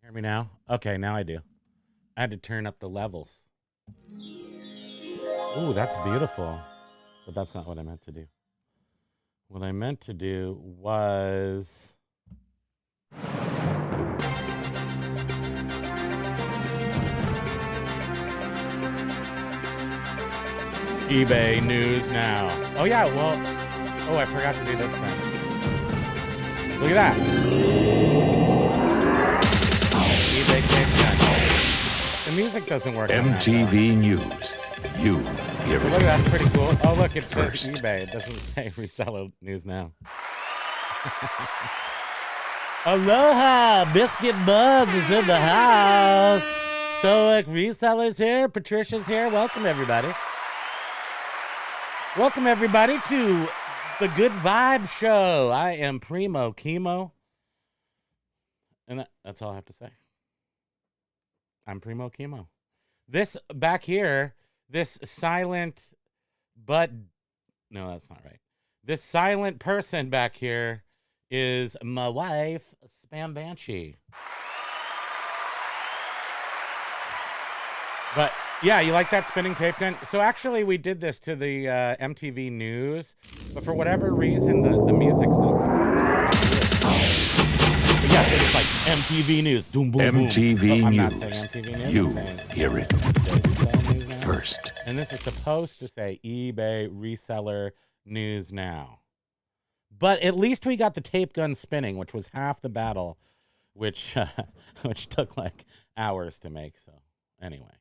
Hear me now? Okay, now I do. I had to turn up the levels. Ooh, that's beautiful. But that's not what I meant to do. What I meant to do was... eBay news now. Oh, yeah, well... Oh, I forgot to do this thing. Look at that. eBay tape gun. The music doesn't work. MTV News. You hear it. Look, that's pretty cool. Oh, look, it says First. eBay. It doesn't say Reseller News now. Aloha! Biscuit Buds is in the house. Stoic Resellers here. Patricia's here. Welcome, everybody. Welcome, everybody, to the Good Vibe Show. I am Primo Chemo. And that's all I have to say. I'm Primo Chemo. This back here, this silent but... No, that's not right. This silent person back here is my wife, Spam Banshee. But yeah, you like that spinning tape gun? So actually we did this to the MTV News, but for whatever reason the music's not coming up. But yeah, so it's like MTV News. Boom, boom, MTV boom. Oh, I'm News. not saying MTV News. You I'm saying hear it News now. first. And this is supposed to say eBay Reseller News Now. But at least we got the tape gun spinning, which was half the battle, which took like hours to make. So anyway,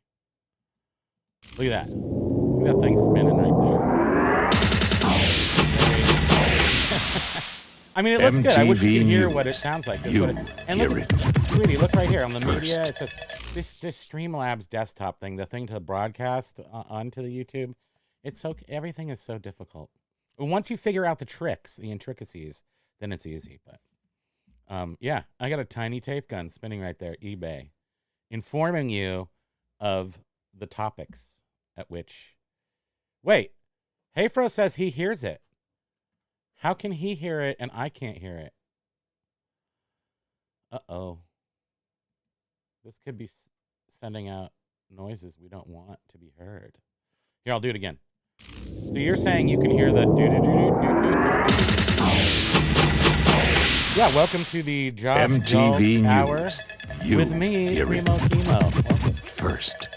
look at that. Look at that thing spinning right there. I mean, it looks good. I wish you could hear what it sounds like. You and look at, sweetie, look right here on the media. It says this Streamlabs desktop thing, the thing to broadcast onto the YouTube. It's so everything is so difficult. Once you figure out the tricks, the intricacies, then it's easy. But yeah, I got a tiny tape gun spinning right there, eBay, informing you of the topics at which. Wait, Heyfro says he hears it. How can he hear it and I can't hear it? Uh-oh. This could be sending out noises we don't want to be heard. Here, I'll do it again. So you're saying you can hear the do-do-do-do-do-do. Yeah, welcome to the Josh MTV Gulch Hour You with me, hear Primo it Chemo. first.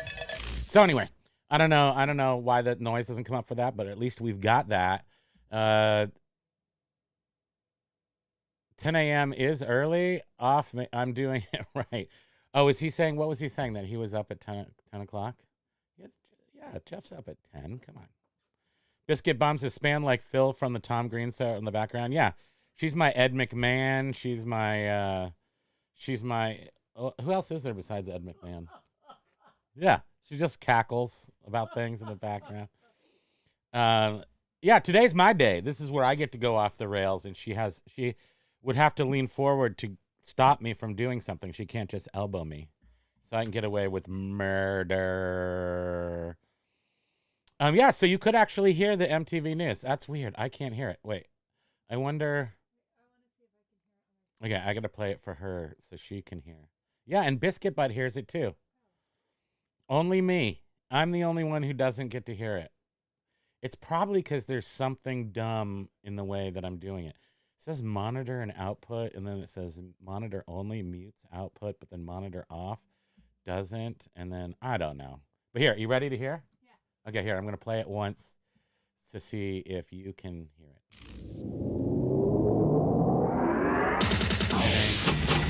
So anyway, I don't know why that noise doesn't come up for that, but at least we've got that. 10 a.m. is early. Off. I'm doing it right. Oh, is he saying, what was he saying? That he was up at 10 o'clock? Yeah, Jeff's up at 10. Come on. Biscuit Bums is spam like Phil from the Tom Green show in the background. Yeah, she's my Ed McMahon. She's my, who else is there besides Ed McMahon? Yeah, she just cackles about things in the background. Yeah, today's my day. This is where I get to go off the rails, and she would have to lean forward to stop me from doing something. She can't just elbow me. So I can get away with murder. Yeah, so you could actually hear the MTV News. That's weird. I can't hear it. Wait. I wonder. Okay, I got to play it for her so she can hear. Yeah, and Biscuit Butt hears it too. Only me. I'm the only one who doesn't get to hear it. It's probably because there's something dumb in the way that I'm doing it. It says monitor and output, and then it says monitor only mutes output, but then monitor off doesn't, and then I don't know. But here, you ready to hear? Yeah. Okay, here, I'm going to play it once to see if you can hear it.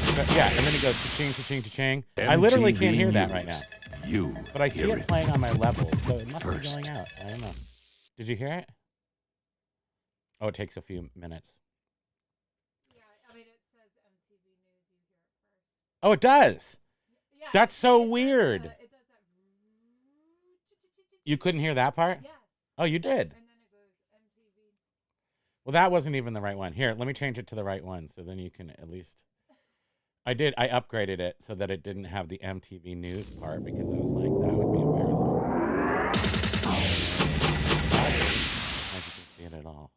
So, yeah, and then it goes cha-ching, cha-ching, cha-ching. I literally can't hear that right now. But I see it playing on my levels, so it must be going out. I don't know. Did you hear it? Oh, it takes a few minutes. Yeah, I mean, it says MTV News, you hear it first. Oh, it does. Yeah, That's so weird. It does that. You couldn't hear that part? Yes. Oh, you did. And then it goes MTV. Well, that wasn't even the right one. Here, let me change it to the right one so then you can at least... I upgraded it so that it didn't have the MTV News part because I was like, that would be embarrassing. I can see it at all.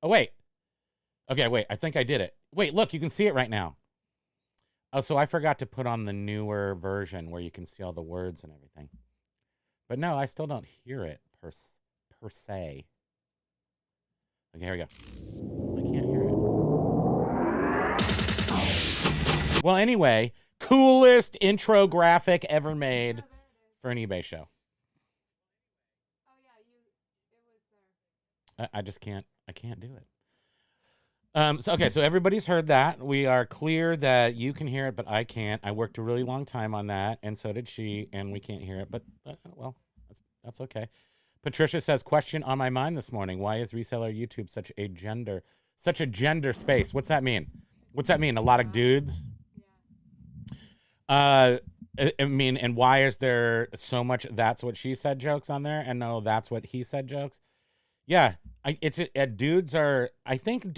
Oh, wait. Okay, wait. I think I did it. Wait, look, you can see it right now. Oh, so I forgot to put on the newer version where you can see all the words and everything. But no, I still don't hear it per se. Okay, here we go. I can't hear it. Well, anyway, coolest intro graphic ever made for an eBay show. Oh yeah, it was there. I just can't. I can't do it. So everybody's heard that. We are clear that you can hear it, but I can't. I worked a really long time on that, and so did she, and we can't hear it. But well, that's okay. Patricia says, question on my mind this morning: why is reseller YouTube such a gender space? What's that mean? What's that mean? A lot of dudes. Yeah. I mean, and why is there so much "that's what she said" jokes on there, and no "that's what he said" jokes? Yeah, dudes are. I think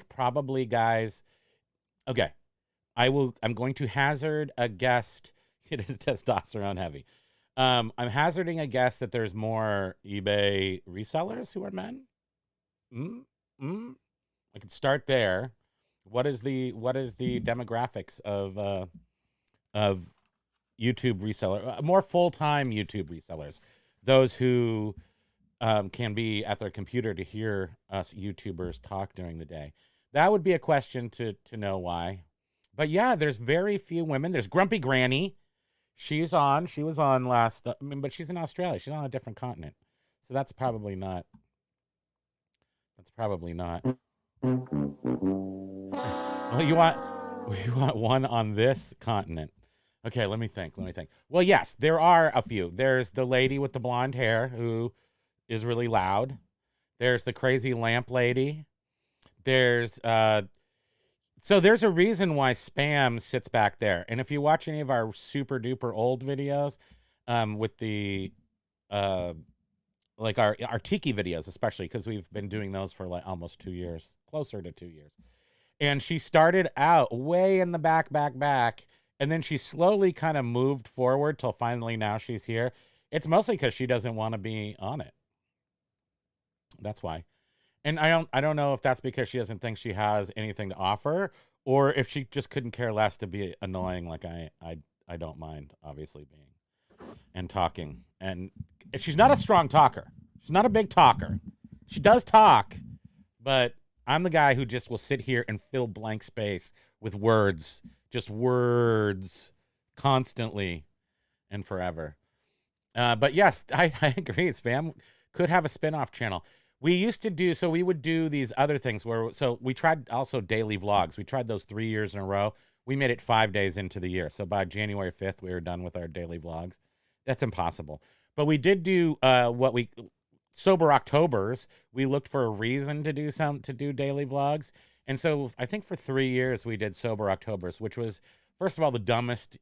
probably guys. Okay, I'm going to hazard a guess. It is testosterone heavy. I'm hazarding a guess that there's more eBay resellers who are men. I could start there. What is the demographics of YouTube reseller? More full-time YouTube resellers, those who can be at their computer to hear us YouTubers talk during the day. That would be a question to know why. But yeah, there's very few women. There's Grumpy Granny. She was on last, but she's in Australia. She's on a different continent. So that's probably not. Well, you want one on this continent. Okay, let me think. Well, yes, there are a few. There's the lady with the blonde hair who is really loud. There's the crazy lamp lady. There's so there's a reason why spam sits back there. And if you watch any of our super duper old videos, with the like our Tiki videos, especially because we've been doing those for like almost 2 years, closer to 2 years. And she started out way in the back, and then she slowly kind of moved forward till finally now she's here. It's mostly because she doesn't want to be on it. That's why. And I don't know if that's because she doesn't think she has anything to offer, or if she just couldn't care less to be annoying like I don't mind, obviously, being and talking. And she's not a strong talker. She's not a big talker. She does talk, but I'm the guy who just will sit here and fill blank space with words, just words constantly and forever. But yes, I agree. Spam could have a spin-off channel. We used to do, so we would do these other things so we tried also daily vlogs. We tried those 3 years in a row. We made it 5 days into the year. So by January 5th, we were done with our daily vlogs. That's impossible. But we did do Sober Octobers. We looked for a reason to do daily vlogs. And so I think for 3 years we did Sober Octobers, which was, first of all, the dumbest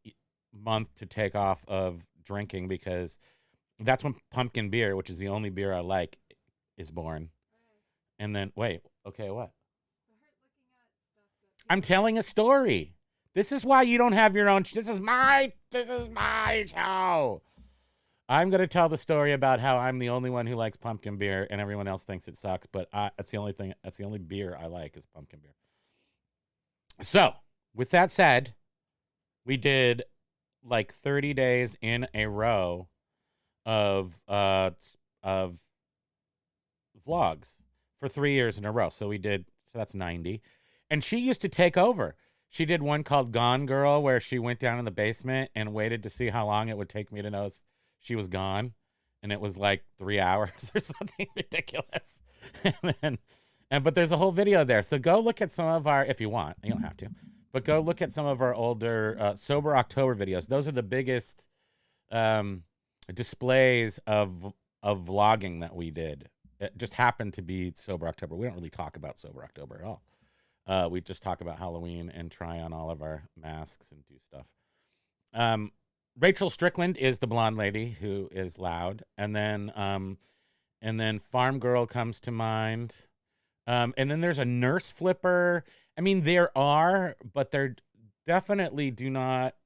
month to take off of drinking, because that's when pumpkin beer, which is the only beer I like, is born. And then, wait, okay, what? I'm telling a story. This is why you don't have your own. This is my show. I'm going to tell the story about how I'm the only one who likes pumpkin beer and everyone else thinks it sucks, but that's the only beer I like is pumpkin beer. So, with that said, we did like 30 days in a row of vlogs for 3 years in a row. So that's 90. And she used to take over. She did one called Gone Girl, where she went down in the basement and waited to see how long it would take me to know she was gone. And it was like 3 hours or something ridiculous. But there's a whole video there. So go look at some of our, if you want, you don't have to, but go look at some of our older Sober October videos. Those are the biggest displays of vlogging that we did. It just happened to be Sober October. We don't really talk about Sober October at all. We just talk about Halloween and try on all of our masks and do stuff. Rachel Strickland is the blonde lady who is loud. And then Farm Girl comes to mind. And then there's a nurse flipper. I mean, there are, but they're definitely do not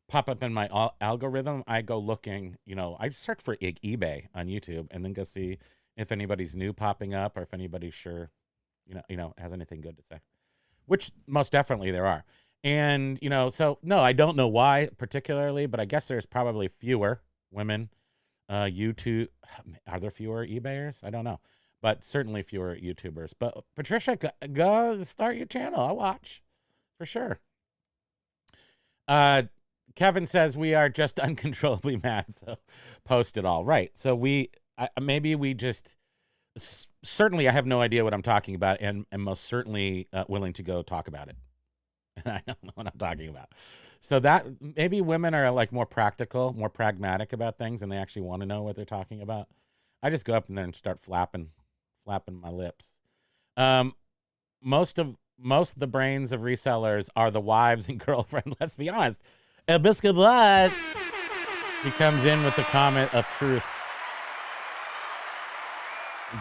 pop up in my algorithm. I go looking, I search for eBay on YouTube and then go see if anybody's new popping up or if anybody's sure, has anything good to say, which most definitely there are. And, you know, so no, I don't know why particularly, but I guess there's probably fewer women. YouTube, are there fewer eBayers? I don't know, but certainly fewer YouTubers. But Patricia, go start your channel. I'll watch for sure. Kevin says we are just uncontrollably mad, so post it all. Right. So maybe we just, certainly I have no idea what I'm talking about, and most certainly willing to go talk about it. And I don't know what I'm talking about. So that maybe women are like more practical, more pragmatic about things, and they actually want to know what they're talking about. I just go up in there and start flapping my lips. Most of the brains of resellers are the wives and girlfriend. Let's be honest. El Biscuit Blood, he comes in with the Comet of Truth.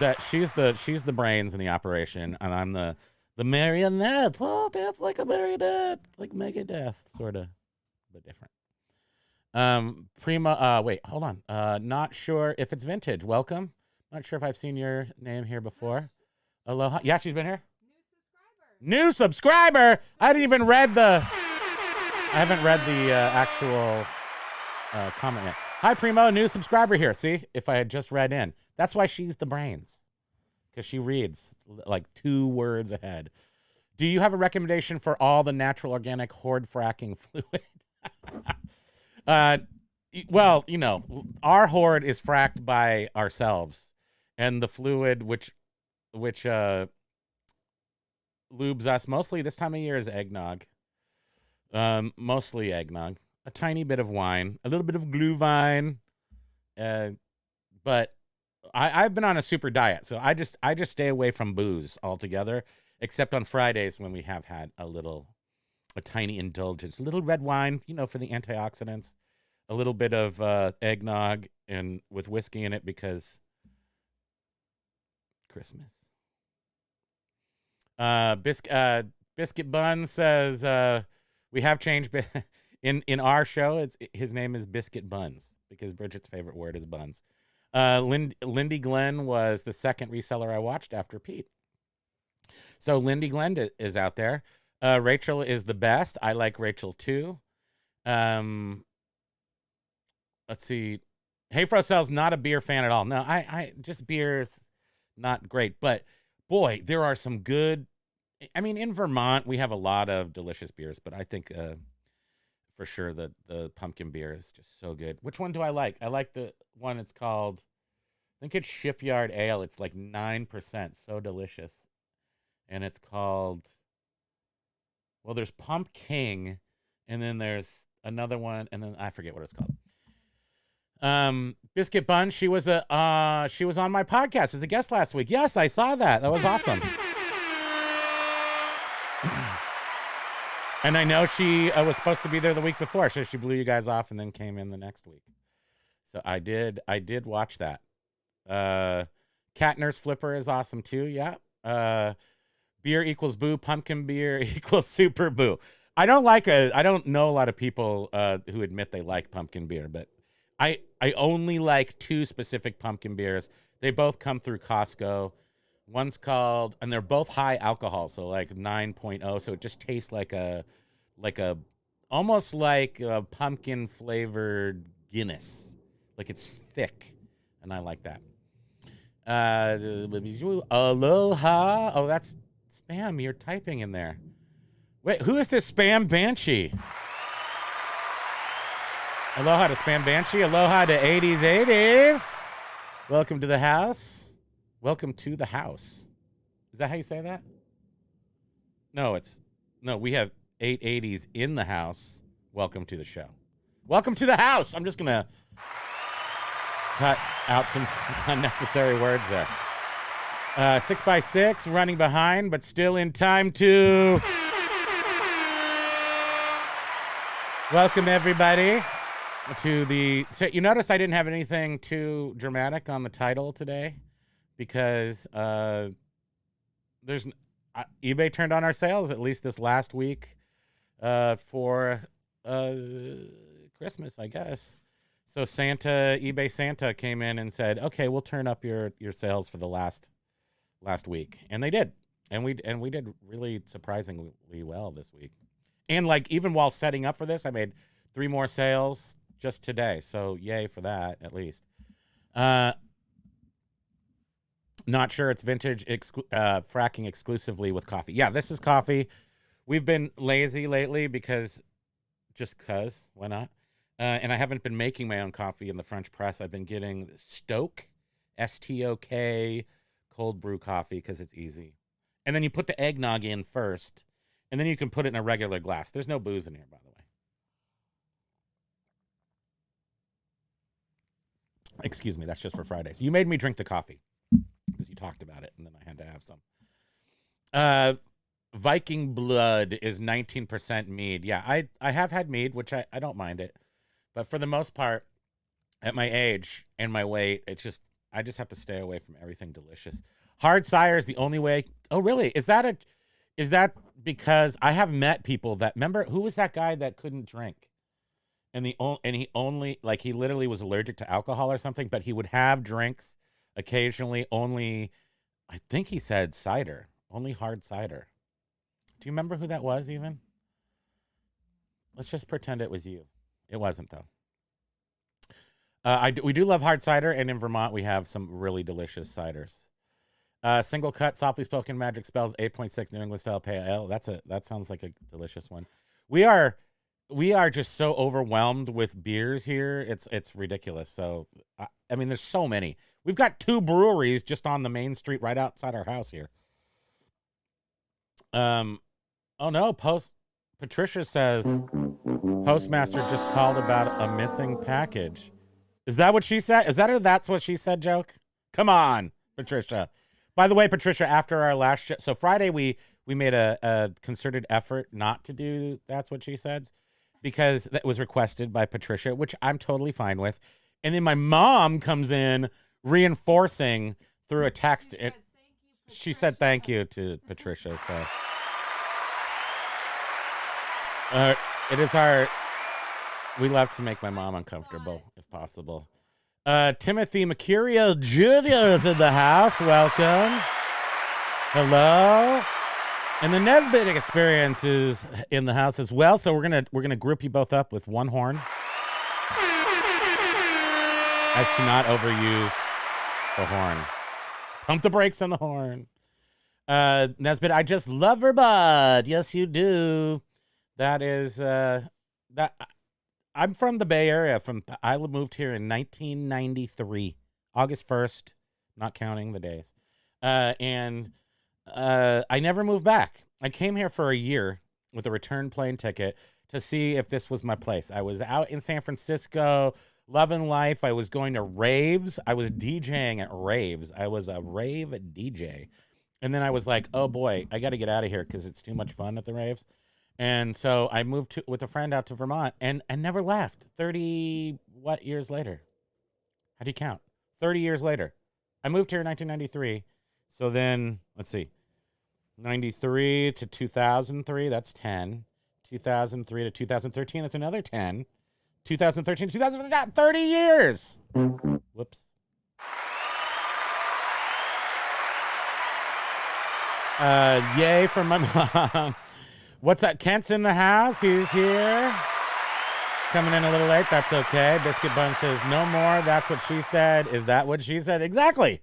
That she's the brains in the operation, and I'm the marionette. Oh, that's like a marionette, like Megadeth, sort of, but different. Prima, wait, hold on. Not sure if it's vintage. Welcome. Not sure if I've seen your name here before. Aloha. Yeah, she's been here. New subscriber. I haven't read the actual comment yet. Hi, Primo, new subscriber here. See, if I had just read in, that's why she's the brains. Because she reads like 2 words ahead. Do you have a recommendation for all the natural organic hoard fracking fluid? Well, you know, our hoard is fracked by ourselves, and the fluid which lubes us mostly this time of year is eggnog. Mostly eggnog, a tiny bit of wine, a little bit of glue vine, but I've been on a super diet, so I just stay away from booze altogether, except on Fridays when we have had a tiny indulgence, a little red wine, you know, for the antioxidants, a little bit of eggnog and with whiskey in it because Christmas. Biscuit Bun says we have changed in our show. His name is Biscuit Buns because Bridget's favorite word is buns. Lindy Glenn was the second reseller I watched after Pete. So Lindy Glenn is out there. Rachel is the best. I like Rachel too. Let's see. Hey Frosel's not a beer fan at all. No, I just beer's not great. But boy, there are some good. I mean, in Vermont we have a lot of delicious beers, but I think for sure the pumpkin beer is just so good. Which one do I like? I like the one. It's called, I think it's Shipyard Ale. It's like 9%. So delicious. And it's called, well, there's Pump King, and then there's another one, and then I forget what it's called. Biscuit Bun, she was on my podcast as a guest last week. Yes, I saw that. That was awesome. And I know she was supposed to be there the week before, so she blew you guys off and then came in the next week. So I did watch that. Cat Nurse Flipper is awesome too. Yeah. Beer equals boo. Pumpkin beer equals super boo. I don't know a lot of people who admit they like pumpkin beer, but I only like 2 specific pumpkin beers. They both come through Costco. One's called, and they're both high alcohol, so like 9.0. So it just tastes like a almost like a pumpkin flavored Guinness. Like it's thick, and I like that. Aloha. Oh, that's spam. You're typing in there. Wait, who is this Spam Banshee? Aloha to Spam Banshee. Aloha to 80s. Welcome to the house. Welcome to the house. Is that how you say that? No, we have 880s in the house. Welcome to the show. Welcome to the house. I'm just going to cut out some unnecessary words there. 6x6 running behind, but still in time to welcome everybody to the. So you notice I didn't have anything too dramatic on the title today because there's eBay turned on our sales at least this last week for Christmas, I guess. So eBay Santa came in and said, "Okay, we'll turn up your sales for the last week," and they did, and we did really surprisingly well this week. And like even while setting up for this, I made 3 more sales just today. So yay for that, at least. Not sure it's vintage fracking exclusively with coffee. Yeah, this is coffee. We've been lazy lately because why not? And I haven't been making my own coffee in the French press. I've been getting Stoke, S-T-O-K, cold brew coffee because it's easy. And then you put the eggnog in first, and then you can put it in a regular glass. There's no booze in here, by the way. Excuse me, that's just for Fridays. You made me drink the coffee because you talked about it, and then I had to have some. Viking blood is 19% mead. Yeah, I have had mead, which I don't mind it. But for the most part, at my age and my weight, I just have to stay away from everything delicious. Hard cider is the only way. Oh, really? Is that because I have met people that, remember, who was that guy that couldn't drink? And he only, like, he literally was allergic to alcohol or something, but he would have drinks occasionally, only, I think he said cider, only hard cider. Do you remember who that was even? Let's just pretend it was you. It wasn't, though. We do love hard cider, and in Vermont, we have some really delicious ciders. Single cut, softly spoken magic spells, 8.6 New England style pale ale. That sounds like a delicious one. We are just so overwhelmed with beers here. It's ridiculous. So, I mean, there's so many. We've got 2 breweries just on the main street right outside our house here. Oh no, Patricia says Postmaster just called about a missing package. Is that what she said? Is that a that's what she said joke? Come on, Patricia. By the way, Patricia, after our last show, so Friday we made a concerted effort not to do that's what she said because that was requested by Patricia, which I'm totally fine with. And then my mom comes in reinforcing through a text. She said thank you to Patricia. So it is we love to make my mom uncomfortable if possible. Timothy Mercurio Jr. is in the house. Welcome. Hello. And the Nesbit experience is in the house as well. So we're gonna group you both up with one horn, as to not overuse the horn. Pump the brakes on the horn. Nesbit, I just love her bud. Yes, you do. That is that. I'm from the Bay Area. I moved here in 1993, August 1st, not counting the days. And I never moved back. I came here for a year with a return plane ticket to see if this was my place. I was out in San Francisco, loving life. I was going to raves. I was DJing at raves. I was a rave DJ. And then I was like, oh boy, I got to get out of here because it's too much fun at the raves. And so I moved with a friend out to Vermont and never left. 30 years later? How do you count? 30 years later. I moved here in 1993. So then, let's see. 93 to 2003, that's 10. 2003 to 2013, that's another 10. 2013 to 2014, 30 years. Whoops. Yay for my mom. What's up? Kent's in the house. He's here. Coming in a little late. That's okay. Biscuit Bun says, no more. That's what she said. Is that what she said? Exactly.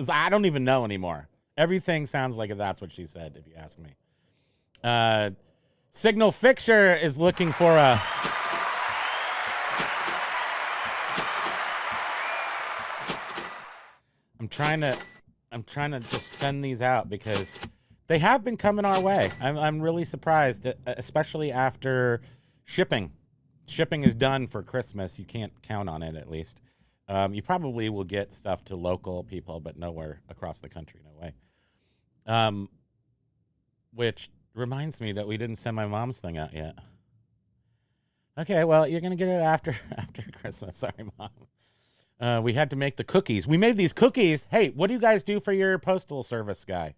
I don't even know anymore. Everything sounds like that's what she said, if you ask me. Signal Fixture is looking for a... I'm trying to just send these out because... they have been coming our way. I'm really surprised, especially after shipping. Shipping is done for Christmas. You can't count on it, at least. You probably will get stuff to local people, but nowhere across the country. No way. Which reminds me that we didn't send my mom's thing out yet. Okay, well, you're going to get it after Christmas. Sorry, Mom. We had to make the cookies. We made these cookies. Hey, what do you guys do for your postal service guy?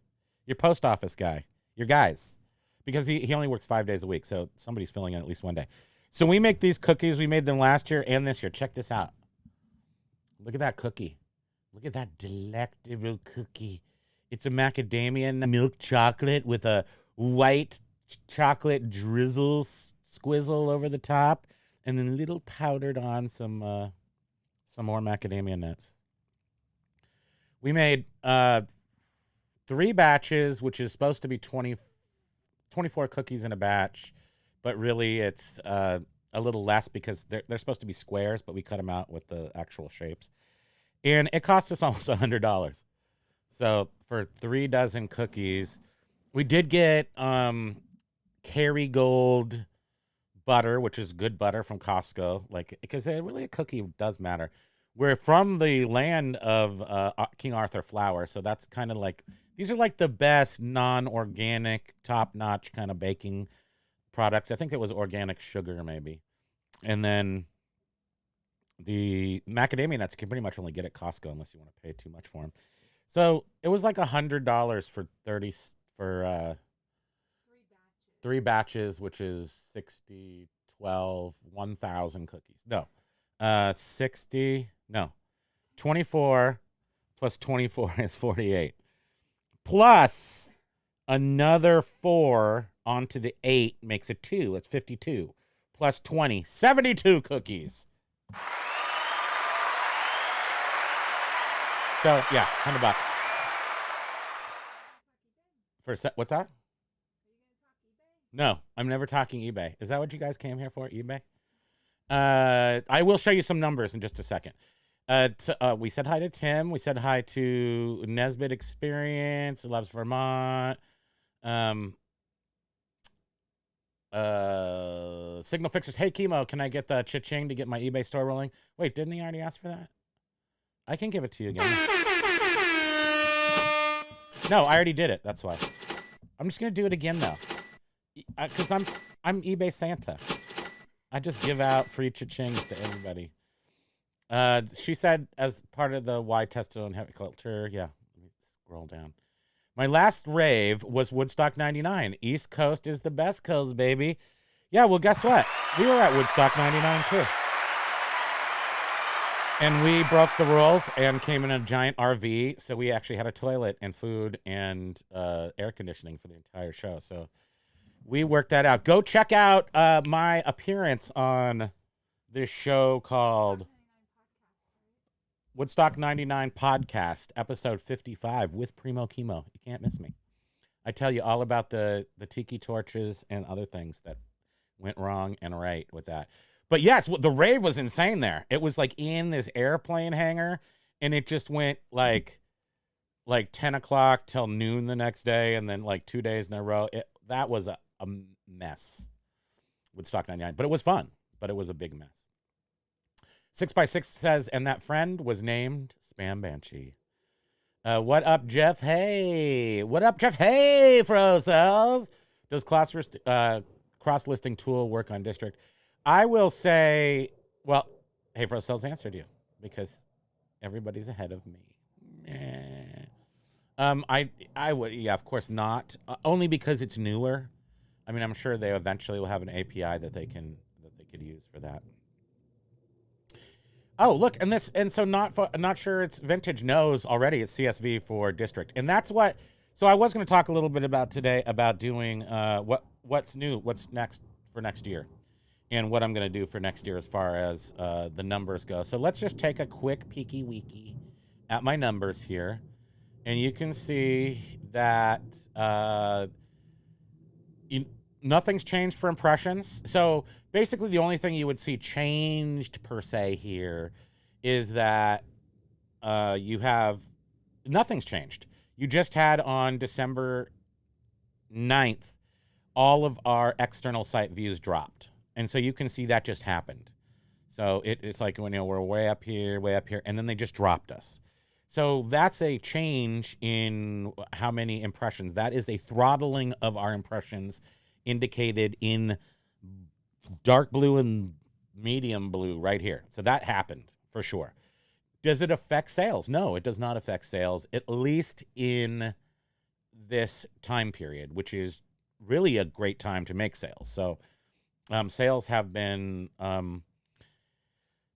Your post office guy, your guys, because he only works 5 days a week, so somebody's filling in at least one day. So we make these cookies. We made them last year and this year. Check this out. Look at that cookie. Look at that delectable cookie. It's a macadamia milk chocolate with a white chocolate drizzle squizzle over the top, and then little powdered on some more macadamia nuts. We made 3 batches, which is supposed to be 24 cookies in a batch, but really it's a little less because they're supposed to be squares, but we cut them out with the actual shapes. And it cost us almost $100. So for 3 dozen cookies, we did get Kerrygold butter, which is good butter from Costco, like, because really a cookie does matter. We're from the land of King Arthur flour, so that's kind of like, these are like the best non-organic, top-notch kind of baking products. I think it was organic sugar, maybe. And then the macadamia nuts you can pretty much only get at Costco unless you want to pay too much for them. So it was like $100 for 3 batches, which is 60, 12, 1,000 cookies. No, 24 plus 24 is 48. Plus another 4 onto the 8 makes it 2. It's 52. Plus 20, 72 cookies. So yeah, $100 for what's that? No, I'm never talking eBay. Is that what you guys came here for? eBay? I will show you some numbers in just a second. We said hi to Tim. We said hi to Nesbit Experience, Loves Vermont. Signal Fixers. Hey, Chemo, can I get the cha-ching to get my eBay store rolling? Wait, didn't he already ask for that? I can give it to you again. No, I already did it. That's why. I'm just going to do it again, though. Because I'm eBay Santa. I just give out free cha-chings to everybody. She said, as part of the Why Tested on Heavy Culture, yeah, let me scroll down. My last rave was Woodstock 99. East Coast is the best coast, baby. Yeah, well, guess what? We were at Woodstock 99, too. And we broke the rules and came in a giant RV, so we actually had a toilet and food and air conditioning for the entire show. So we worked that out. Go check out my appearance on this show called Woodstock 99 Podcast, episode 55 with Primo Chemo. You can't miss me. I tell you all about the Tiki Torches and other things that went wrong and right with that. But yes, the rave was insane there. It was like in this airplane hangar, and it just went like 10 o'clock till noon the next day, and then like 2 days in a row. That was a mess with Stock 99. But it was fun, but it was a big mess. 6x6 says, and that friend was named Spam Banshee. What up, Jeff? Hey. What up, Jeff? Hey, Frocells. Does cross-listing tool work on district? I will say, well, hey, Frocells answered you because everybody's ahead of me. I would, yeah, of course not. Only because it's newer. I mean, I'm sure they eventually will have an API that they could use for that. Oh, look, and so not sure it's vintage knows already it's CSV for district. And that's what, so I was going to talk a little bit about today about doing what's new, what's next for next year, and what I'm going to do for next year as far as the numbers go. So let's just take a quick peeky weeky at my numbers here. And you can see that nothing's changed for impressions. So basically the only thing you would see changed per se here is that nothing's changed. You just had on December 9th, all of our external site views dropped. And so you can see that just happened. So it's like, we're way up here, and then they just dropped us. So that's a change in how many impressions. That is a throttling of our impressions indicated in dark blue and medium blue right here. So that happened for sure. Does it affect sales? No, it does not affect sales, at least in this time period, which is really a great time to make sales. So sales have been,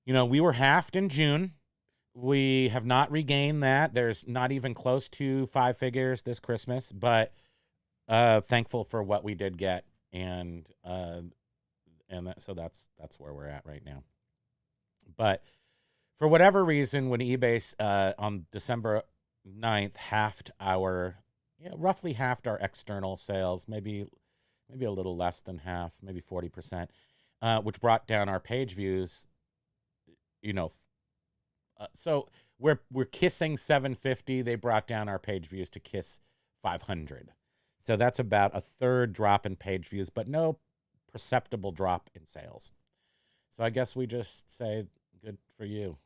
we were halved in June. We have not regained that. There's not even close to 5 figures this Christmas, but thankful for what we did get, and so that's where we're at right now. But for whatever reason, when eBay on December 9th roughly halved our external sales, maybe a little less than half, maybe 40%, which brought down our page views. So we're kissing 750. They brought down our page views to kiss 500. So that's about a third drop in page views, but no perceptible drop in sales. So I guess we just say good for you.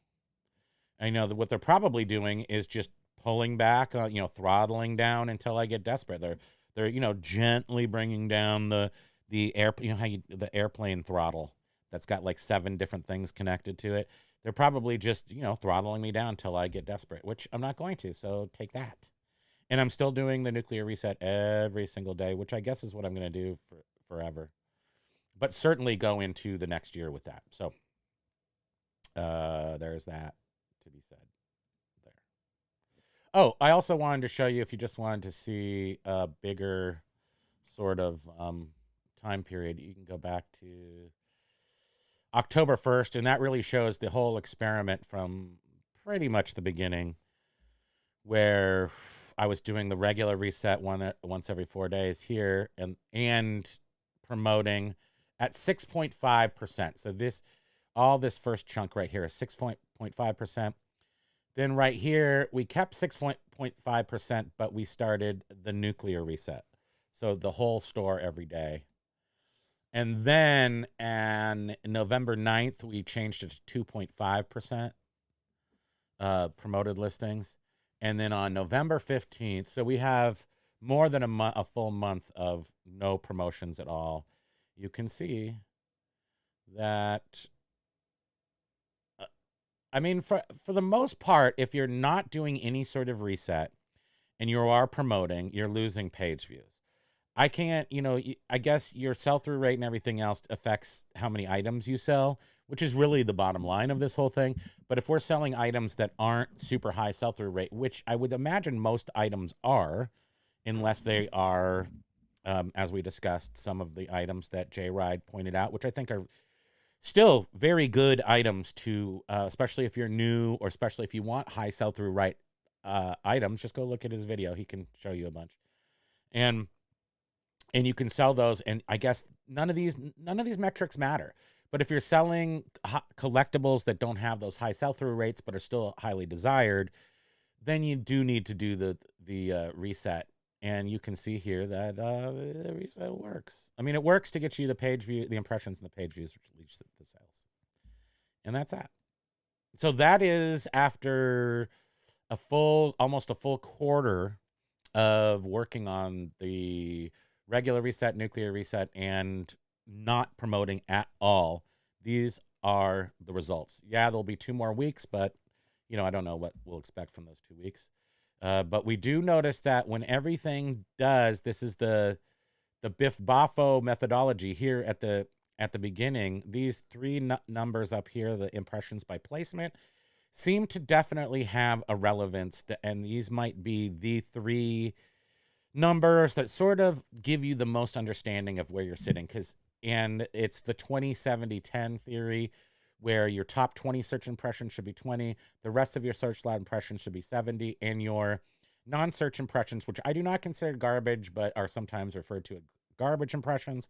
I know that what they're probably doing is just pulling back, throttling down until I get desperate. They're gently bringing down the the airplane throttle that's got like 7 different things connected to it. They're probably just, throttling me down until I get desperate, which I'm not going to. So take that. And I'm still doing the nuclear reset every single day, which I guess is what I'm going to do for forever. But certainly go into the next year with that. So there's that to be said there. Oh, I also wanted to show you, if you just wanted to see a bigger sort of time period, you can go back to October 1st, and that really shows the whole experiment from pretty much the beginning, where I was doing the regular reset once every 4 days here and promoting at 6.5%. So all this first chunk right here is 6.5%. Then right here, we kept 6.5%, but we started the nuclear reset. So the whole store every day. And then on November 9th, we changed it to 2.5% promoted listings. And then on November 15th, so we have more than a full month of no promotions at all. You can see that, for the most part, if you're not doing any sort of reset and you are promoting, you're losing page views. I can't, I guess your sell-through rate and everything else affects how many items you sell, which is really the bottom line of this whole thing. But if we're selling items that aren't super high sell-through rate, which I would imagine most items are, unless they are, as we discussed, some of the items that J Ride pointed out, which I think are still very good items to, especially if you're new, or especially if you want high sell-through rate items, just go look at his video. He can show you a bunch. And you can sell those, and I guess none of these metrics matter. But if you're selling collectibles that don't have those high sell-through rates but are still highly desired, then you do need to do the reset. And you can see here that the reset works. I mean, it works to get you the page view, the impressions and the page views, which leads to the sales. And that's that. So that is after almost a full quarter of working on the regular reset, nuclear reset, and not promoting at all. These are the results. Yeah, there'll be 2 more weeks, but I don't know what we'll expect from those 2 weeks. But we do notice that when everything does, this is the Biff Boffo methodology here at the beginning. These 3 numbers up here, the impressions by placement, seem to definitely have a relevance, and these might be the 3 numbers that sort of give you the most understanding of where you're sitting. And it's the 20-70-10 theory, where your top 20 search impressions should be 20, the rest of your search loud impressions should be 70, and your non-search impressions, which I do not consider garbage, but are sometimes referred to as garbage impressions,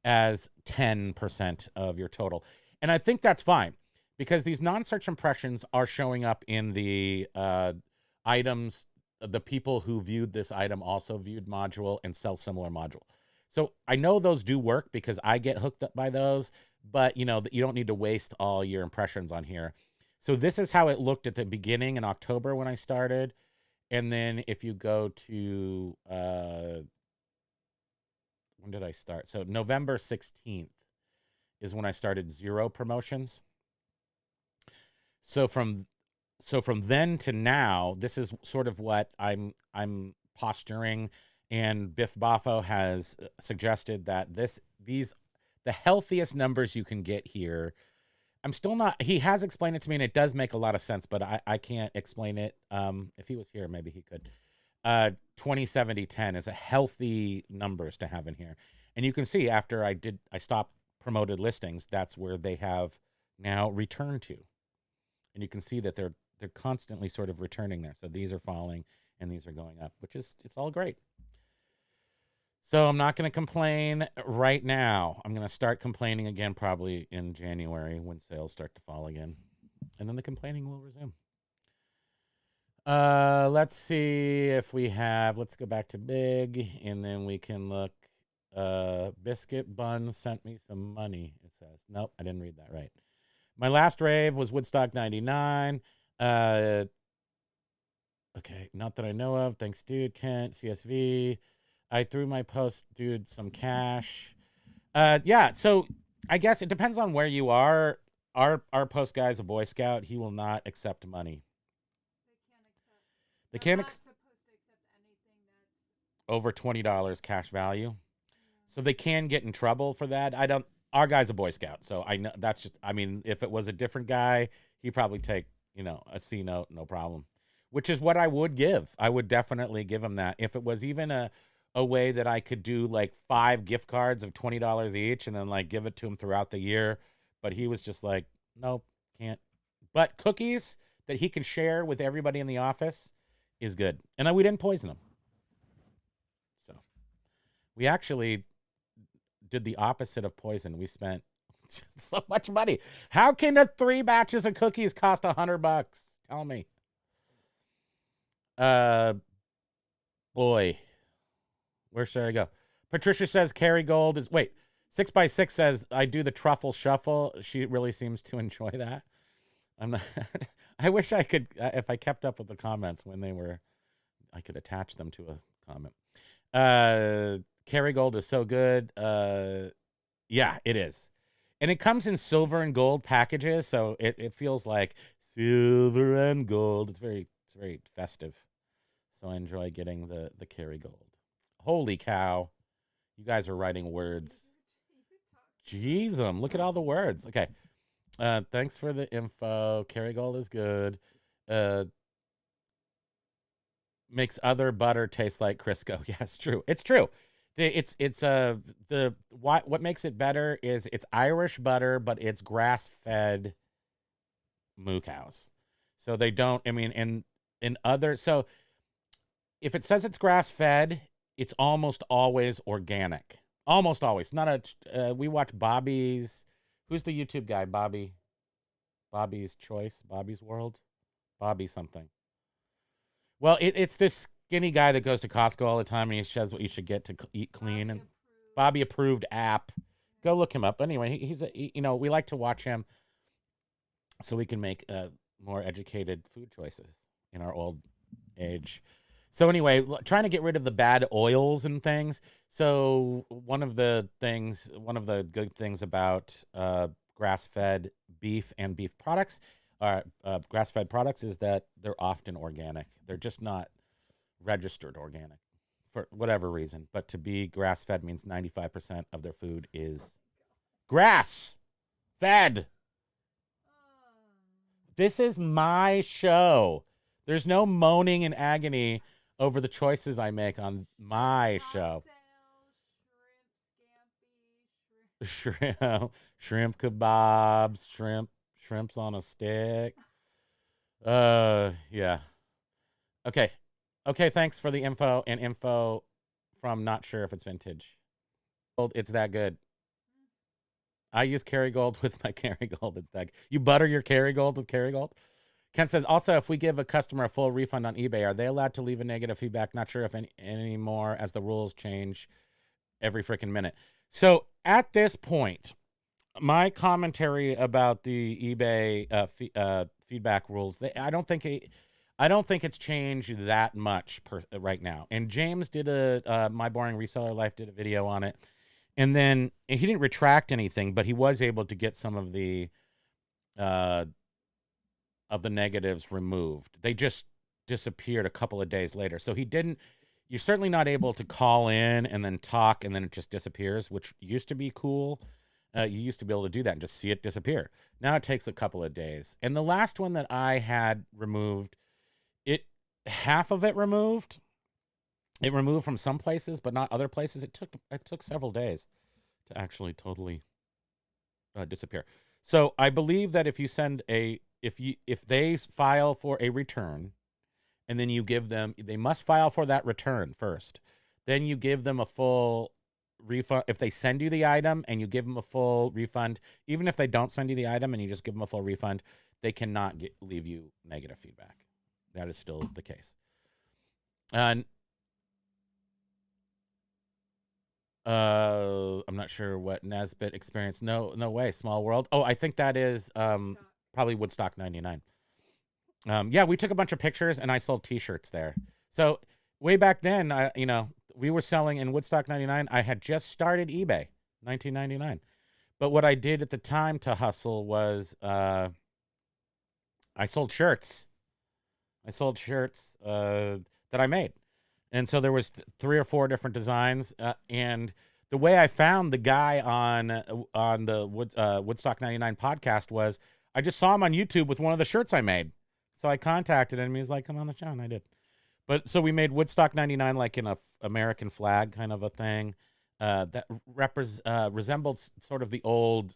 as 10% of your total. And I think that's fine, because these non-search impressions are showing up in the items. The people who viewed this item also viewed module and sell similar module. So I know those do work because I get hooked up by those, but you don't need to waste all your impressions on here. So this is how it looked at the beginning in October when I started. And then if you go to, when did I start? So November 16th is when I started 0 promotions. So from then to now, this is sort of what I'm posturing, and Biff Boffo has suggested that the healthiest numbers you can get here. I'm still not. He has explained it to me, and it does make a lot of sense, but I can't explain it. If he was here, maybe he could. 20, 70, 10 is a healthy numbers to have in here. And you can see after I stopped promoted listings, that's where they have now returned to. And you can see that they're constantly sort of returning there. So these are falling and these are going up, which is, it's all great. So I'm not going to complain right now. I'm going to start complaining again probably in January when sales start to fall again. And then the complaining will resume. Let's see if we have, let's go back to big and then we can look. Biscuit Bun sent me some money, it says. Nope, I didn't read that right. My last rave was Woodstock 99. Okay, not that I know of. Thanks, dude. Kent, CSV. I threw my post dude some cash. Yeah, so I guess it depends on where you are. Our post guy's a Boy Scout. He will not accept money. They can't accept. Supposed to accept anything that's over $20 cash value. So they can get in trouble for that. Our guy's a Boy Scout, so I know that's just, I mean, if it was a different guy, he'd probably take, a C note, no problem. Which is what I would give. I would definitely give him that. If it was even a way that I could do like 5 gift cards of $20 each and then like give it to him throughout the year. But he was just like, nope, can't. But cookies that he can share with everybody in the office is good. And we didn't poison him. So we actually did the opposite of poison. We spent so much money. How can 3 batches of cookies cost $100? Tell me. Boy, where should I go? Patricia says Kerrygold is, wait, 6x6 says I do the truffle shuffle. She really seems to enjoy that. I'm not, I wish I could, if I kept up with the comments when they were, I could attach them to a comment. Kerrygold is so good. Yeah, it is. And it comes in silver and gold packages, so it feels like silver and gold. It's very festive. So I enjoy getting the Kerrygold. Holy cow. You guys are writing words. Jeez, look at all the words. Okay. Thanks for the info. Kerrygold is good. Makes other butter taste like Crisco. Yeah, it's true. It's true. What makes it better is it's Irish butter, but it's grass-fed moo cows. So they don't, I mean, in other, so if it says it's grass-fed, it's almost always organic. Almost always. Not a, we watch Bobby's, who's the YouTube guy? Bobby's Choice, Bobby's World, Bobby something. Well, it's this skinny guy that goes to Costco all the time and he says what you should get to eat clean. And Bobby approved app. Go look him up. Anyway, we like to watch him so we can make more educated food choices in our old age. So anyway, trying to get rid of the bad oils and things. So one of the good things about grass-fed beef and beef products grass-fed products is that they're often organic. They're just not registered organic for whatever reason. But to be grass-fed means 95% of their food is grass-fed. This is my show. There's no moaning and agony over the choices I make on my show. Shrimp kebabs, shrimps on a stick. Yeah. Okay, thanks for the info from not sure if it's vintage. It's that good. I use Kerrygold with my Kerrygold. It's that you butter your Kerrygold with Kerrygold. Ken says, also, if we give a customer a full refund on eBay, are they allowed to leave a negative feedback? Not sure if any more, as the rules change every freaking minute. So at this point, my commentary about the eBay feedback rules, I don't think it's changed that much right now. And James did My Boring Reseller Life did a video on it. And then he didn't retract anything, but he was able to get some of the negatives removed. They just disappeared a couple of days later. So you're certainly not able to call in and then talk and then it just disappears, which used to be cool. You used to be able to do that and just see it disappear. Now it takes a couple of days. And the last one that I had removed, half of it removed. It removed from some places, but not other places. It took several days to actually totally disappear. So I believe that if you send if they file for a return, and then you give them, they must file for that return first. Then you give them a full refund. If they send you the item and you give them a full refund, even if they don't send you the item and you just give them a full refund, they cannot leave you negative feedback. That is still the case. And I'm not sure what Nesbit experienced. No way. Small world. Oh, I think that is probably Woodstock 99. Yeah, we took a bunch of pictures and I sold t-shirts there. So way back then, we were selling in Woodstock 99. I had just started eBay, 1999. But what I did at the time to hustle was I sold shirts. I sold shirts that I made. And so there was 3 or 4 different designs. And the way I found the guy on the Woodstock 99 podcast was I just saw him on YouTube with one of the shirts I made. So I contacted him. He was like, come on the show. And I did. But so we made Woodstock 99 like in a American flag kind of a thing that resembled sort of the old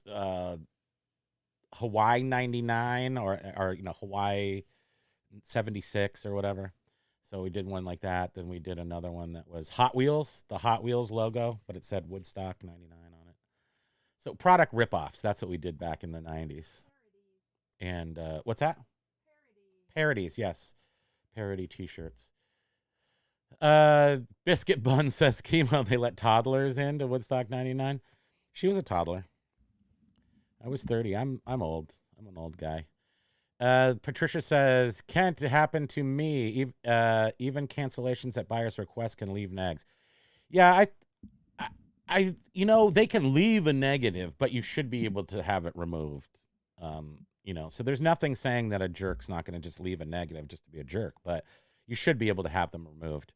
Hawaii 99 or Hawaii 76 or whatever. So we did one like that. Then we did another one that was Hot Wheels, the Hot Wheels logo, but it said Woodstock 99 on it. So product ripoffs. That's what we did back in the 90s. And what's that? Parodies, yes. Parody t-shirts. Biscuit Bun says, Chemo, they let toddlers into Woodstock 99. She was a toddler. I was 30. I'm old. I'm an old guy. Patricia says, Kent, it happened to me. Even cancellations at buyer's request can leave negs. Yeah, I they can leave a negative, but you should be able to have it removed. So there's nothing saying that a jerk's not going to just leave a negative just to be a jerk, but you should be able to have them removed.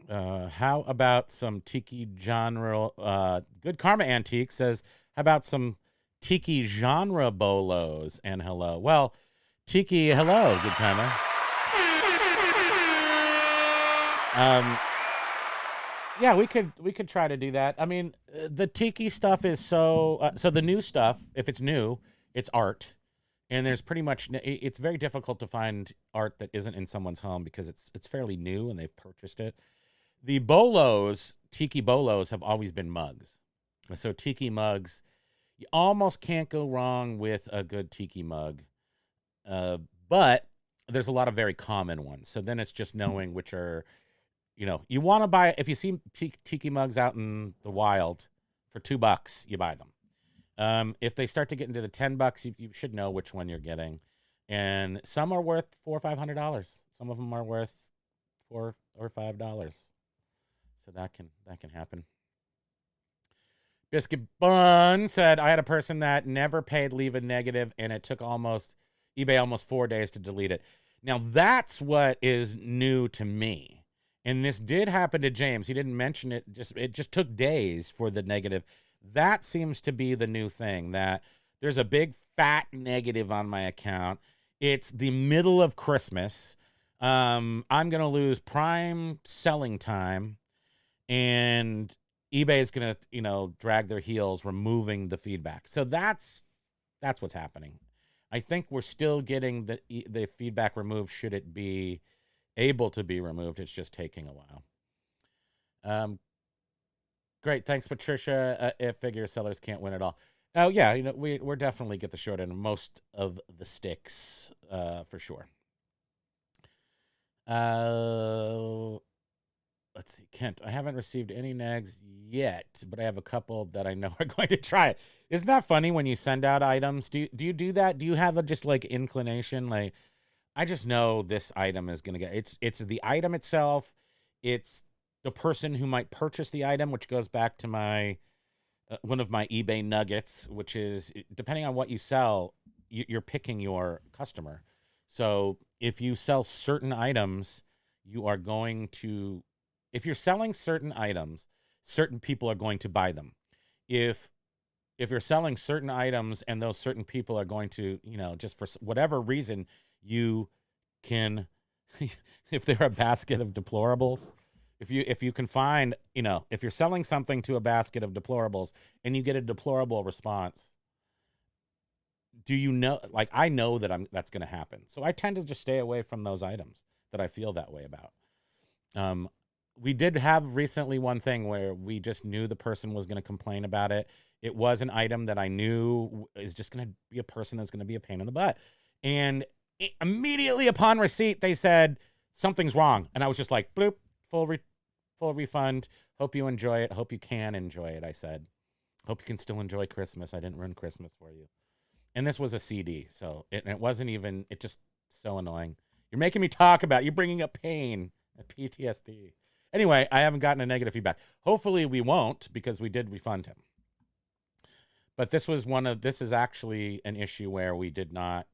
How about some tiki genre? Good Karma Antique says, how about some tiki genre bolos? And hello. Well, tiki, hello, Good Karma. Yeah, we could try to do that. I mean, the tiki stuff is so the new stuff, if it's new, it's art. And there's pretty much, it's very difficult to find art that isn't in someone's home because it's fairly new and they've purchased it. The bolos, tiki bolos, have always been mugs. So tiki mugs, you almost can't go wrong with a good tiki mug. But there's a lot of very common ones. So then it's just knowing which are, you want to buy, if you see tiki mugs out in the wild for $2, you buy them. If they start to get into the $10, you should know which one you're getting. And some are worth $400 or $500. Some of them are worth $4 or $5. So that can happen. Biscuit Bun said, I had a person that never paid leave a negative, and it took eBay almost 4 days to delete it. Now, that's what is new to me. And this did happen to James. He didn't mention it. It just took days for the negative. That seems to be the new thing, that there's a big fat negative on my account. It's the middle of Christmas. I'm going to lose prime selling time. And eBay is going to, drag their heels, removing the feedback. So that's what's happening. I think we're still getting the feedback removed should it be able to be removed. It's just taking a while. Great. Thanks, Patricia. If figure sellers can't win it all. Oh, yeah. We're definitely get the short end of most of the sticks, for sure. Let's see, Kent, I haven't received any nags yet, but I have a couple that I know are going to try it. Isn't that funny when you send out items? Do you do that? Do you have a just like inclination? Like, I just know this item is going to get, it's the item itself. It's the person who might purchase the item, which goes back to my, one of my eBay nuggets, which is depending on what you sell, you're picking your customer. So if you sell certain items, you are going to, if you're selling certain items, certain people are going to buy them. If you're selling certain items and those certain people are going to, just for whatever reason, you can, if they're a basket of deplorables, if you can find, if you're selling something to a basket of deplorables and you get a deplorable response, do you know, like, I know that that's going to happen. So I tend to just stay away from those items that I feel that way about. We did have recently one thing where we just knew the person was going to complain about it. It was an item that I knew is just going to be a person that's going to be a pain in the butt. And immediately upon receipt, they said, something's wrong. And I was just like, bloop, full refund. Hope you enjoy it. Hope you can enjoy it, I said. Hope you can still enjoy Christmas. I didn't ruin Christmas for you. And this was a CD, so it wasn't even, it just so annoying. You're making me talk about, you're bringing up pain, PTSD. Anyway, I haven't gotten a negative feedback. Hopefully we won't, because we did refund him. But this is actually an issue where we did not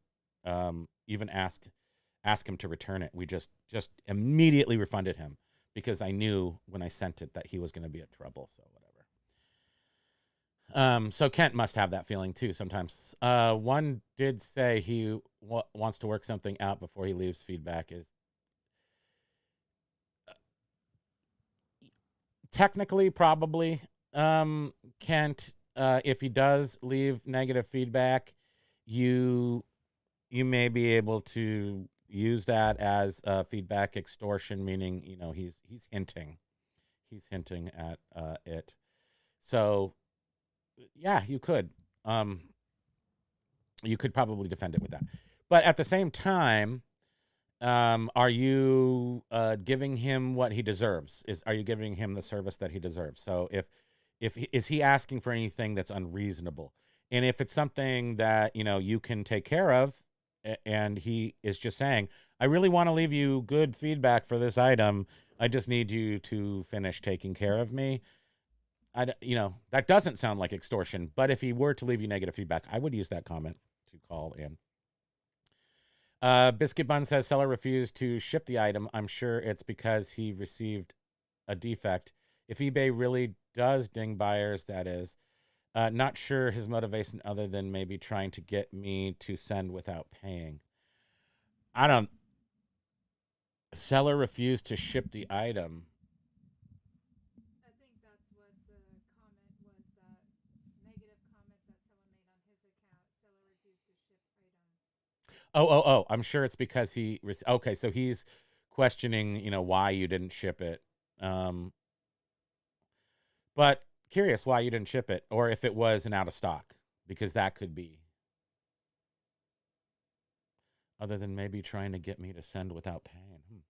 even ask him to return it. We just immediately refunded him because I knew when I sent it that he was going to be in trouble, so whatever. So Kent must have that feeling too sometimes. One did say he wants to work something out before he leaves feedback. Is technically probably Kent, if he does leave negative feedback, you may be able to use that as feedback extortion, meaning he's hinting at it. So yeah, you could probably defend it with that. But at the same time, are you giving him what he deserves? Are you giving him the service that he deserves? So is he asking for anything that's unreasonable? And if it's something that, you can take care of, and he is just saying, I really want to leave you good feedback for this item. I just need you to finish taking care of me. That doesn't sound like extortion, but if he were to leave you negative feedback, I would use that comment to call in. Biscuit Bun says seller refused to ship the item. I'm sure it's because he received a defect. If eBay really does ding buyers, that is. Not sure his motivation other than maybe trying to get me to send without paying. Seller refused to ship the item. I think that's what the comment was, that negative comment that someone made on his account. Seller refused to ship item. Oh, I'm sure it's because okay, so he's questioning, why you didn't ship it. But curious why you didn't ship it, or if it was an out of stock, because that could be. Other than maybe trying to get me to send without paying.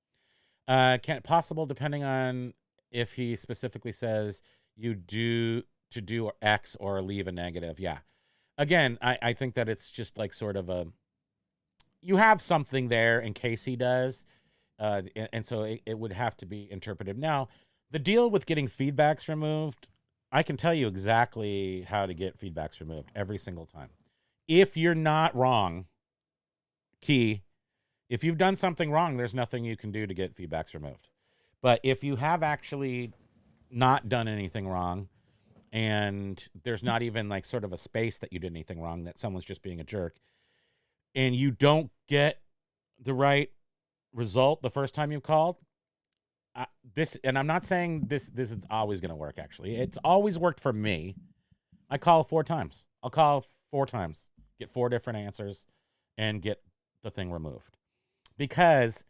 Can it possible, depending on if he specifically says you do X or leave a negative? Yeah. Again, I think that it's just like sort of you have something there in case he does. And so it would have to be interpreted. Now, the deal with getting feedbacks removed, I can tell you exactly how to get feedbacks removed every single time. If you're not wrong, if you've done something wrong, there's nothing you can do to get feedbacks removed. But if you have actually not done anything wrong, and there's not even like sort of a space that you did anything wrong, that someone's just being a jerk, and you don't get the right result the first time you called, and I'm not saying this is always going to work, actually. It's always worked for me. I call 4 times. I'll call 4 times, get 4 different answers, and get the thing removed. Because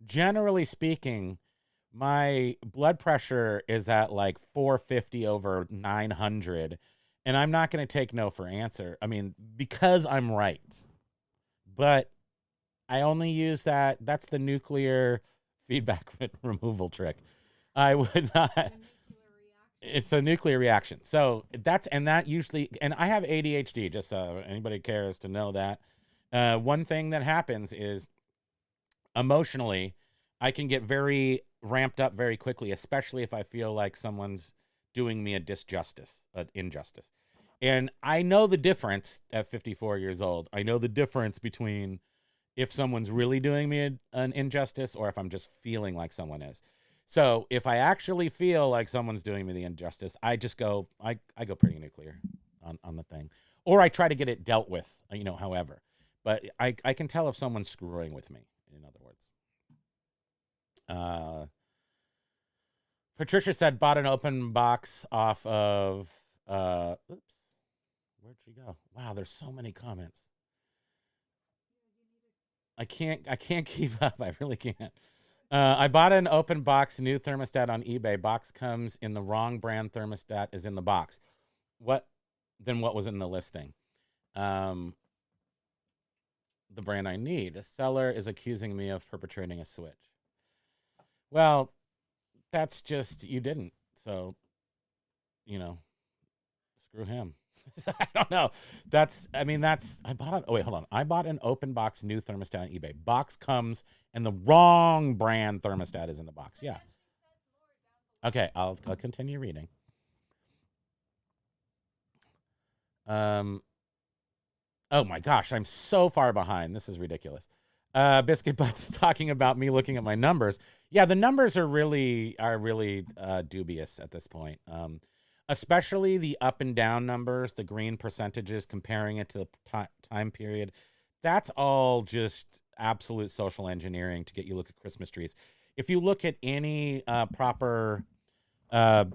generally speaking, my blood pressure is at like 450 over 900, and I'm not going to take no for answer. I mean, because I'm right. But I only use that. That's the nuclear feedback removal trick. I would not. It's a nuclear reaction. So that usually, and I have ADHD, just so anybody cares to know that. One thing that happens is emotionally, I can get very ramped up very quickly, especially if I feel like someone's doing me an injustice. And I know the difference at 54 years old. I know the difference between if someone's really doing me an injustice or if I'm just feeling like someone is. So if I actually feel like someone's doing me the injustice, I just go, I go pretty nuclear on the thing. Or I try to get it dealt with, however. But I can tell if someone's screwing with me, in other words. Patricia said bought an open box off of oops. Where'd she go? Wow, there's so many comments. I can't keep up. I really can't. I bought an open box new thermostat on eBay. Box comes in the wrong brand. Thermostat is in the box. What was in the listing? The brand I need. A seller is accusing me of perpetrating a switch. Well, that's just, you didn't. So, screw him. I don't know. I bought an open box new thermostat on eBay. Box comes and the wrong brand thermostat is in the box. Yeah. Okay, I'll continue reading. Oh my gosh, I'm so far behind. This is ridiculous. Biscuit Butts talking about me looking at my numbers. Yeah, the numbers are really dubious at this point. Especially the up and down numbers, the green percentages, comparing it to the time period. That's all just absolute social engineering to get you to look at Christmas trees. If you look at any proper, any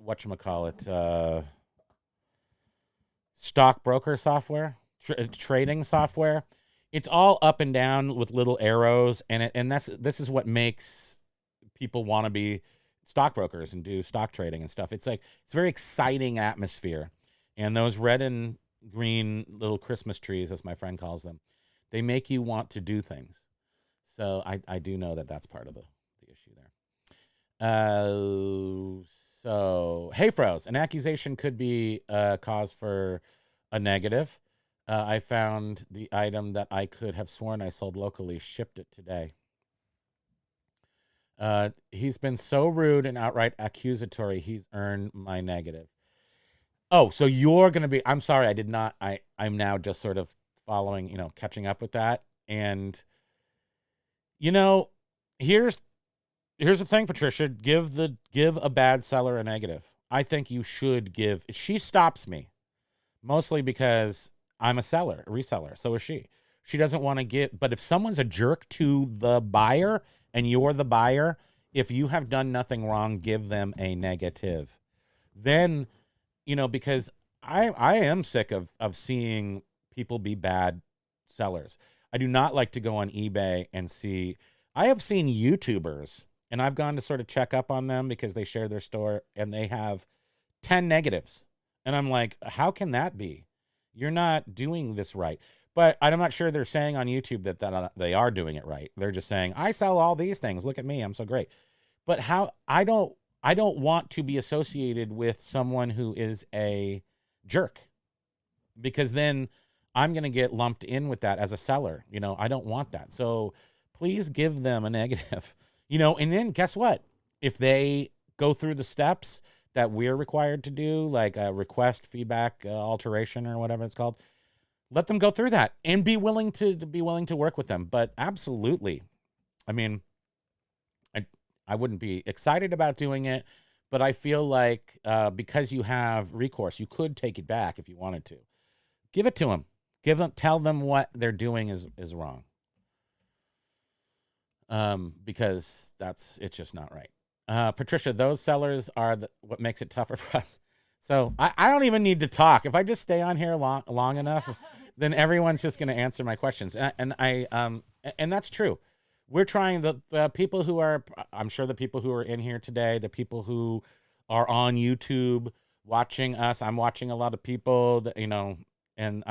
whatchamacallit, stockbroker software, trading software, it's all up and down with little arrows, and this is what makes people want to be stockbrokers and do stock trading and stuff. It's a very exciting atmosphere, and those red and green little Christmas trees, as my friend calls them, they make you want to do things. So I do know that that's part of the issue there. So, hey, Froze, an accusation could be a cause for a negative. I found the item that I could have sworn I sold locally, shipped it today. He's been so rude and outright accusatory, he's earned my negative. Oh, so you're going to be, I'm sorry, I'm now just sort of following, catching up with that. And, here's the thing, Patricia, give a bad seller a negative. I think you should give. She stops me mostly because I'm a reseller. So is she. She doesn't want to get, but if someone's a jerk to the buyer and you're the buyer, if you have done nothing wrong, give them a negative. Then, because I am sick of seeing people be bad sellers. I do not like to go on eBay and see, I have seen YouTubers, and I've gone to sort of check up on them because they share their store and they have 10 negatives. And I'm like, how can that be? You're not doing this right. But I'm not sure they're saying on YouTube that they are doing it right. They're just saying, I sell all these things. Look at me. I'm so great. But how I don't want to be associated with someone who is a jerk, because then I'm going to get lumped in with that as a seller. I don't want that. So please give them a negative, and then guess what? If they go through the steps that we're required to do, like a request, feedback, alteration, or whatever it's called, let them go through that and be willing to work with them. But absolutely, I wouldn't be excited about doing it, but I feel like because you have recourse, you could take it back if you wanted to. Give it to them. Tell them what they're doing is wrong. Because it's just not right. Patricia, those sellers are what makes it tougher for us. So I don't even need to talk. If I just stay on here long enough, then everyone's just going to answer my questions. And that's true. We're trying, the people who are, I'm sure the people who are in here today, the people who are on YouTube watching us, I'm watching a lot of people that, and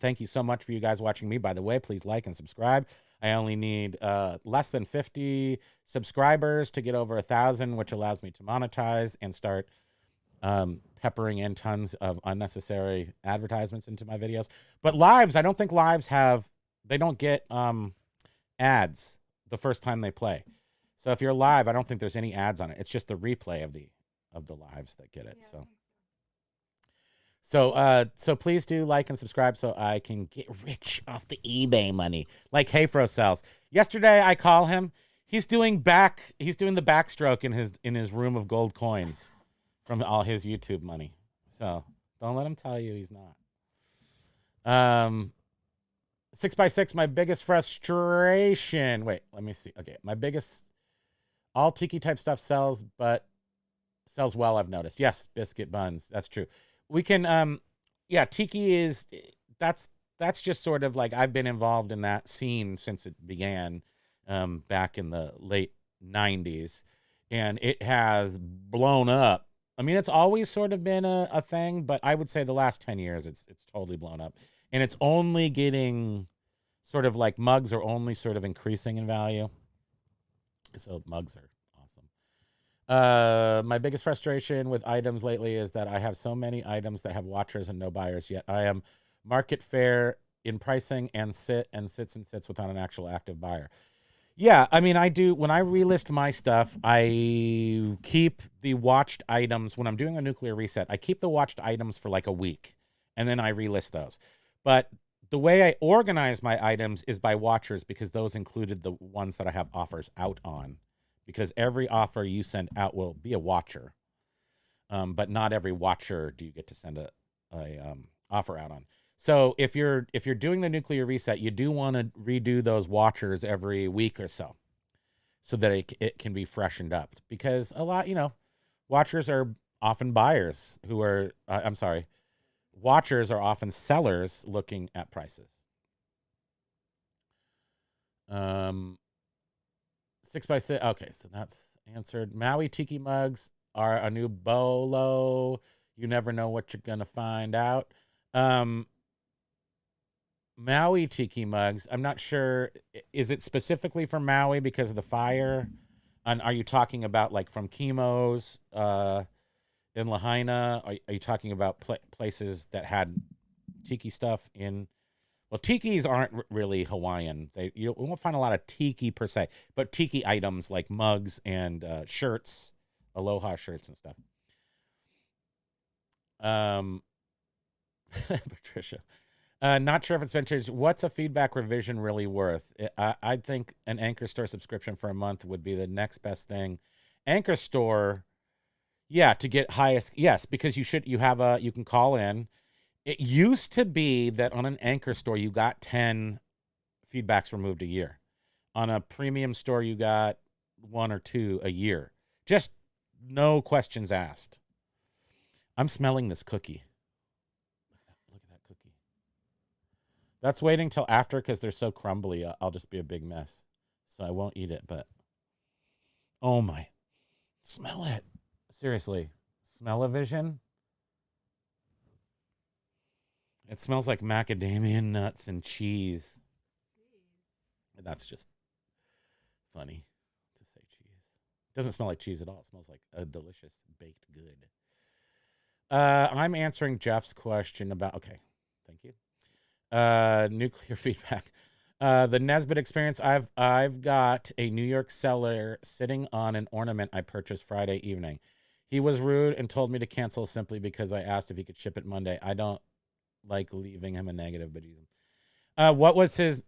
thank you so much for you guys watching me. By the way, please like and subscribe. I only need less than 50 subscribers to get over 1,000, which allows me to monetize and start peppering in tons of unnecessary advertisements into my videos. But lives, I don't think lives they don't get ads the first time they play. So if you're live, I don't think there's any ads on it. It's just the replay of the lives that get it. Yeah. So please do like and subscribe so I can get rich off the eBay money, like Hayfro sells. Yesterday I call him. He's doing the backstroke in his room of gold coins from all his YouTube money. So don't let him tell you he's not. 6x6, my biggest frustration. Wait, let me see. Okay, my biggest, all tiki type stuff sells, but sells well, I've noticed. Yes, biscuit buns. That's true. We can, yeah, tiki is, that's just sort of like, I've been involved in that scene since it began back in the late 90s, and it has blown up. I mean, it's always sort of been a thing, but I would say the last 10 years, it's totally blown up. And it's only getting sort of like, mugs are only sort of increasing in value. So mugs are awesome. My biggest frustration with items lately is that I have so many items that have watchers and no buyers, yet I am market fair in pricing and sits without an actual active buyer. Yeah, I mean, I do. When I relist my stuff, I keep the watched items. When I'm doing a nuclear reset, I keep the watched items for like a week, and then I relist those. But the way I organize my items is by watchers, because those included the ones that I have offers out on. Because every offer you send out will be a watcher, but not every watcher do you get to send a offer out on. So if you're doing the nuclear reset, you do want to redo those watchers every week or so that it can be freshened up, because a lot, watchers are often buyers who are, watchers are often sellers looking at prices. 6x6. Okay, so that's answered. Maui Tiki mugs are a new bolo. You never know what you're going to find out. Maui Tiki mugs, I'm not sure. Is it specifically for Maui because of the fire? And are you talking about like from Chemo's in Lahaina? Are you talking about places that had tiki stuff in? Well, tikis aren't really Hawaiian. You won't find a lot of tiki per se, but tiki items like mugs and shirts, aloha shirts and stuff. Patricia. Not sure if it's vintage. What's a feedback revision really worth? I think an Anchor Store subscription for a month would be the next best thing. Anchor Store, yeah, to get highest, yes, because you can call in. It used to be that on an Anchor Store you got 10 feedbacks removed a year. On a premium store you got 1 or 2 a year. Just no questions asked. I'm smelling this cookie. Look at that cookie. That's waiting till after, because they're so crumbly. I'll just be a big mess. So I won't eat it, but oh my. Smell it. Seriously. Smell-o-vision. It smells like macadamia nuts and cheese. That's just funny to say cheese. It doesn't smell like cheese at all. It smells like a delicious baked good. I'm answering Jeff's question about, okay, thank you. Nuclear feedback. The Nesbit experience. I've got a New York seller sitting on an ornament I purchased Friday evening. He was rude and told me to cancel simply because I asked if he could ship it Monday. I don't like leaving him a negative, but what was his,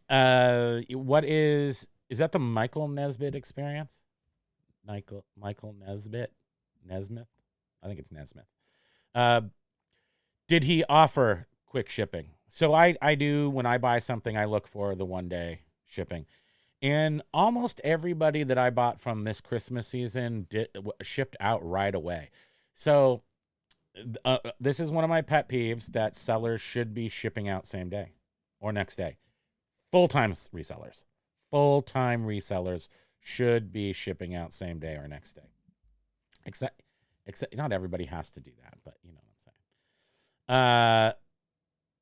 what is that the Michael Nesbit experience? Michael Nesbit? Nesmith? I think it's Nesmith. Did he offer quick shipping? So I do, when I buy something, I look for the 1-day shipping. And almost everybody that I bought from this Christmas season shipped out right away. So this is one of my pet peeves, that sellers should be shipping out same day or next day. Full-time resellers should be shipping out same day or next day. Except not everybody has to do that, but you know what I'm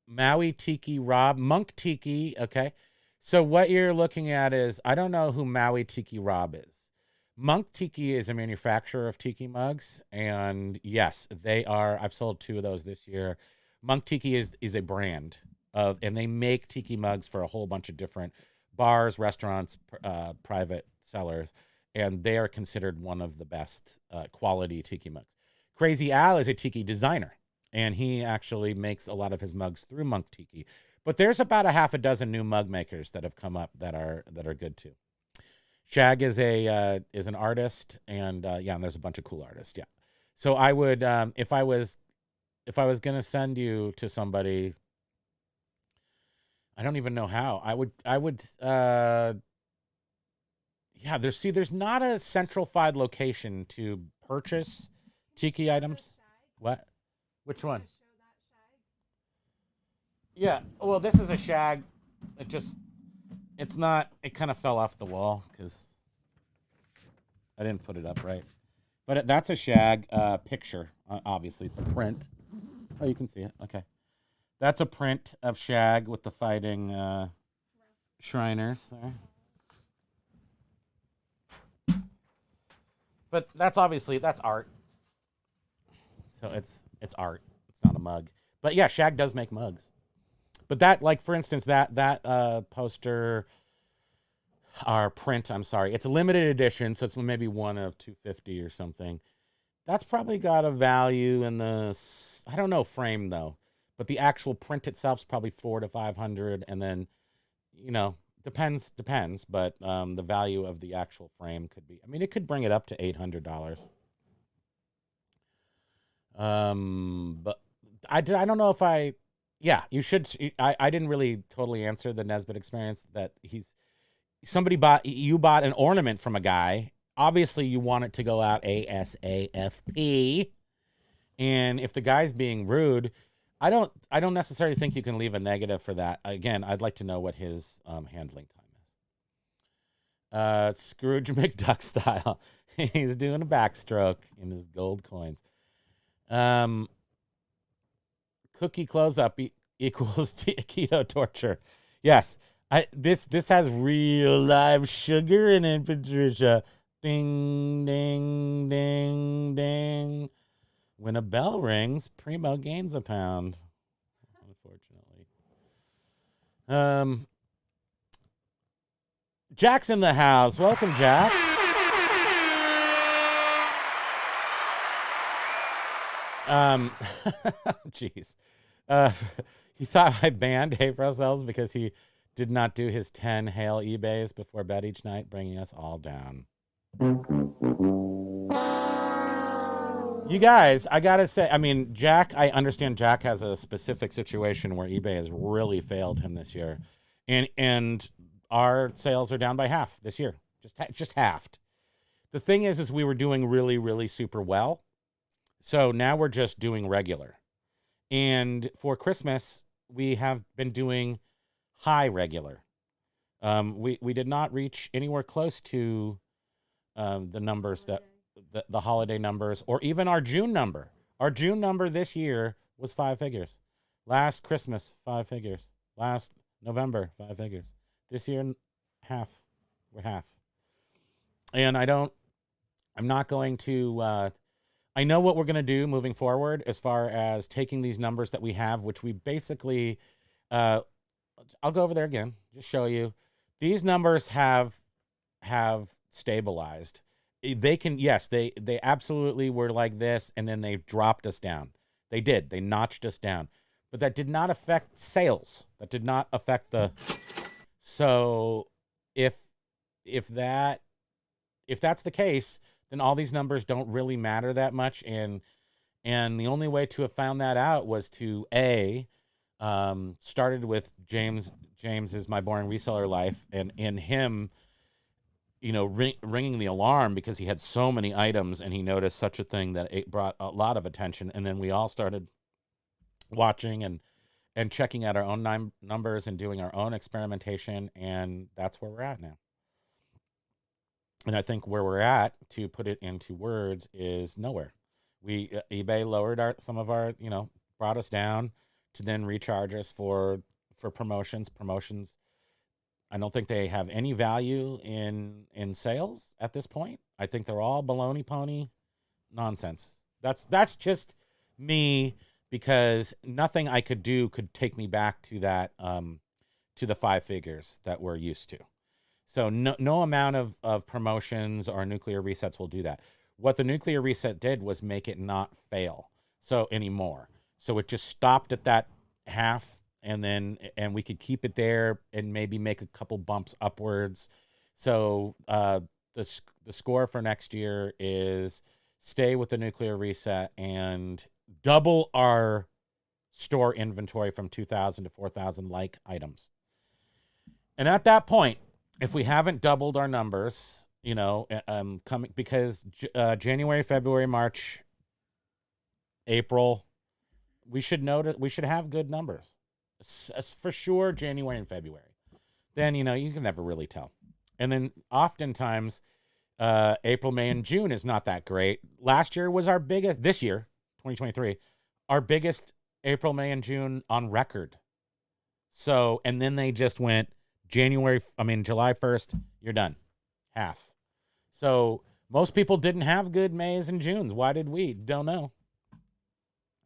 saying. Maui Tiki Rob, Monk Tiki. Okay. So what you're looking at is, I don't know who Maui Tiki Rob is. Monk Tiki is a manufacturer of tiki mugs, and yes, they are. I've sold 2 of those this year. Monk Tiki is a brand and they make tiki mugs for a whole bunch of different bars, restaurants, private sellers, and they are considered one of the best quality tiki mugs. Crazy Al is a tiki designer, and he actually makes a lot of his mugs through Monk Tiki. But there's about a half a dozen new mug makers that have come up that are good too. Shag is an artist, and and there's a bunch of cool artists. Yeah. So I would, if I was gonna send you to somebody, I don't even know how. I would yeah, there's not a centralified location to purchase tiki items. What? Which one? Yeah. Well, this is a shag. It's not, it kind of fell off the wall because I didn't put it up right. But that's a shag picture. Obviously, it's a print. Oh, you can see it. Okay. That's a print of shag with the fighting Shriners there. But that's art. So it's art. It's not a mug. But yeah, Shag does make mugs. But that, like, for instance, that poster, or print, I'm sorry, it's a limited edition, so it's maybe one of 250 or something. That's probably got a value in the, I don't know, frame though, but the actual print itself's probably 400 to 500, and then, you know, depends, but the value of the actual frame could be, I mean, it could bring it up to $800. But I don't know if yeah, you should. I didn't really totally answer the Nesbit experience that you bought an ornament from a guy. Obviously, you want it to go out ASAFP. And if the guy's being rude, I don't necessarily think you can leave a negative for that. Again, I'd like to know what his handling time is. Scrooge McDuck style. He's doing a backstroke in his gold coins. Cookie close up equals keto torture. Yes. This has real live sugar in it, Patricia. Ding, ding, ding, ding. When a bell rings, Primo gains a pound. Unfortunately. Jack's in the house. Welcome, Jack. Jeez. He thought I banned April Cells because he did not do his 10 hail eBays before bed each night, bringing us all down. You guys, I gotta say, I mean, Jack, I understand Jack has a specific situation where eBay has really failed him this year. And our sales are down by half this year. Just halved. The thing is we were doing really, really super well. So now we're just doing regular. And for Christmas, we have been doing high regular. We did not reach anywhere close to the numbers that the holiday numbers, or even our June number. Our June number this year was 5 figures. Last Christmas, 5 figures. Last November, 5 figures. This year, half. We're half. And I'm not going to, I know what we're going to do moving forward as far as taking these numbers that we have, which we basically, I'll go over there again, just show you. These numbers have stabilized. They can, yes, they absolutely were like this, and then they dropped us down. They did. They notched us down. But that did not affect sales. That did not affect the, so if that's the case, then all these numbers don't really matter that much. And the only way to have found that out was to started with James is My Boring Reseller Life, and him, you know, ringing the alarm because he had so many items and he noticed such a thing that it brought a lot of attention. And then we all started watching and checking out our own numbers and doing our own experimentation. And that's where we're at now. And I think where we're at, to put it into words, is nowhere. eBay lowered some of our, you know, brought us down to then recharge us for promotions. I don't think they have any value in sales at this point. I think they're all baloney pony nonsense. That's just me, because nothing I could do could take me back to that to the 5 figures that we're used to. So no amount of promotions or nuclear resets will do that. What the nuclear reset did was make it not fail anymore. So it just stopped at that half, and we could keep it there and maybe make a couple bumps upwards. So the score for next year is stay with the nuclear reset and double our store inventory from 2,000 to 4,000 like items. And at that point, if we haven't doubled our numbers, coming because January, February, March, April, we should have good numbers. For sure, January and February. Then, you can never really tell. And then oftentimes, April, May, and June is not that great. Last year was our biggest, this year, 2023, our biggest April, May, and June on record. So, and then they just went July 1st, you're done. Half. So most people didn't have good Mays and Junes. Why did we? Don't know.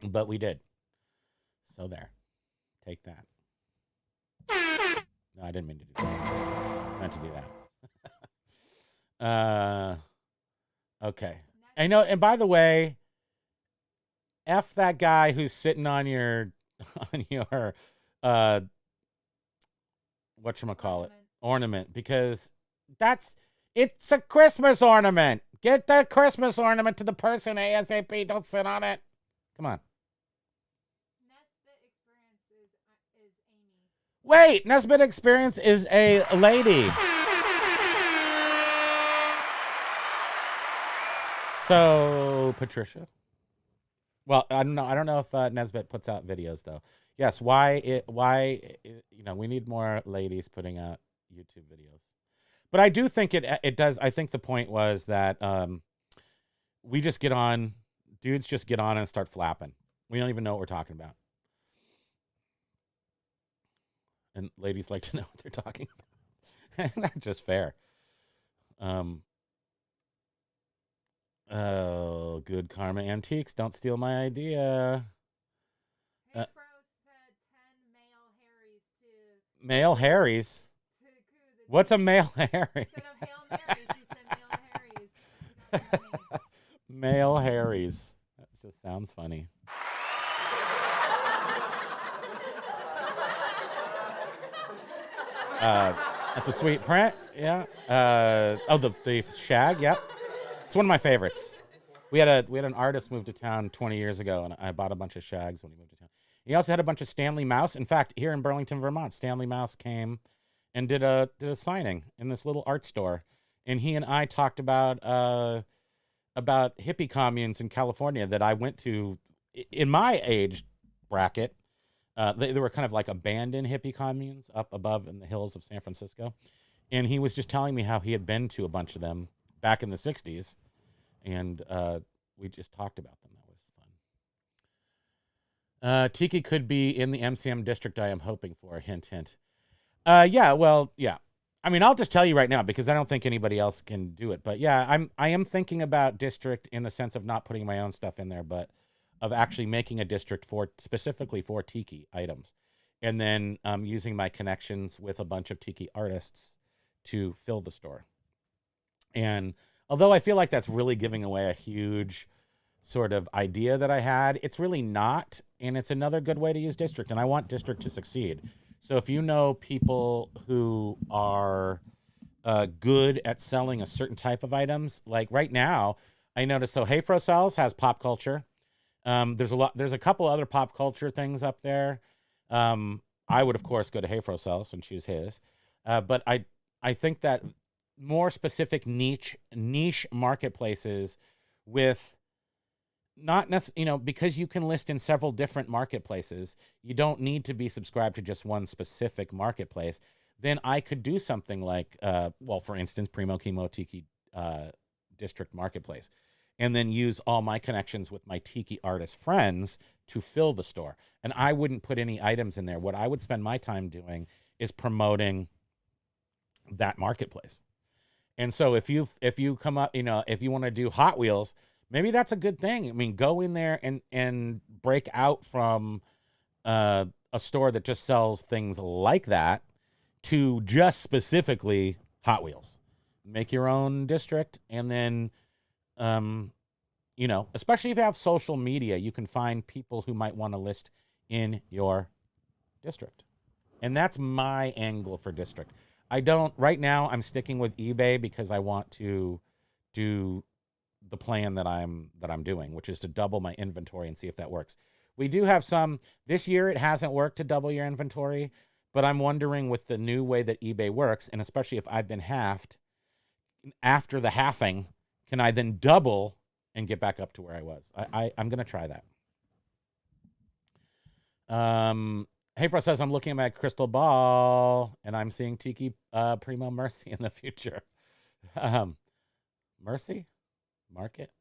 But we did. So there. Take that. No, I didn't mean to do that. I meant to do that. Okay. I know, and by the way, F that guy who's sitting on your whatchamacallit, ornament, because it's a Christmas ornament. Get the Christmas ornament to the person ASAP. Don't sit on it. Come on. Nesbit Experience is Amy. Wait, Nesbit Experience is a lady. So, Patricia. Well, I don't know if Nesbit puts out videos though. Yes, why we need more ladies putting out YouTube videos. But I do think it does. I think the point was that we just get on, dudes just get on and start flapping. We don't even know what we're talking about. And ladies like to know what they're talking about. That's just fair. Oh, good karma antiques. Don't steal my idea. Hey, Fro said 10 male Harrys to Male Harrys? coo the What's a male Harry? Instead of Hail Marys, he said male Harrys. That's funny. Male Harrys. That just sounds funny. That's a sweet print. Yeah. The shag. Yep. It's one of my favorites. We had an artist move to town 20 years ago, and I bought a bunch of shags when he moved to town. He also had a bunch of Stanley Mouse. In fact, here in Burlington, Vermont, Stanley Mouse came and did a signing in this little art store, and he and I talked about hippie communes in California that I went to in my age bracket. They were kind of like abandoned hippie communes up above in the hills of San Francisco, and he was just telling me how he had been to a bunch of them back in the 60s, and we just talked about them. That was fun. Tiki could be in the MCM district I am hoping for. Hint, hint. Yeah, well, yeah. I mean, I'll just tell you right now because I don't think anybody else can do it. But yeah, I am thinking about district in the sense of not putting my own stuff in there, but of actually making a district specifically for Tiki items, and then using my connections with a bunch of Tiki artists to fill the store. And although I feel like that's really giving away a huge sort of idea that I had, it's really not. And it's another good way to use district. And I want district to succeed. So if you know people who are good at selling a certain type of items, like right now, I noticed, so Hey Fro Sells has pop culture. There's a couple other pop culture things up there. I would, of course, go to Hey Fro Sells and choose his. But I think that more specific niche marketplaces with not necessarily, because you can list in several different marketplaces, you don't need to be subscribed to just one specific marketplace. Then I could do something like, for instance, Primo Chemo Tiki District Marketplace, and then use all my connections with my Tiki artist friends to fill the store. And I wouldn't put any items in there. What I would spend my time doing is promoting that marketplace. And so if you come up, if you want to do Hot Wheels, maybe that's a good thing. I mean, go in there and break out from a store that just sells things like that to just specifically Hot Wheels. Make your own district, and then, especially if you have social media, you can find people who might want to list in your district. And that's my angle for district. Right now I'm sticking with eBay because I want to do the plan that I'm doing, which is to double my inventory and see if that works. We do have some, this year it hasn't worked to double your inventory, But I'm wondering with the new way that eBay works, and especially if I've been halved, after the halving, can I then double and get back up to where I was? I'm going to try that. Hey Frost says, I'm looking at my crystal ball and I'm seeing Tiki Primo Mercy in the future. Mercy? Market?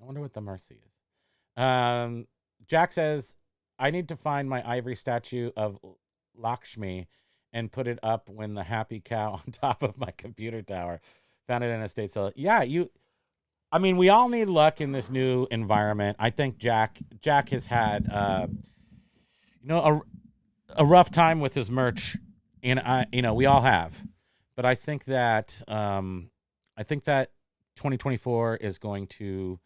I wonder what the Mercy is. Jack says, I need to find my ivory statue of Lakshmi and put it up when the happy cow on top of my computer tower. Found it in a state sale. Yeah, I mean, we all need luck in this new environment. I think Jack has had a rough time with his merch, and we all have. But I think that 2024 is going to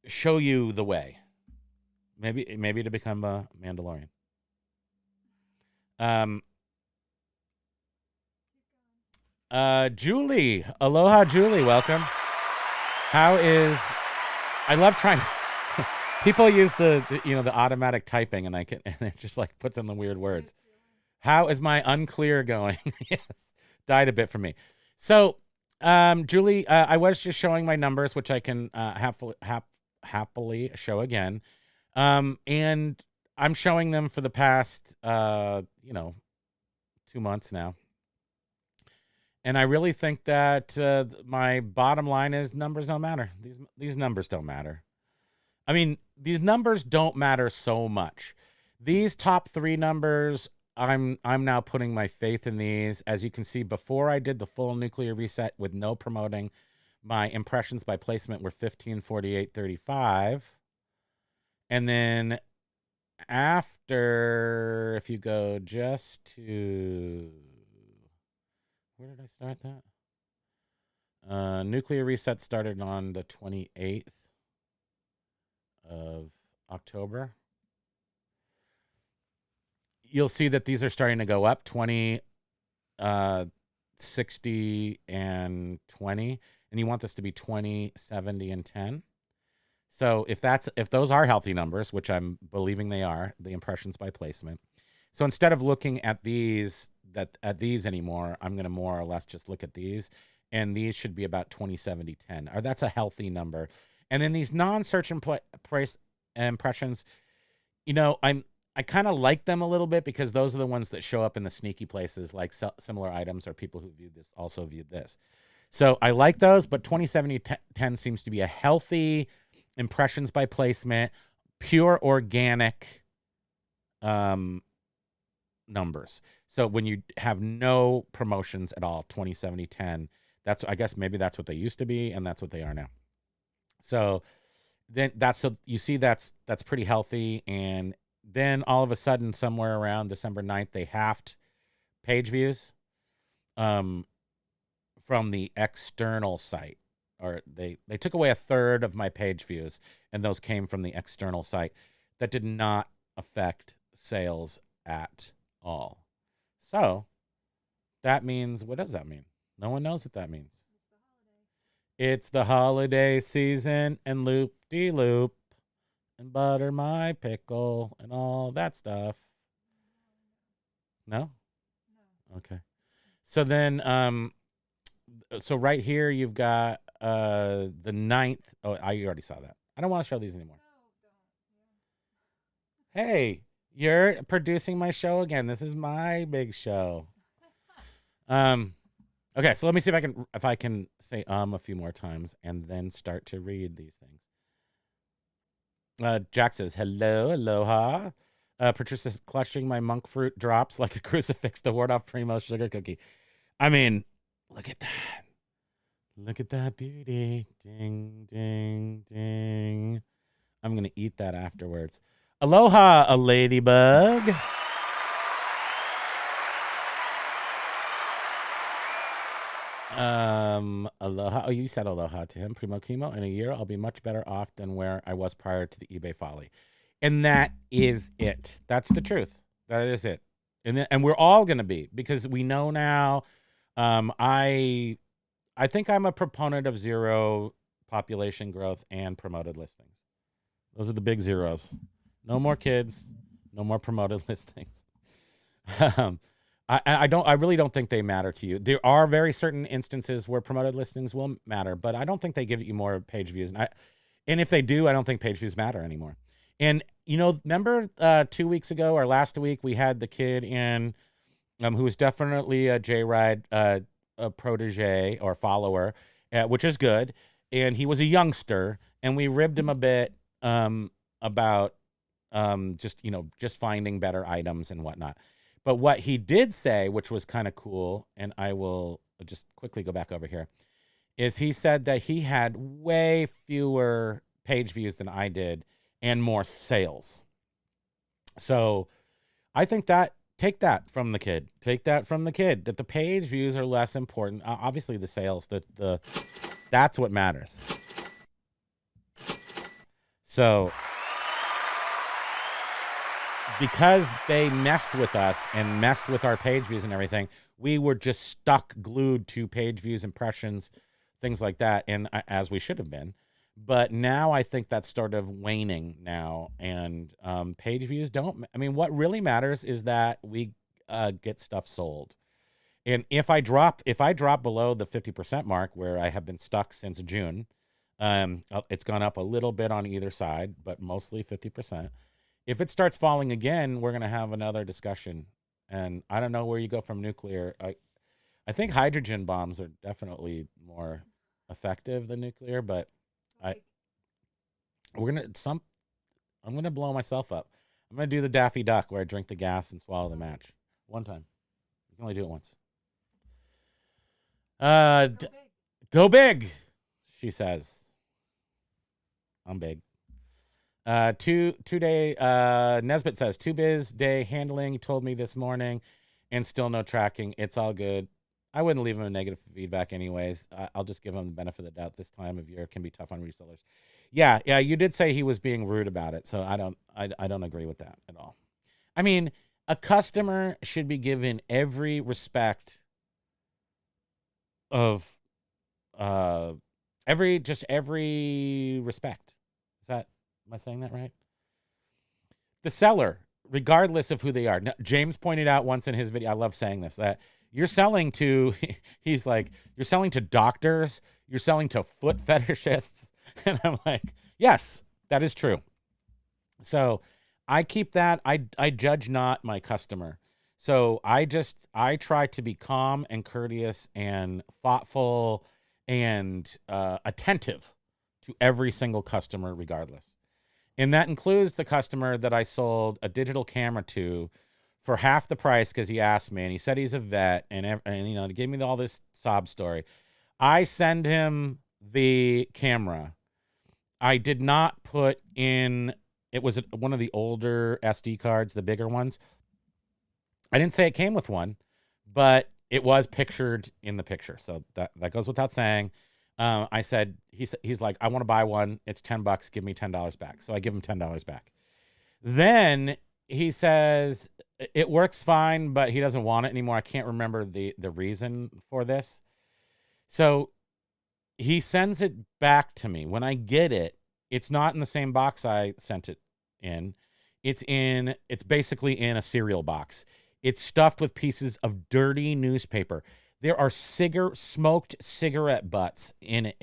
show you the way. Maybe to become a Mandalorian. Julie, aloha, Julie, welcome. I love trying. People use the automatic typing, and it just like puts in the weird words. How is my unclear going? Yes, died a bit for me. So, Julie, I was just showing my numbers, which I can happily show again. And I'm showing them for the past 2 months now. And I really think that my bottom line is numbers don't matter. These numbers don't matter. I mean, these numbers don't matter so much. These top 3 numbers, I'm now putting my faith in these. As you can see, before I did the full nuclear reset with no promoting, my impressions by placement were 1548.35. And then after, if you go just to, where did I start that? Nuclear reset started on the 28th of October. You'll see that these are starting to go up 20, 60, and 20. And you want this to be 20, 70, and 10. So if those are healthy numbers, which I'm believing they are, the impressions by placement. So instead of looking at these anymore, I'm going to more or less just look at these, and these should be about 20, 70, 10. Or that's a healthy number. And then these non-search price impressions, I kind of like them a little bit because those are the ones that show up in the sneaky places, like similar items or people who viewed this also viewed this. So I like those, but 20, 70, 10 seems to be a healthy impressions by placement, pure organic numbers. So when you have no promotions at all, 20, 70, 10, I guess maybe that's what they used to be, and that's what they are now. So then you see that's pretty healthy. And then all of a sudden, somewhere around December 9th, they halved page views from the external site. Or they took away a third of my page views, and those came from the external site. That did not affect sales at all. So that means, what does that mean? No one knows what that means. It's the holiday season, and loop-de-loop, and butter my pickle, and all that stuff. No? Okay. So then, so right here you've got the 9th. Oh, I already saw that. I don't want to show these anymore. Hey, you're producing my show again. This is my big show. Okay, so let me see if I can say a few more times and then start to read these things. Jack says, hello, aloha. Patricia's clutching my monk fruit drops like a crucifix to ward off Primo's sugar cookie. I mean, look at that. Look at that beauty. Ding, ding, ding. I'm going to eat that afterwards. Aloha, a ladybug. Aloha. Oh, you said aloha to him. Primo Chemo. In a year, I'll be much better off than where I was prior to the eBay folly. And that is it. That's the truth. That is it. And we're all going to be, because we know now. I think I'm a proponent of zero population growth and promoted listings. Those are the big zeros. No more kids. No more promoted listings. I really don't think they matter to you. There are very certain instances where promoted listings will matter, but I don't think they give you more page views. And if they do, I don't think page views matter anymore. And, you know, remember 2 weeks ago or last week, we had the kid in who was definitely a J-Ride a protege or follower, which is good. And he was a youngster, and we ribbed him a bit about just finding better items and whatnot. But what he did say, which was kind of cool, and I will just quickly go back over here, is he said that he had way fewer page views than I did and more sales. So I think that take that from the kid. Take that from the kid, that the page views are less important. Obviously the sales, that's what matters. So because they messed with us and messed with our page views and everything, we were just stuck, glued to page views, impressions, things like that, and as we should have been. But now I think that's sort of waning now, and page views don't. I mean, what really matters is that we get stuff sold. And if I drop below the 50% mark, where I have been stuck since June, it's gone up a little bit on either side, but mostly 50%. If it starts falling again, we're going to have another discussion. And I don't know where you go from nuclear. I think hydrogen bombs are definitely more effective than nuclear, but I'm going to blow myself up. I'm going to do the Daffy Duck where I drink the gas and swallow the match. One time. You can only do it once. Go big, she says. I'm big. Two-day, Nesbit says, 2-biz day handling, told me this morning, and still no tracking. It's all good. I wouldn't leave him a negative feedback anyways. I'll just give him the benefit of the doubt. This time of year can be tough on resellers. Yeah, you did say he was being rude about it, so I don't agree with that at all. I mean, a customer should be given every respect of every respect. Am I saying that right? The seller, regardless of who they are. Now, James pointed out once in his video, I love saying this, that you're selling to, he's like, you're selling to doctors, you're selling to foot fetishists. And I'm like, yes, that is true. So I keep that, I judge not my customer. So I try to be calm and courteous and thoughtful and attentive to every single customer regardless. And that includes the customer that I sold a digital camera to for half the price because he asked me, and he said he's a vet, and you know, he gave me all this sob story. I send him the camera. I did not put in, it was one of the older SD cards, the bigger ones. I didn't say it came with one, but it was pictured in the picture. So that goes without saying. I said, he's like, I want to buy one. It's $10. Give me $10 back. So I give him $10 back. Then he says it works fine, but he doesn't want it anymore. I can't remember the reason for this. So he sends it back to me. When I get it, it's not in the same box I sent it in. It's basically in a cereal box. It's stuffed with pieces of dirty newspaper. There are smoked cigarette butts in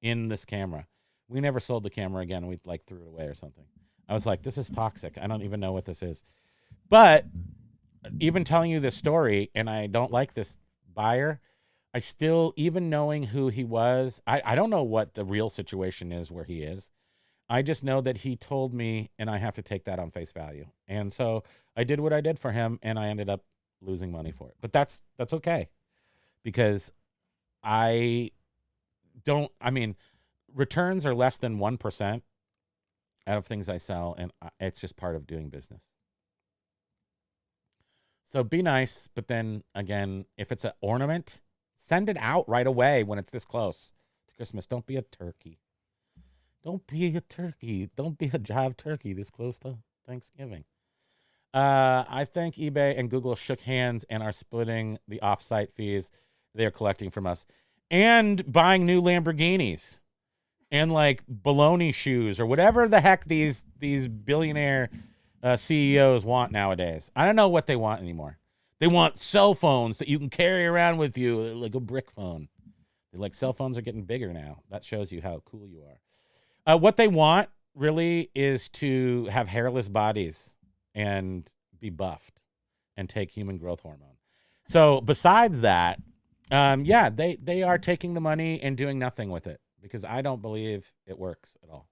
this camera. We never sold the camera again. We threw it away or something. I was like, this is toxic. I don't even know what this is. But even telling you this story, and I don't like this buyer, I still, even knowing who he was, I don't know what the real situation is where he is. I just know that he told me, and I have to take that on face value. And so I did what I did for him, and I ended up losing money for it. But that's okay, because returns are less than 1% out of things I sell, and it's just part of doing business. So be nice, but then again, if it's an ornament, send it out right away when it's this close to Christmas. Don't be a turkey. Don't be a turkey. Don't be a jive turkey this close to Thanksgiving. I think eBay and Google shook hands and are splitting the offsite fees they're collecting from us and buying new Lamborghinis and like baloney shoes or whatever the heck these billionaire CEOs want nowadays. I don't know what they want anymore. They want cell phones that you can carry around with you like a brick phone. They're like, cell phones are getting bigger now. That shows you how cool you are. What they want really is to have hairless bodies and be buffed and take human growth hormone. So besides that, yeah, they are taking the money and doing nothing with it because I don't believe it works at all.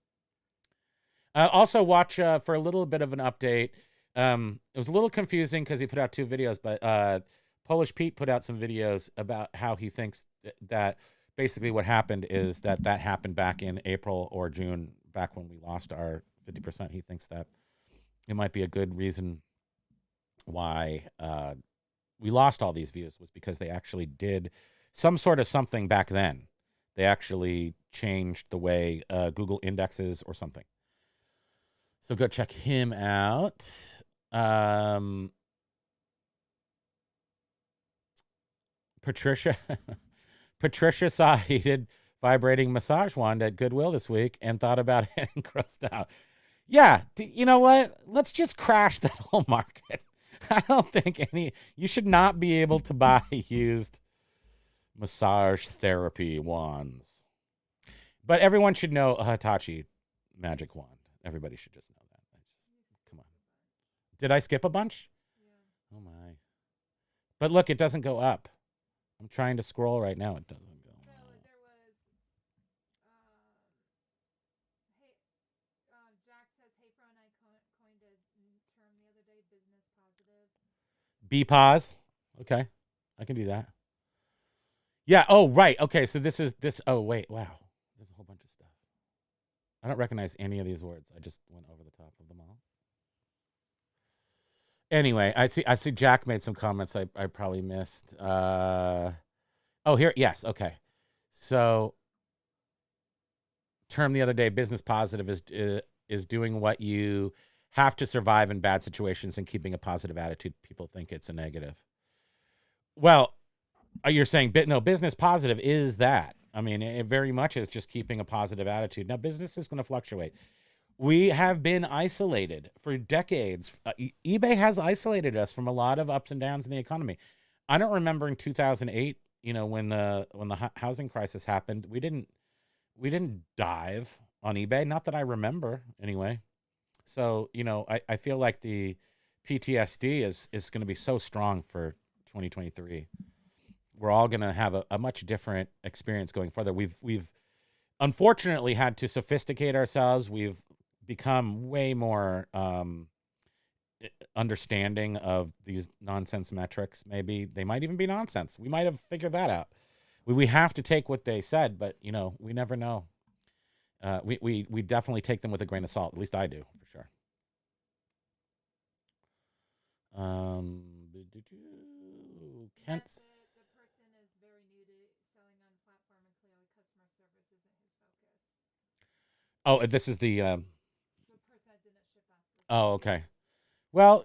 Also watch for a little bit of an update. It was a little confusing because he put out 2 videos, but Polish Pete put out some videos about how he thinks that basically what happened is that happened back in April or June, back when we lost our 50%. He thinks that it might be a good reason why we lost all these views was because they actually did some sort of something back then. They actually changed the way Google indexes or something. So go check him out. Patricia saw a heated vibrating massage wand at Goodwill this week and thought about it and grossed out. Yeah, you know what? Let's just crash that whole market. I don't think you should not be able to buy used massage therapy wands. But everyone should know a Hitachi magic wand. Everybody should just know that. Come on. Did I skip a bunch? Yeah. Oh my. But look, it doesn't go up. I'm trying to scroll right now. It doesn't go up. So there was, Jack says, hey, Fro and I coined a term the other day, business positive. B-pause. Okay. I can do that. Yeah. Oh, right. Okay. So this. Oh, wait. Wow. There's a whole bunch of stuff. I don't recognize any of these words. I just went over the top of them all. Anyway, I see Jack made some comments I probably missed. Oh, here. Yes. Okay. So term the other day, business positive is doing what you have to survive in bad situations and keeping a positive attitude. People think it's a negative. Well, you're saying, no, business positive is that. I mean, it very much is just keeping a positive attitude. Now, business is going to fluctuate. We have been isolated for decades. eBay has isolated us from a lot of ups and downs in the economy. I don't remember in 2008, when the housing crisis happened, we didn't dive on eBay. Not that I remember anyway. So, I feel like the PTSD is going to be so strong for 2023. We're all going to have a much different experience going further. We've unfortunately had to sophisticate ourselves. We've become way more understanding of these nonsense metrics. Maybe they might even be nonsense. We might have figured that out. We have to take what they said, but we never know. We definitely take them with a grain of salt. At least I do, for sure. Kent. Yes, the person is very new to selling on platform and clearly customer service isn't his focus. Oh, this is the person that didn't ship after. Oh, okay. Well,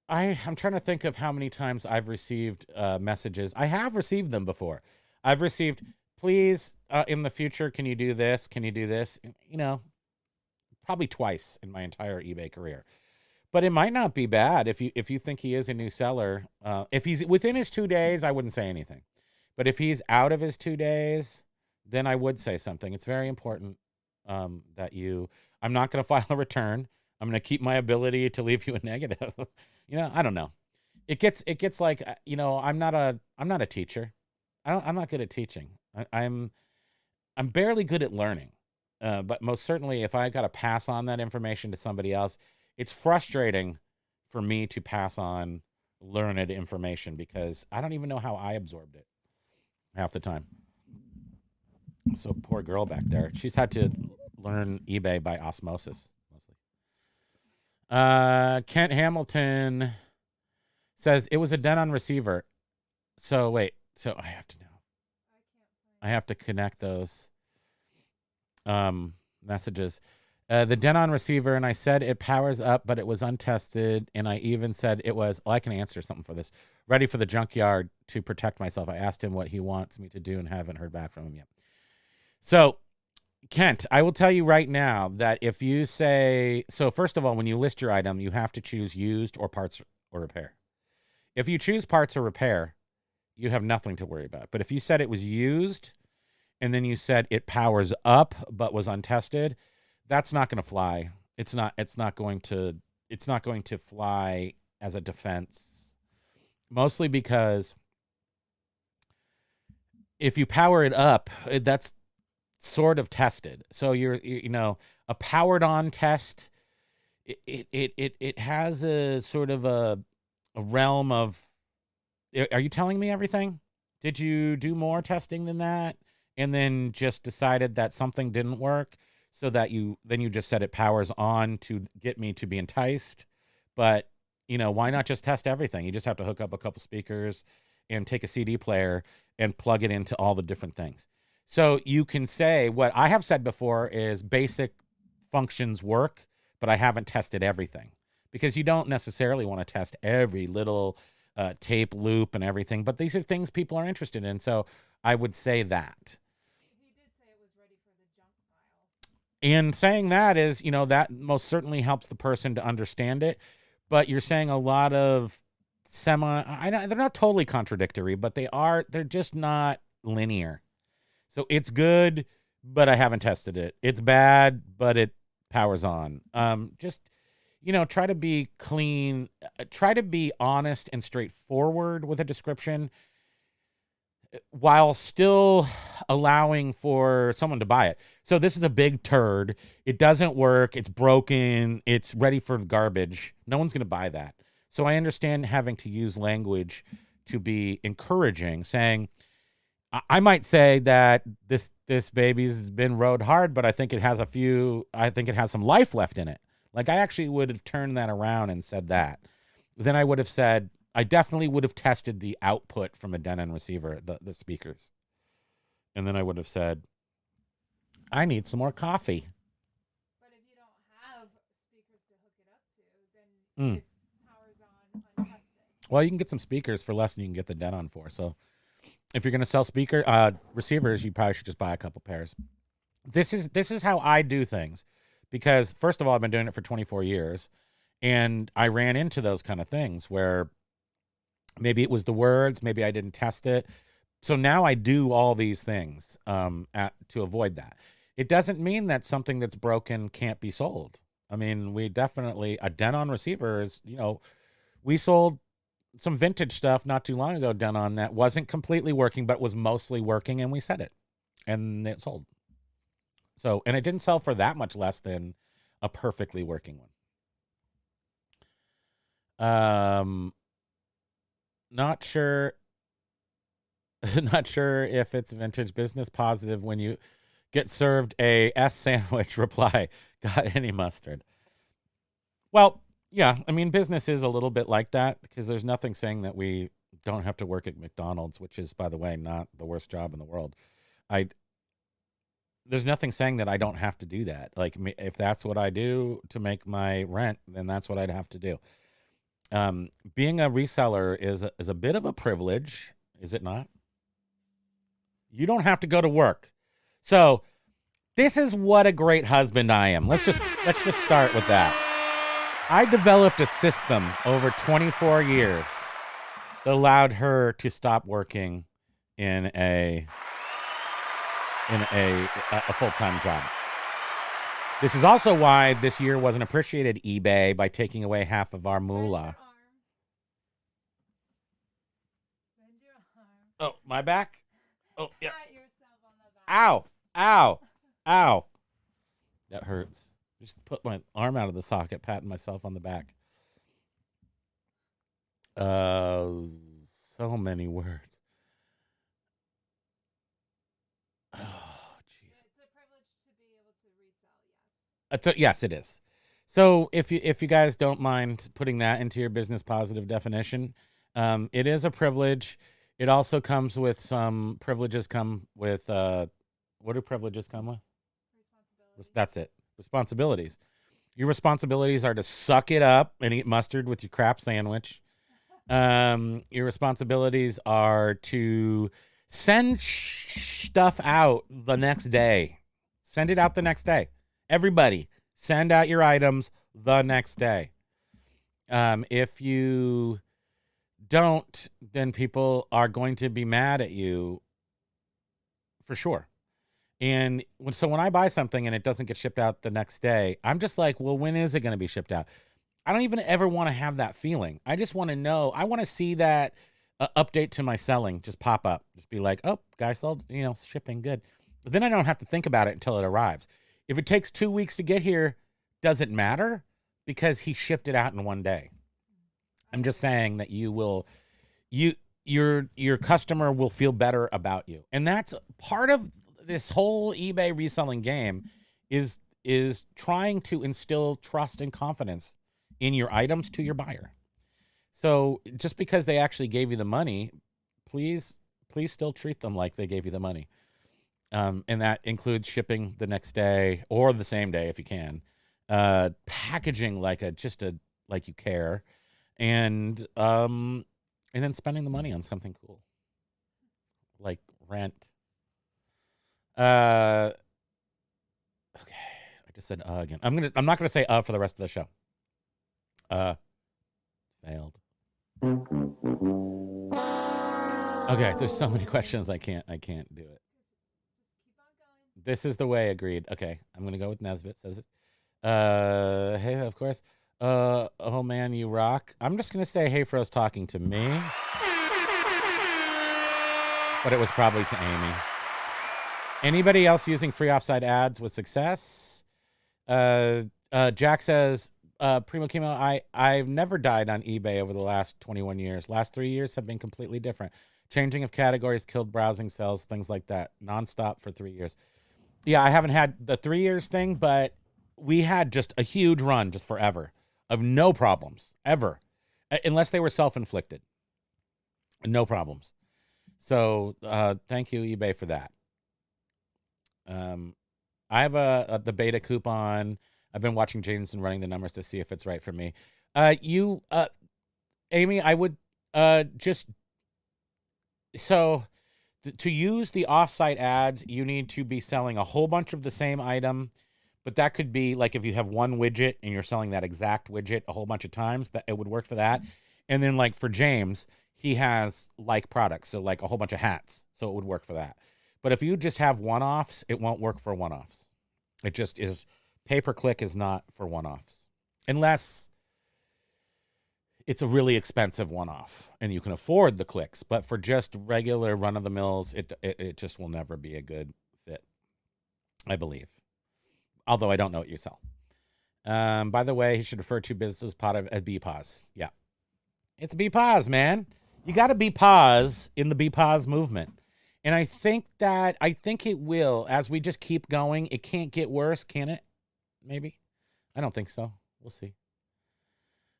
I'm trying to think of how many times I've received messages. I have received them before. I've received, please, in the future, can you do this? Can you do this? Probably twice in my entire eBay career. But it might not be bad if you think he is a new seller. If he's within his 2 days, I wouldn't say anything. But if he's out of his 2 days, then I would say something. It's very important that I'm not going to file a return. I'm going to keep my ability to leave you a negative. I don't know. It gets like, I'm not a teacher. I'm not good at teaching. I'm barely good at learning. But most certainly if I got to pass on that information to somebody else, it's frustrating for me to pass on learned information because I don't even know how I absorbed it half the time. So poor girl back there. She's had to learn eBay by osmosis mostly. Kent Hamilton says it was a dead-on receiver. So wait, so I have to know. I have to connect those messages. The Denon receiver, and I said it powers up, but it was untested, and I even said it was, I can answer something for this, ready for the junkyard to protect myself. I asked him what he wants me to do and haven't heard back from him yet. So Kent, I will tell you right now that if you say, so first of all, when you list your item, you have to choose used or parts or repair. If you choose parts or repair, you have nothing to worry about. But if you said it was used and then you said it powers up but was untested, that's not going to fly. It's not going to fly as a defense. Mostly because if you power it up, that's sort of tested. So a powered on test, it has a sort of a realm of, are you telling me everything? Did you do more testing than that and then just decided that something didn't work so that you just said it powers on to get me to be enticed? But why not just test everything? You just have to hook up a couple speakers and take a CD player and plug it into all the different things. So you can say, what I have said before is basic functions work, but I haven't tested everything, because you don't necessarily want to test every little tape loop and everything. But these are things people are interested in. So I would say that. He did say it was ready for the junk pile. And saying that is, that most certainly helps the person to understand it. But you're saying a lot of they're not totally contradictory, but they're just not linear. So it's good, but I haven't tested it. It's bad, but it powers on. Just, try to be clean. Try to be honest and straightforward with a description while still allowing for someone to buy it. So this is a big turd. It doesn't work. It's broken. It's ready for garbage. No one's going to buy that. So I understand having to use language to be encouraging, saying, I might say that this baby's been rode hard, but I think it has some life left in it. Like, I actually would have turned that around and said that. Then I would have said, I definitely would have tested the output from a Denon receiver, the speakers. And then I would have said, I need some more coffee. But if you don't have speakers to hook it up to, then it powers on untested. Well, you can get some speakers for less than you can get the Denon for. So if you're going to sell receivers, you probably should just buy a couple pairs. This is how I do things, because first of all, I've been doing it for 24 years, and I ran into those kind of things where maybe it was the words, maybe I didn't test it. So now I do all these things to avoid that. It doesn't mean that something that's broken can't be sold. I mean, we definitely, a Denon receiver is, we sold some vintage stuff not too long ago done on that wasn't completely working, but was mostly working, and we said it, and it sold. So, and it didn't sell for that much less than a perfectly working one. Not sure if it's vintage. Business positive when you get served a S sandwich. Reply, got any mustard? Well, yeah, I mean, business is a little bit like that, because there's nothing saying that we don't have to work at McDonald's, which is, by the way, not the worst job in the world. There's nothing saying that I don't have to do that. Like, if that's what I do to make my rent, then that's what I'd have to do. Being a reseller is a bit of a privilege, is it not? You don't have to go to work. So this is what a great husband I am. Let's just start with that. I developed a system over 24 years that allowed her to stop working in a full-time job. This is also why this year wasn't appreciated eBay by taking away half of our moolah. Bend your arm. Oh, my back? Oh, yeah. Pat yourself on the back. Ow. That hurts. Just put my arm out of the socket, patting myself on the back. So many words. Oh, jeez. It's a privilege to be able to resell, yes. Yes, it is. So if you guys don't mind putting that into your business positive definition, it is a privilege. It also comes with some privileges. Come with what do privileges come with? Responsibility. That's it. Responsibilities. Your responsibilities are to suck it up and eat mustard with your crap sandwich. Your responsibilities are to send stuff out the next day. Send it out the next day. Everybody, send out your items the next day. If you don't, then people are going to be mad at you for sure. And when I buy something and it doesn't get shipped out the next day, I'm just like, well, when is it going to be shipped out? I don't even ever want to have that feeling. I just want to know. I want to see that update to my selling just pop up. Just be like, oh, guys sold, shipping good. But then I don't have to think about it until it arrives. If it takes 2 weeks to get here, does it matter? Because he shipped it out in 1 day. I'm just saying that your customer will feel better about you. And that's part of this whole eBay reselling game is trying to instill trust and confidence in your items to your buyer. So just because they actually gave you the money, please still treat them like they gave you the money. And that includes shipping the next day or the same day if you can. Packaging like you care, and then spending the money on something cool, like rent. Okay, I just said again. I'm not gonna say for the rest of the show. Failed. Okay, there's so many questions I can't do it. This is the way. Agreed. Okay, I'm gonna go with Nesbit. Says it. Hey, of course. Oh man, you rock. I'm just gonna say hey Fro's talking to me, but it was probably to Amy. Anybody else using free offsite ads with success? Jack says, Primo Chemo, I've never died on eBay over the last 21 years. Last 3 years have been completely different. Changing of categories killed browsing sales, things like that. Nonstop for 3 years. Yeah, I haven't had the 3 years thing, but we had just a huge run just forever of no problems, ever. Unless they were self-inflicted. No problems. So thank you, eBay, for that. I have the beta coupon. I've been watching Jameson running the numbers to see if it's right for me. Amy, I would to use the offsite ads, you need to be selling a whole bunch of the same item, but that could be like if you have one widget and you're selling that exact widget a whole bunch of times, that it would work for that. And then like for James, he has like products, so like a whole bunch of hats, so it would work for that. But if you just have one-offs, it won't work for one-offs. It just is. Pay-per-click is not for one-offs. Unless it's a really expensive one-off and you can afford the clicks. But for just regular run-of-the-mills, it just will never be a good fit, I believe. Although I don't know what you sell. By the way, he should refer to business pot of a BPOS. Yeah. It's BPOS, man. You got to BPOS in the BPOS movement. And I think it will, as we just keep going. It can't get worse, can it? Maybe. I don't think so. We'll see.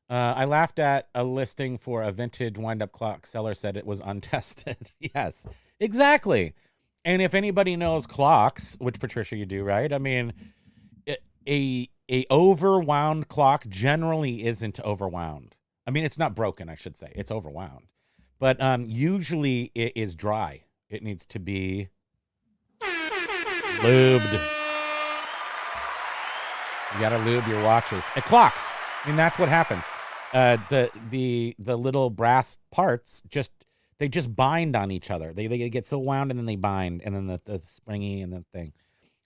I laughed at a listing for a vintage wind-up clock. Seller said it was untested. Yes, exactly. And if anybody knows clocks, which Patricia you do, right? I mean, a overwound clock generally isn't overwound. I mean, it's not broken, I should say. It's overwound. But usually it is dry. It needs to be lubed. You got to lube your watches. Clocks. I mean, that's what happens. The little brass parts just bind on each other. They get so wound and then they bind, and then the springy and the thing.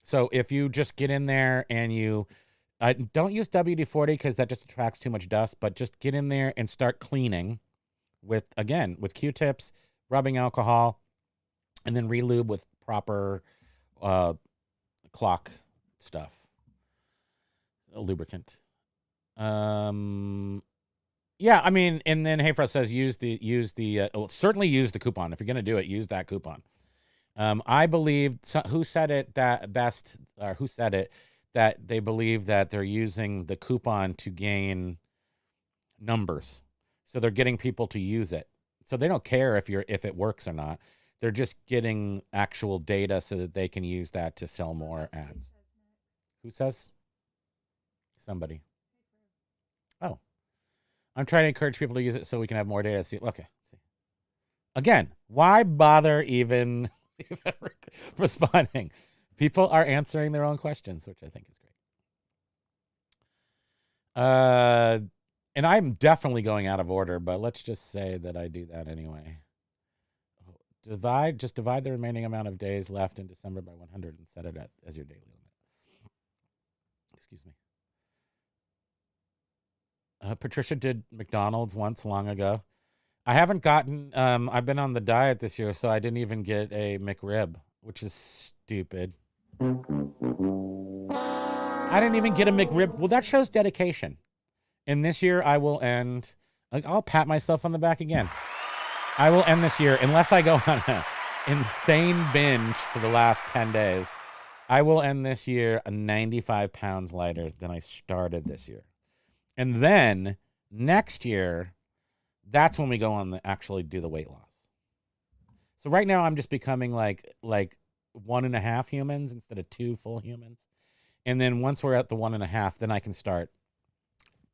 So if you just get in there and you don't use WD-40 because that just attracts too much dust, but just get in there and start cleaning with Q-tips, rubbing alcohol, and then relube with proper clock stuff, lubricant. Yeah, I mean, and then Hayfrost says certainly use the coupon. If you're gonna do it, use that coupon. I believe who said it that they believe that they're using the coupon to gain numbers, so they're getting people to use it. So they don't care if it works or not. They're just getting actual data so that they can use that to sell more ads. Who says? Somebody. Oh. I'm trying to encourage people to use it so we can have more data. See. Again, why bother even responding? People are answering their own questions, which I think is great. And I'm definitely going out of order, but let's just say that I do that anyway. Just divide the remaining amount of days left in December by 100 and set it as your daily limit. Excuse me. Patricia did McDonald's once long ago. I haven't gotten, I've been on the diet this year, so I didn't even get a McRib, which is stupid. I didn't even get a McRib. Well, that shows dedication. And this year I will end, I'll pat myself on the back again. I will end this year, unless I go on an insane binge for the last 10 days, I will end this year 95 pounds lighter than I started this year. And then next year, that's when we go on the actually do the weight loss. So right now I'm just becoming like 1.5 humans instead of 2 full humans. And then once we're at the 1.5, then I can start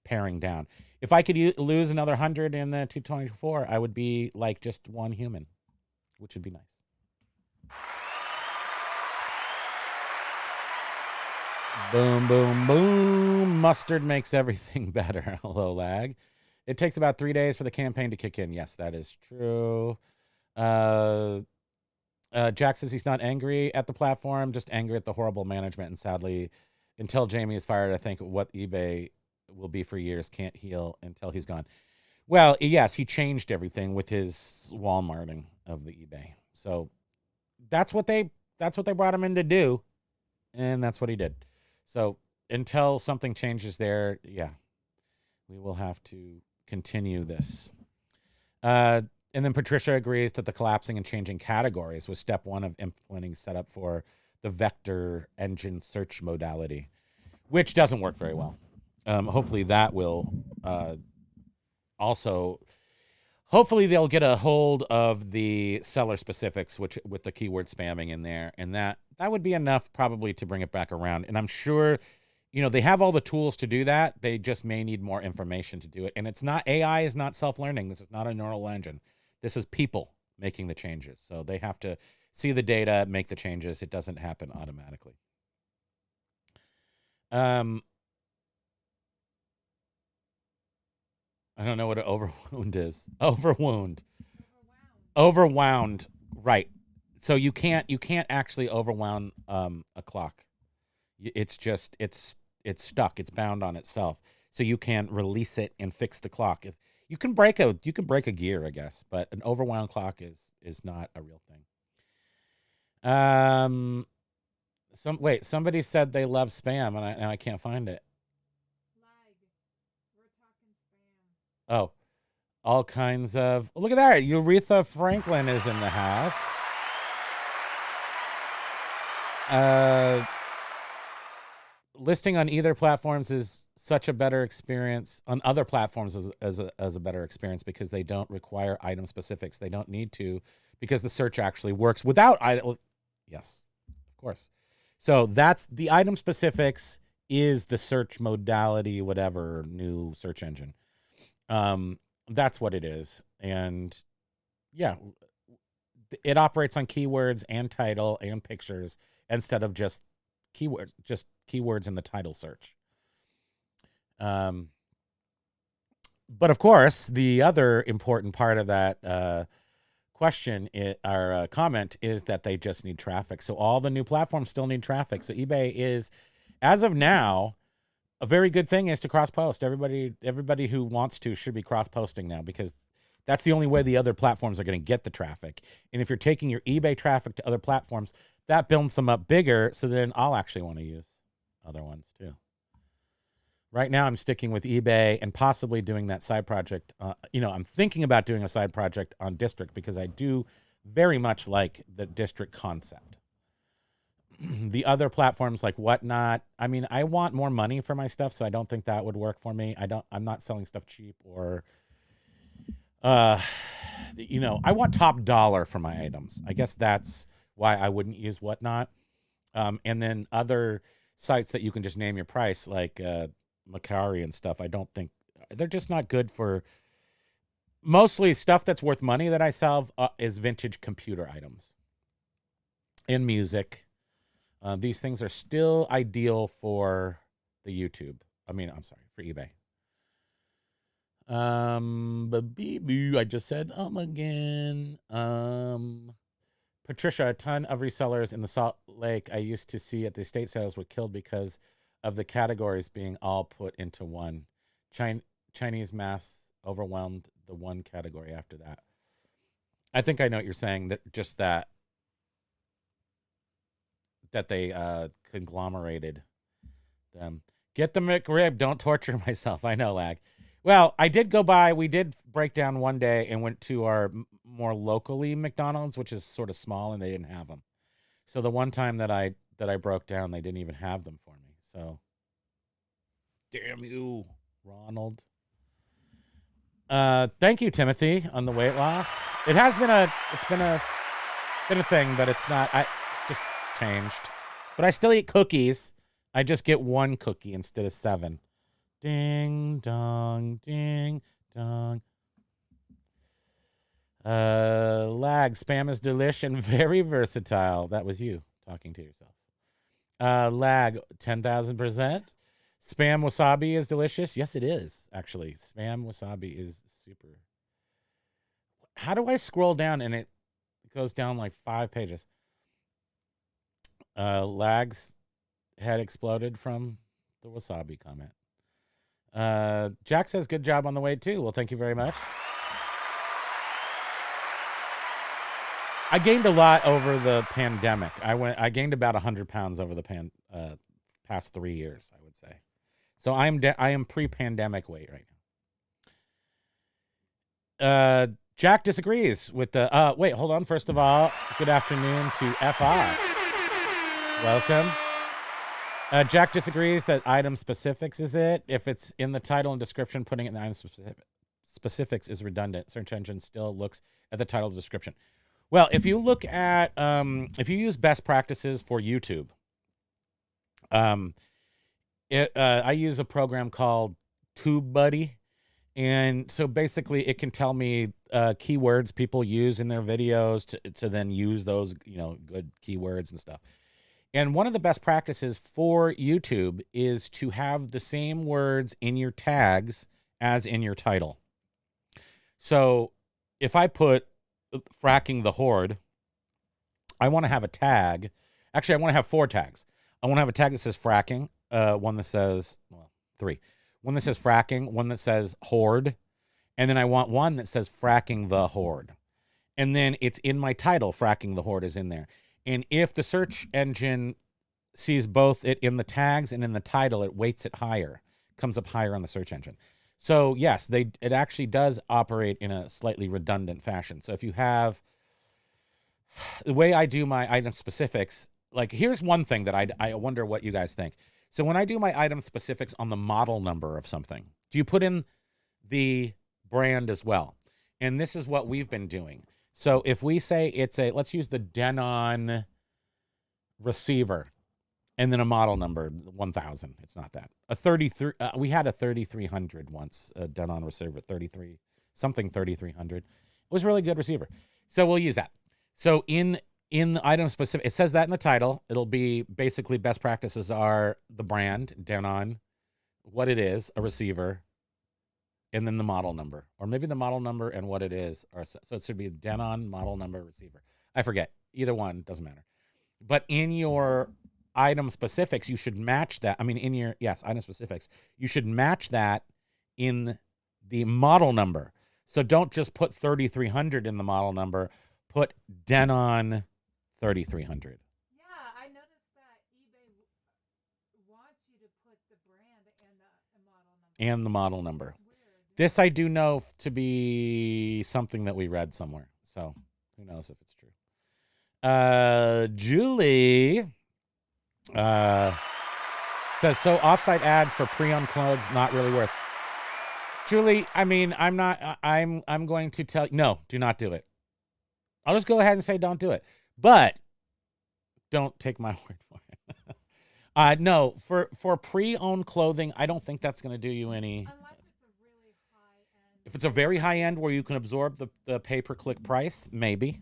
paring down. If I could lose another 100 in the 224, I would be like just 1 human, which would be nice. Boom, boom, boom. Mustard makes everything better. Hello, lag. It takes about 3 days for the campaign to kick in. Yes, that is true. Jack says he's not angry at the platform, just angry at the horrible management. And sadly, until Jamie is fired, I think what eBay will be for years can't heal until he's gone. Well, yes, he changed everything with his Walmarting of the eBay. So that's what they brought him in to do, and that's what he did. So until something changes there, yeah, we will have to continue this. And then Patricia agrees that the collapsing and changing categories was step 1 of implementing setup for the vector engine search modality, which doesn't work very well. Hopefully that will also, hopefully they'll get a hold of the seller specifics, which with the keyword spamming in there, and that would be enough probably to bring it back around. And I'm sure, they have all the tools to do that. They just may need more information to do it. And it's not, AI is not self-learning. This is not a neural engine. This is people making the changes. So they have to see the data, make the changes. It doesn't happen automatically. I don't know what an overwound is. Overwound. Right. So you can't actually overwound a clock. It's just it's stuck. It's bound on itself. So you can release it and fix the clock. You can break a gear, I guess, but an overwound clock is not a real thing. Somebody said they love spam and I can't find it. Oh, all kinds of... Look at that. Aretha Franklin is in the house. Listing on either platforms is such a better experience. On other platforms as a better experience because they don't require item specifics. They don't need to because the search actually works without item. Yes, of course. So that's the item specifics is the search modality, whatever new search engine. That's what it is. And yeah, it operates on keywords and title and pictures instead of just keywords in the title search. But of course, the other important part of that question or comment is that they just need traffic. So all the new platforms still need traffic. So eBay is, as of now, a very good thing is to cross-post. Everybody who wants to should be cross-posting now because that's the only way the other platforms are going to get the traffic. And if you're taking your eBay traffic to other platforms, that builds them up bigger, so then I'll actually want to use other ones too. Right now, I'm sticking with eBay and possibly doing that side project. I'm thinking about doing a side project on District because I do very much like the District concept. The other platforms like Whatnot, I mean, I want more money for my stuff, so I don't think that would work for me. I'm not selling stuff cheap or, I want top dollar for my items. I guess that's why I wouldn't use Whatnot. And then other sites that you can just name your price, like Macari and stuff, I don't think they're just not good for. Mostly stuff that's worth money that I sell is vintage computer items and music. These things are still ideal for the YouTube. I'm sorry, for eBay. I just said again. Patricia, a ton of resellers in the Salt Lake I used to see at the estate sales were killed because of the categories being all put into one. Chinese mass overwhelmed the one category after that. I think I know what you're saying, that just that they conglomerated them. Get the McRib, don't torture myself. I know, Lag. Well, I did go by, we did break down one day and went to our more locally McDonald's, which is sort of small, and they didn't have them. So the one time that I broke down, they didn't even have them for me. So damn you, Ronald. Thank you, Timothy, on the weight loss. It's been a thing, but it's not, I just changed. But I still eat cookies. I just get one cookie instead of 7. Ding dong, ding dong. Lag, spam is delish and very versatile. That was you talking to yourself. Lag, 10,000%. Spam wasabi is delicious. Yes, it is, actually. Spam wasabi is super. How do I scroll down and it goes down like 5 pages? Lag's head exploded from the wasabi comment. Jack says, good job on the weight too. Well, thank you very much. I gained a lot over the pandemic. I gained about 100 pounds over the past 3 years, I would say. So I am pre-pandemic weight right now. Jack disagrees with the, wait, hold on. First of all, good afternoon to FI. Welcome. Jack disagrees that item specifics is it. If it's in the title and description, putting it in the item specifics is redundant. Search engine still looks at the title and description. Well, if you look at, if you use best practices for YouTube, I use a program called TubeBuddy. And so basically it can tell me keywords people use in their videos to then use those, good keywords and stuff. And one of the best practices for YouTube is to have the same words in your tags as in your title. So if I put Fracking the Hoard, I want to have a tag. Actually, I want to have 4 tags. I want to have a tag that says fracking, one that says, 3. One that says fracking, one that says hoard, and then I want one that says Fracking the Hoard. And then it's in my title, Fracking the Hoard is in there. And if the search engine sees both it in the tags and in the title, it weights it higher, comes up higher on the search engine. So yes, it actually does operate in a slightly redundant fashion. So if you have the way I do my item specifics, like here's one thing that I wonder what you guys think. So when I do my item specifics on the model number of something, do you put in the brand as well? And this is what we've been doing. So if we say let's use the Denon receiver and then a model number, 1000. It's not that. A 33, we had a 3300 once, a Denon receiver, 3300. It was a really good receiver. So we'll use that. So in the item specific, it says that in the title. It'll be basically best practices are the brand, Denon, what it is, a receiver, and then the model number, or maybe the model number and what it is. So it should be Denon model number receiver. I forget. Either one, doesn't matter. But in your item specifics, you should match that. I mean, item specifics, you should match that in the model number. So don't just put 3300 in the model number. Put Denon 3300. Yeah, I noticed that eBay wants you to put the brand and the model number. And the model number. That's weird. This I do know to be something that we read somewhere. So who knows if it's true. Julie says, so offsite ads for pre-owned clothes not really worth. Julie, I mean, I'm going to tell you, no, do not do it. I'll just go ahead and say don't do it. But don't take my word for it. No, for pre-owned clothing, I don't think that's going to do you any. Unless it's a really high end. If it's a very high end where you can absorb the pay-per-click price, maybe.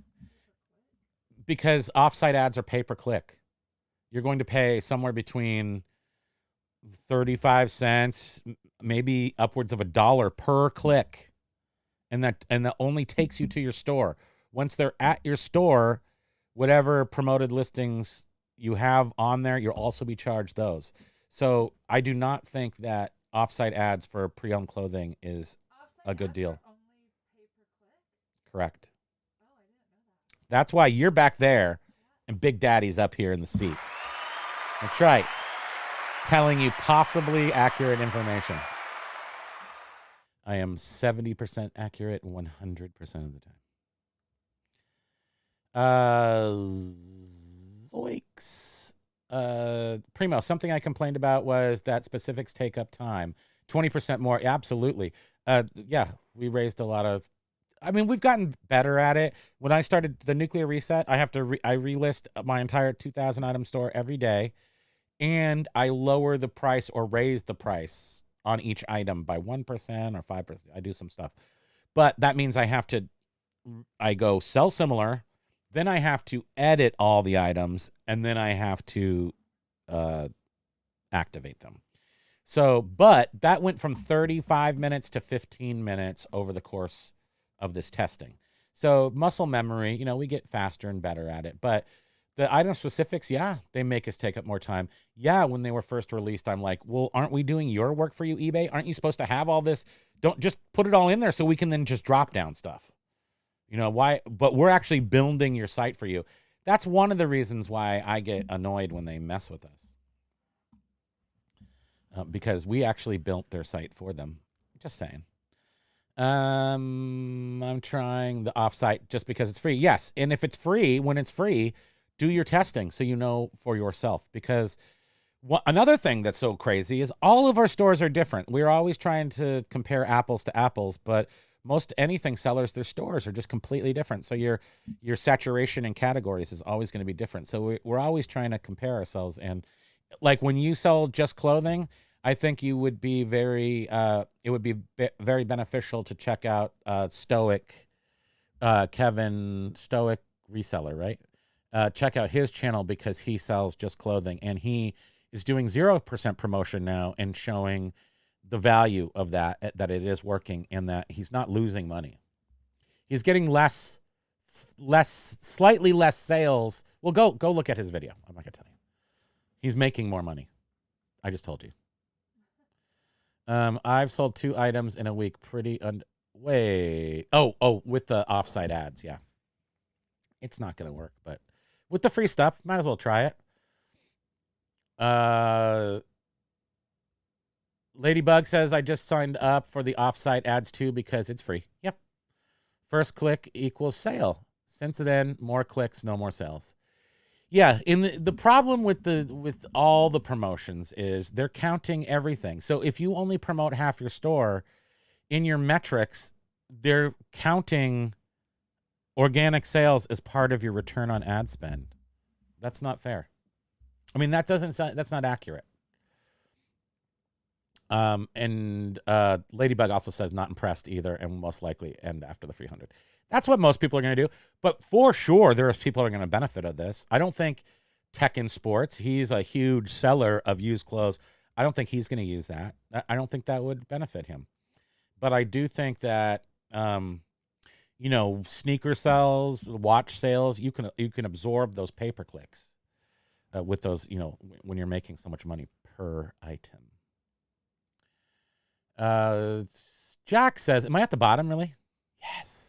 Because offsite ads are pay-per-click. you're going to pay somewhere between 35 cents, maybe upwards of $1 per click. And that only takes you to your store. Once they're at your store, whatever promoted listings you have on there, you'll also be charged those. So I do not think that offsite ads for pre-owned clothing is Offsite a good ads deal. are only pay per click? Correct. Oh, I didn't know that. That's why you're back there and Big Daddy's up here in the seat. That's right. Telling you possibly accurate information. I am 70% accurate 100% of the time. Zoinks. Primo, something I complained about was that specifics take up time. 20% more. Absolutely. Yeah, we raised a lot of... I mean, we've gotten better at it. When I started the nuclear reset, I have to I relist my entire 2,000 item store every day, and I lower the price or raise the price on each item by 1% or 5%. I do some stuff, but that means I go sell similar, then I have to edit all the items, and then I have to activate them. So, but that went from 35 minutes to 15 minutes over the course of this testing. So muscle memory, we get faster and better at it, but the item specifics, yeah, they make us take up more time. Yeah, when they were first released, I'm like, well, aren't we doing your work for you, eBay? Aren't you supposed to have all this? Don't just put it all in there so we can then just drop down stuff. Why? But we're actually building your site for you. That's one of the reasons why I get annoyed when they mess with us. Because we actually built their site for them. Just saying. I'm trying the offsite just because it's free. Yes, and if it's free, when it's free, do your testing so you know for yourself. Because another thing that's so crazy is all of our stores are different. We're always trying to compare apples to apples, but most anything sellers, their stores are just completely different. So your saturation in categories is always going to be different. So we're always trying to compare ourselves. And like when you sell just clothing, I think you would be very very beneficial to check out Stoic, Kevin Stoic Reseller, right? Check out his channel because he sells just clothing, and he is doing 0% promotion now and showing the value of that it is working and that he's not losing money. He's getting slightly less sales. Well, go look at his video. I'm not gonna tell you. He's making more money. I just told you. I've sold 2 items in a week. Wait. Oh, with the offsite ads. Yeah. It's not going to work, but with the free stuff, might as well try it. Ladybug says, I just signed up for the offsite ads too because it's free. Yep. First click equals sale. Since then, more clicks, no more sales. Yeah, the problem with all the promotions is they're counting everything. So if you only promote half your store, in your metrics, they're counting organic sales as part of your return on ad spend. That's not fair. I mean, that's not accurate. And Ladybug also says not impressed either, and will most likely end after the 300. That's what most people are going to do. But for sure, there are people that are going to benefit of this. I don't think Tech in Sports, he's a huge seller of used clothes. I don't think he's going to use that. I don't think that would benefit him. But I do think that, sneaker sales, watch sales, you can absorb those pay-per-clicks with those, when you're making so much money per item. Jack says, am I at the bottom, really? Yes.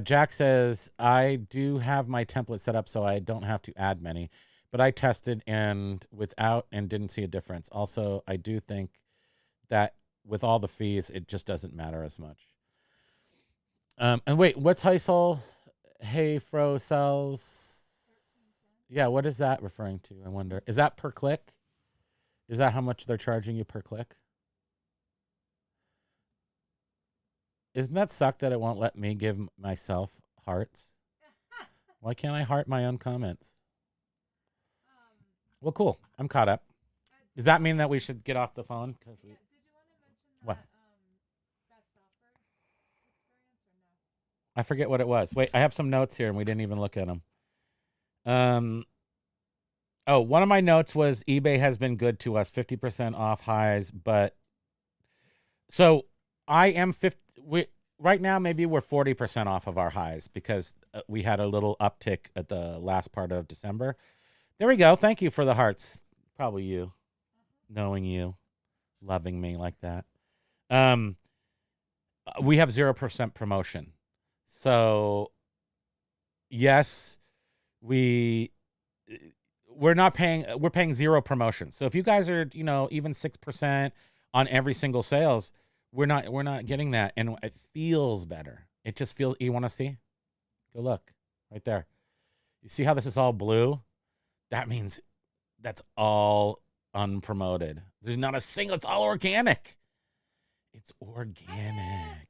Jack says, I do have my template set up so I don't have to add many, but I tested and didn't see a difference. Also, I do think that with all the fees, it just doesn't matter as much. And wait, what's Heisel? Hey, Fro sells. Yeah, what is that referring to? I wonder. Is that per click? Is that how much they're charging you per click? Isn't that suck that it won't let me give myself hearts? Why can't I heart my own comments? Well, cool. I'm caught up. Does that mean that we should get off the phone? Did you want to mention What? best offer experience or no? I forget what it was. Wait, I have some notes here and we didn't even look at them. Oh, one of my notes was eBay has been good to us, 50% off highs, but so I am 50. Right now, maybe we're 40% off of our highs because we had a little uptick at the last part of December. There we go. Thank you for the hearts. Probably you, knowing you, loving me like that. We have 0% promotion. So yes, we're not paying, we're paying 0 promotion. So if you guys are, even 6% on every single sales, we're not getting that. And it feels better. It just feels, you want to see? Go look right there. You see how this is all blue? That means that's all unpromoted. There's not a single, it's all organic. It's organic.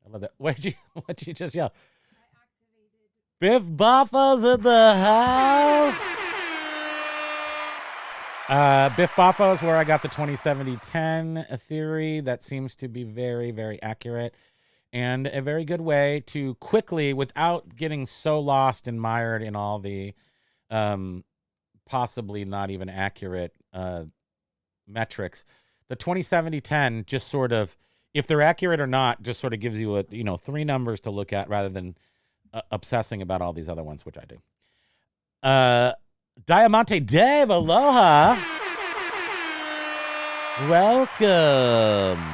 I love that. What'd you just yell? Biff Boffo's in the house. Biff Boffo is where I got the 2070-10 theory. That seems to be very, very accurate and a very good way to quickly, without getting so lost and mired in all the possibly not even accurate metrics. The 2070-10 just sort of, if they're accurate or not, just sort of gives you 3 numbers to look at rather than obsessing about all these other ones, which I do. Diamante Dave, aloha. Welcome.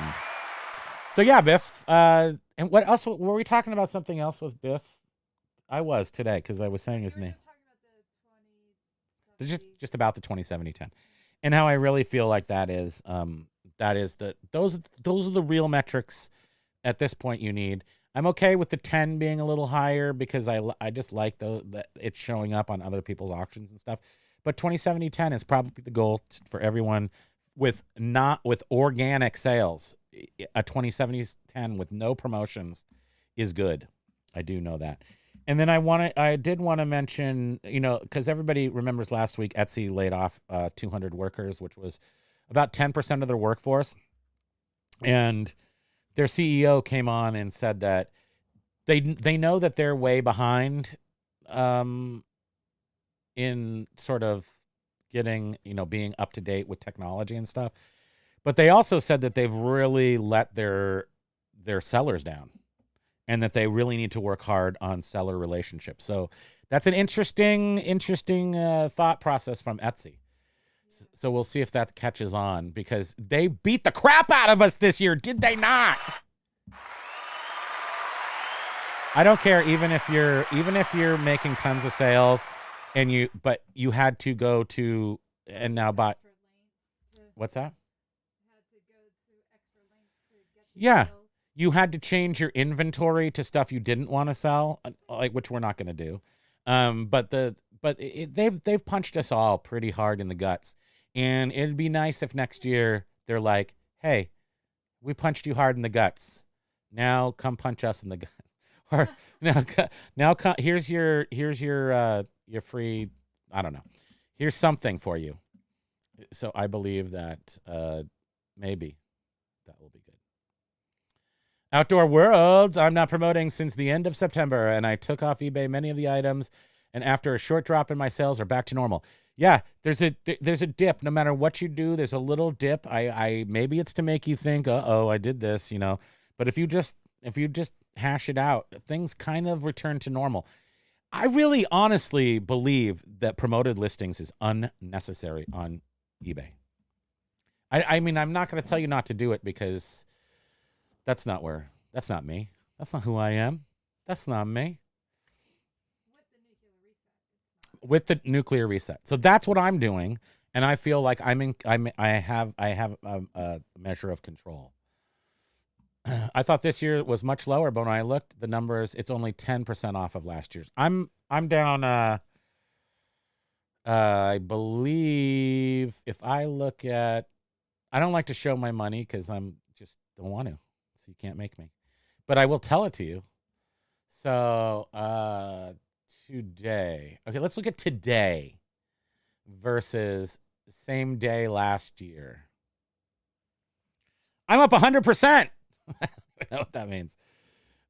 So yeah, Biff. And what else? Were we talking about something else with Biff? I was today because I was saying his name. Just about the 2070-10, and how I really feel like that is those are the real metrics at this point you need. I'm okay with the 10 being a little higher because I just like that it's showing up on other people's auctions and stuff. But 2070-10 is probably the goal for everyone with organic sales. A 2070-10 with no promotions is good. I do know that. And then I did want to mention, because everybody remembers last week Etsy laid off 200 workers, which was about 10% of their workforce. And their CEO came on and said that they know that they're way behind in sort of getting, being up to date with technology and stuff. But they also said that they've really let their sellers down and that they really need to work hard on seller relationships. So that's an interesting thought process from Etsy. So we'll see if that catches on because they beat the crap out of us this year, did they not? I don't care even if you're making tons of sales and you had to go to and now buy. What's that? Yeah. You had to change your inventory to stuff you didn't want to sell, like which we're not going to do. But they've punched us all pretty hard in the guts. And it'd be nice if next year they're like, "Hey, we punched you hard in the guts. Now come punch us in the guts." Or here's your free, I don't know. Here's something for you. So I believe that maybe that will be good. Outdoor Worlds, I'm not promoting since the end of September, and I took off eBay many of the items, and after a short drop in my sales are back to normal. Yeah, there's a dip. No matter what you do, there's a little dip. I maybe it's to make you think, I did this, But if you just hash it out, things kind of return to normal. I really honestly believe that promoted listings is unnecessary on eBay. I mean, I'm not going to tell you not to do it because that's not me. That's not who I am. That's not me. With the nuclear reset. So that's what I'm doing. And I feel like I have a measure of control. I thought this year was much lower, but when I looked the numbers, it's only 10% off of last year's. I'm down. I believe if I look at, I don't like to show my money because I'm just don't want to, so you can't make me. But I will tell it to you. So today, okay, let's look at today versus same day last year. I'm up 100%. I don't know what that means.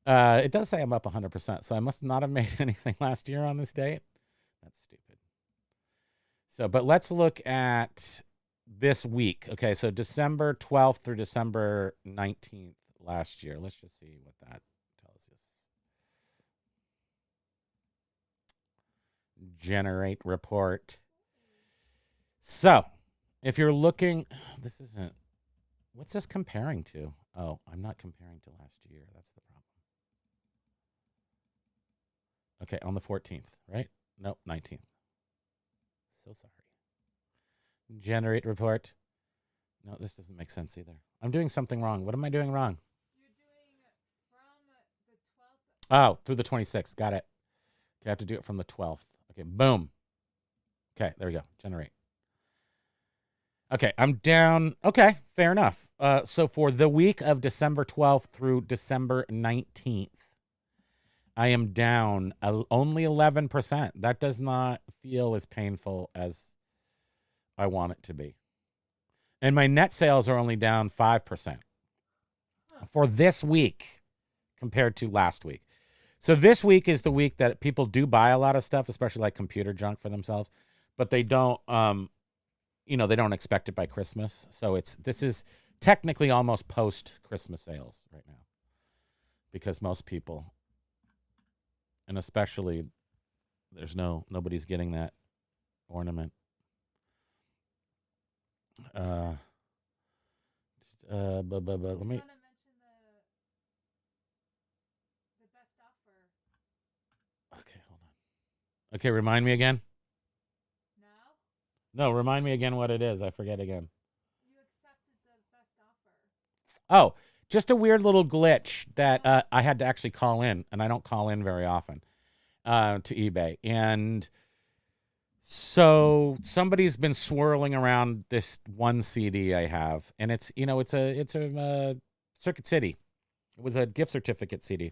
It does say I'm up 100%, so I must not have made anything last year on this date. That's stupid. So, but let's look at this week. Okay, so December 12th through December 19th last year. Let's just see what that tells us. Generate report. So, if you're looking, this isn't, what's this comparing to? Oh, I'm not comparing to last year. That's the problem. Okay, on the 14th, right? Nope, 19th. So sorry. Generate report. No, this doesn't make sense either. I'm doing something wrong. What am I doing wrong? You're doing from the 12th. Oh, through the 26th. Got it. Okay, I have to do it from the 12th. Okay, boom. Okay, there we go. Generate. Okay, I'm down. Okay, fair enough. So for the week of December 12th through December 19th, I am down only 11%. That does not feel as painful as I want it to be. And my net sales are only down 5% for this week compared to last week. So this week is the week that people do buy a lot of stuff, especially like computer junk for themselves, but they don't, they don't expect it by Christmas. So this is technically almost post-Christmas sales right now because most people, and especially nobody's getting that ornament. Let me. You want to mention the best offer Okay, hold on. Okay, remind me again. now? No, remind me again what it is. I forget again. You accepted the best offer. Oh, just a weird little glitch that I had to actually call in, and I don't call in very often to eBay. And so somebody's been swirling around this one CD I have, and it's a Circuit City. It was a gift certificate CD,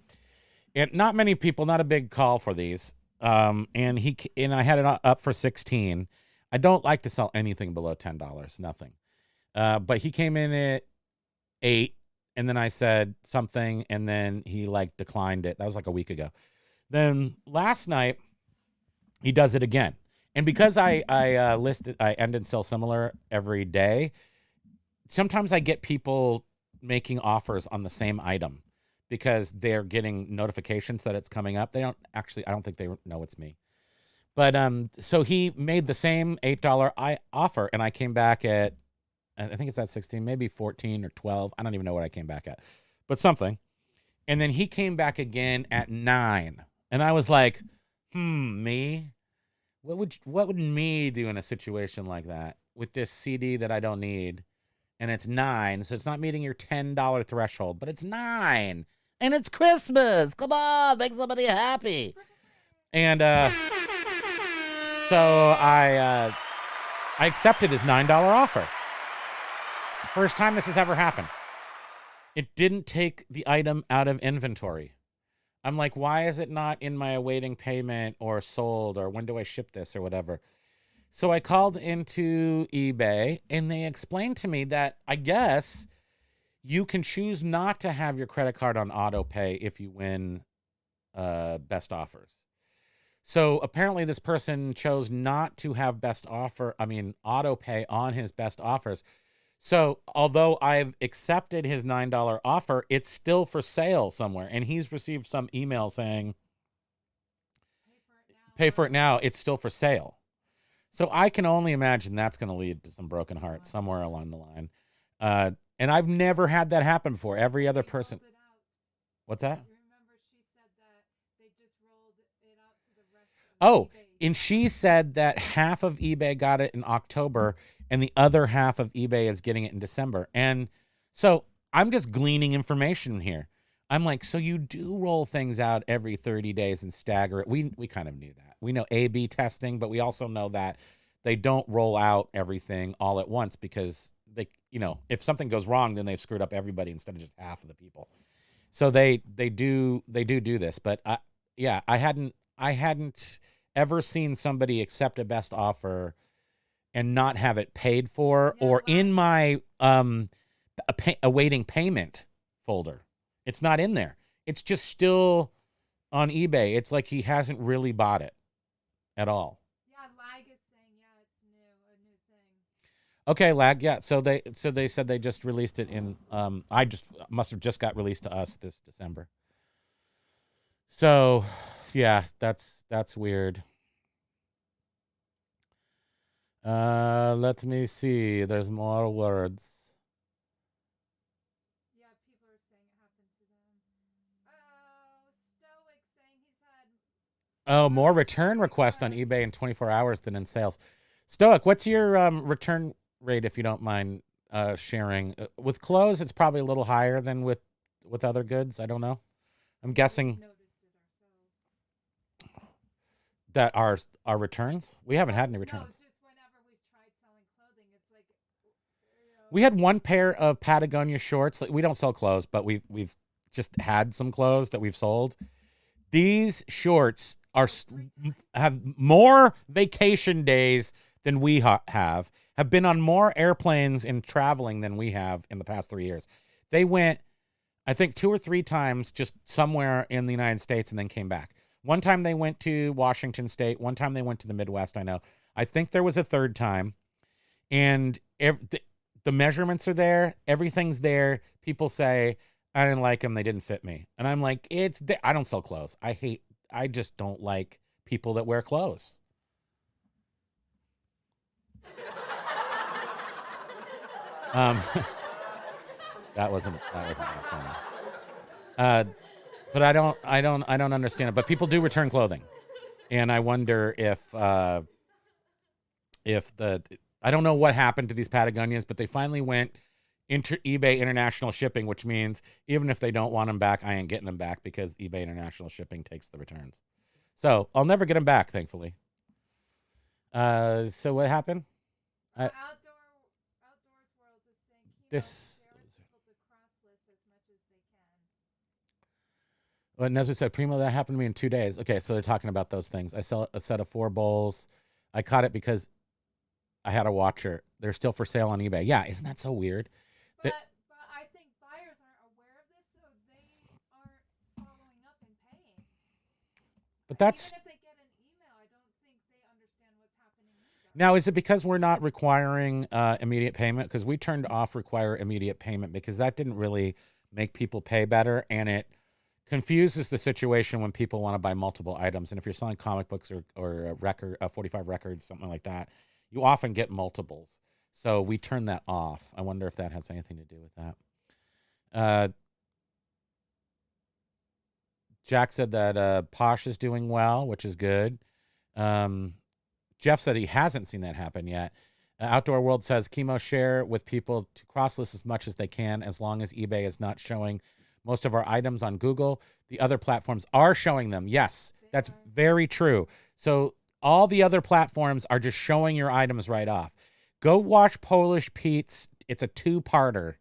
and not many people, not a big call for these. And I had it up for 16. I don't like to sell anything below $10, nothing. But he came in at 8, and then I said something, and then he declined it. That was like a week ago. Then last night he does it again. And because I end and sell similar every day, sometimes I get people making offers on the same item because they're getting notifications that it's coming up. I don't think they know it's me. But so he made the same $8 offer, and I came back at, I think it's at 16, maybe 14 or 12. I don't even know what I came back at, but something. And then he came back again at 9, and I was like, me? What would me do in a situation like that with this CD that I don't need? And it's 9, so it's not meeting your $10 threshold, but it's 9, and it's Christmas. Come on, make somebody happy. And so I accepted his $9 offer. First time this has ever happened. It didn't take the item out of inventory. I'm like, why is it not in my awaiting payment or sold, or when do I ship this or whatever? So I called into eBay, and they explained to me that I guess you can choose not to have your credit card on auto pay if you win best offers. So apparently this person chose not to have auto pay on his best offers. So although I've accepted his $9 offer, it's still for sale somewhere. And he's received some email saying, pay for it now. It's still for sale. So I can only imagine that's going to lead to some broken hearts somewhere along the line. And I've never had that happen before. Every other person. What's that? Remember, she said that they just rolled it out to the rest of Oh, eBay. and she said that half of eBay got it in October, and the other half of eBay is getting it in December. And so I'm just gleaning information here. I'm like, so you do roll things out every 30 days and stagger it. We kind of knew that. We know A/B testing, but we also know that they don't roll out everything all at once because they, if something goes wrong, then they've screwed up everybody instead of just half of the people. So they do this. But I hadn't ever seen somebody accept a best offer and not have it paid for or in my awaiting payment folder. It's not in there. It's just still on eBay. It's like he hasn't really bought it at all. Yeah, Lag is saying, it's new. Okay, lag. Yeah. So they said they just released it in. I just must have just got released to us this December. So, yeah, that's weird. Let me see. There's more words. Yeah, people are saying it happened to them. Oh, Stoic saying he's had. Oh, more return requests on eBay in 24 hours than in sales. Stoic, what's your return rate, if you don't mind sharing? With clothes, it's probably a little higher than with other goods. I don't know. I'm guessing Noticed it ourselves. that our returns. We haven't had any No, returns. just whenever we've tried selling clothing, it's like. We had one pair of Patagonia shorts. Like, we don't sell clothes, but we've just had some clothes that we've sold. These shorts have more vacation days than we have been on more airplanes and traveling than we have in the past 3 years. They went, I think, 2 or 3 times just somewhere in the United States and then came back. One time they went to Washington State. One time they went to the Midwest, I know. I think there was a third time. And the measurements are there. Everything's there. People say, I didn't like them. They didn't fit me. And I'm like, I don't sell clothes. I just don't like people that wear clothes. That wasn't that funny. But I don't understand it. But people do return clothing. And I wonder if I don't know what happened to these Patagonias, but they finally went into eBay international shipping, which means even if they don't want them back, I ain't getting them back because eBay international shipping takes the returns. So I'll never get them back, thankfully. So what happened? Outdoors World is saying This. people to cross list as much as they can. Well, Nesbit said, Primo, that happened to me in 2 days. Okay, so they're talking about those things. I sell a set of 4 bowls. I caught it because I had a watcher. They're still for sale on eBay. Yeah, isn't that so weird? But I think buyers aren't aware of this, so they aren't following up and paying. But that's... Even if they get an email, I don't think they understand what's happening either. Now, is it because we're not requiring immediate payment? Because we turned off require immediate payment because that didn't really make people pay better, and it confuses the situation when people want to buy multiple items. And if you're selling comic books or a record, 45 records, something like that, you often get multiples. So we turned that off. I wonder if that has anything to do with that. Jack said that Posh is doing well, which is good. Jeff said he hasn't seen that happen yet. Outdoor World says, Chemo, share with people to cross-list as much as they can as long as eBay is not showing most of our items on Google. The other platforms are showing them. Yes, that's very true. So all the other platforms are just showing your items right off. Go watch Polish Pete's. It's a 2-part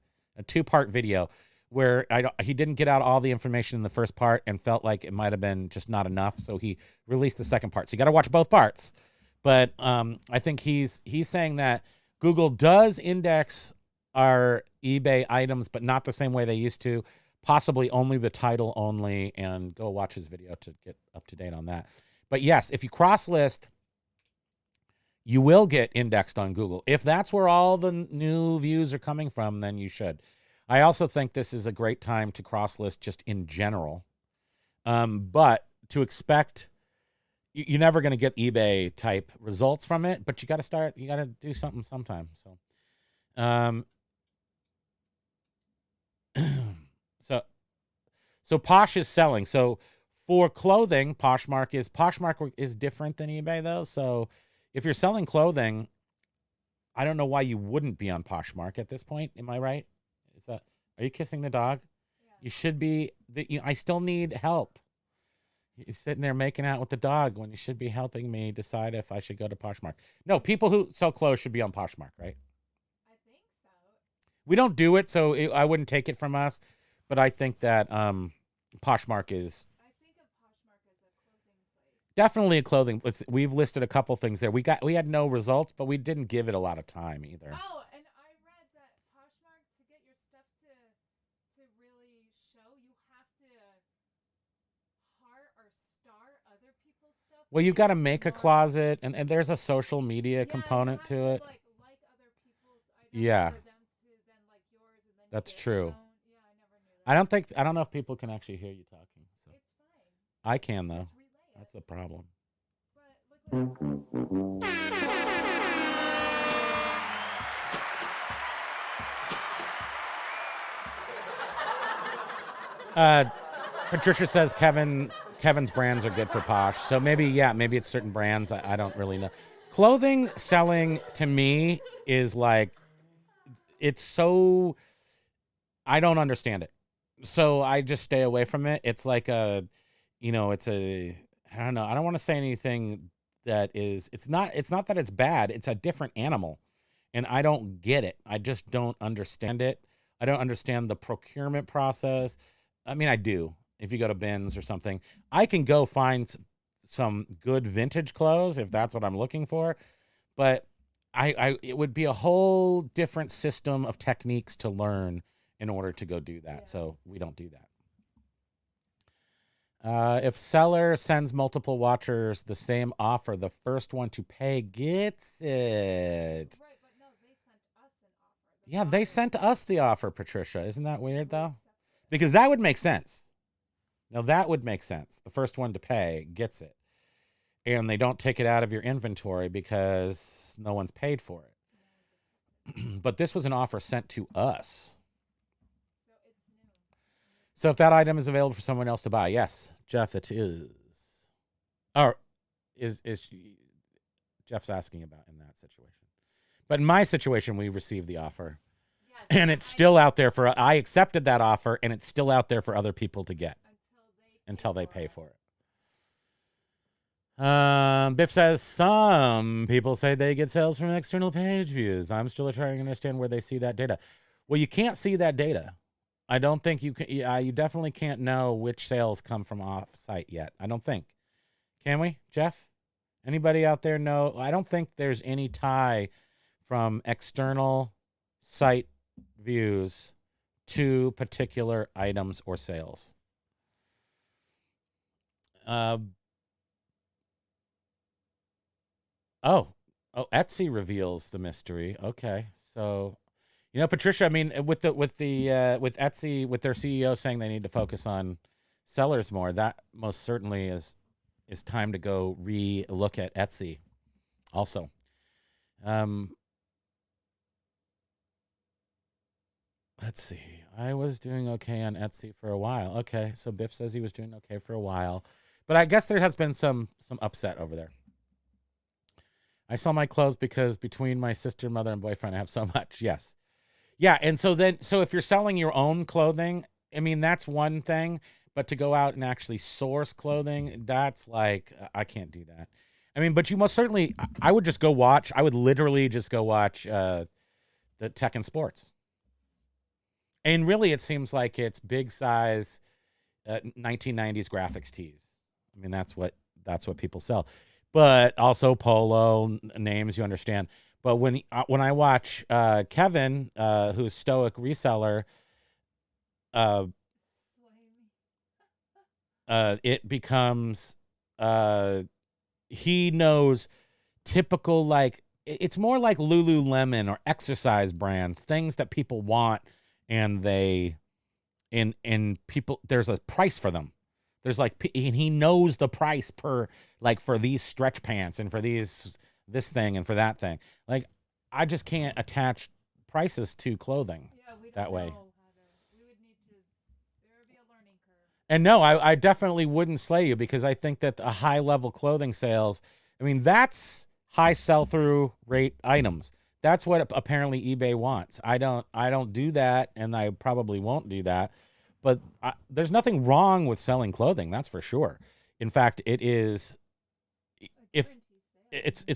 video where he didn't get out all the information in the first part and felt like it might have been just not enough. So he released the second part. So you got to watch both parts. But I think he's saying that Google does index our eBay items, but not the same way they used to. Possibly only the title only, and go watch his video to get up to date on that. But yes, if you cross list, you will get indexed on Google. If that's where all the new views are coming from, then you should. I also think this is a great time to cross list just in general. But to expect, you're never going to get eBay type results from it, but you got to do something sometime. So, So Posh is selling. So for clothing, Poshmark is different than eBay though. So if you're selling clothing, I don't know why you wouldn't be on Poshmark at this point. Am I right? Are you kissing the dog? Yeah. You should be. I still need help. You're sitting there making out with the dog when you should be helping me decide if I should go to Poshmark. No, people who sell clothes should be on Poshmark, right? I think so. We don't do it, so I wouldn't take it from us. But I think that Poshmark is... I think of Poshmark as a clothing place. Definitely a clothing. We've listed a couple things there. We had no results, but we didn't give it a lot of time either. Oh, and I read that Poshmark, to get your stuff to really show, you have to heart or star other people's stuff. Well, you got to make a closet, and there's a social media component to it. Like other people's Yeah. For them to then like yours and then That's you get true. your own. Yeah, I never knew that. I don't know if people can actually hear you talking. So It's fine. I can though. Just relay That's it. the problem. But look what Patricia says Kevin's brands are good for posh. So maybe it's certain brands. I don't really know. Clothing selling to me is like, it's so, I don't understand it. So I just stay away from it. It's like I don't know. I don't want to say anything that is, it's not that it's bad. It's a different animal and I don't get it. I just don't understand it. I don't understand the procurement process. I mean, I do. If you go to bins or something, I can go find some good vintage clothes if that's what I'm looking for. But it would be a whole different system of techniques to learn in order to go do that. Yeah. So we don't do that. If seller sends multiple watchers the same offer, the first one to pay gets it. Right, but no, they sent us an offer. Yeah, they sent us the offer, Patricia. Isn't that weird, though? Because that would make sense. Now, that would make sense. The first one to pay gets it. And they don't take it out of your inventory because no one's paid for it. But this was an offer sent to us. So it's new. So if that item is available for someone else to buy, yes, Jeff, it is. Or is Jeff's asking about in that situation. But in my situation, we received the offer. Yes, And it's still out there for, I accepted that offer, and it's still out there for other people to get until they pay for it. Biff says, some people say they get sales from external page views. I'm still trying to understand where they see that data. Well, you can't see that data. I don't think you can. You definitely can't know which sales come from off-site yet. I don't think. Can we, Jeff? Anybody out there know? I don't think there's any tie from external site views to particular items or sales. Etsy reveals the mystery. Okay, so Patricia, I mean, with Etsy, with their CEO saying they need to focus on sellers more, that most certainly is time to go re-look at Etsy also. Let's see. I was doing okay on Etsy for a while. Okay, so Biff says he was doing okay for a while, but I guess there has been some upset over there. I sell my clothes because between my sister, mother, and boyfriend, I have so much. Yes. Yeah. And so if you're selling your own clothing, I mean, that's one thing, but to go out and actually source clothing, that's like, I can't do that. I mean, but you most certainly, I would literally just go watch the Tech and Sports. And really, it seems like it's big size 1990s graphics tees. I mean, that's what people sell. But also polo names, you understand. But when I watch Kevin, who's Stoic Reseller, it becomes he knows typical, like, it's more like Lululemon or exercise brands, things that people want, and people, there's a price for them. There's like, and he knows the price per, like, for these stretch pants and for this thing and for that thing. Like, I just can't attach prices to clothing that way. We would need to, there would be a learning curve. And no, I definitely wouldn't slay you, because I think that a high level clothing sales, I mean, that's high sell-through rate items. That's what apparently eBay wants. I don't do that, and I probably won't do that. But there's nothing wrong with selling clothing, that's for sure. In fact, it's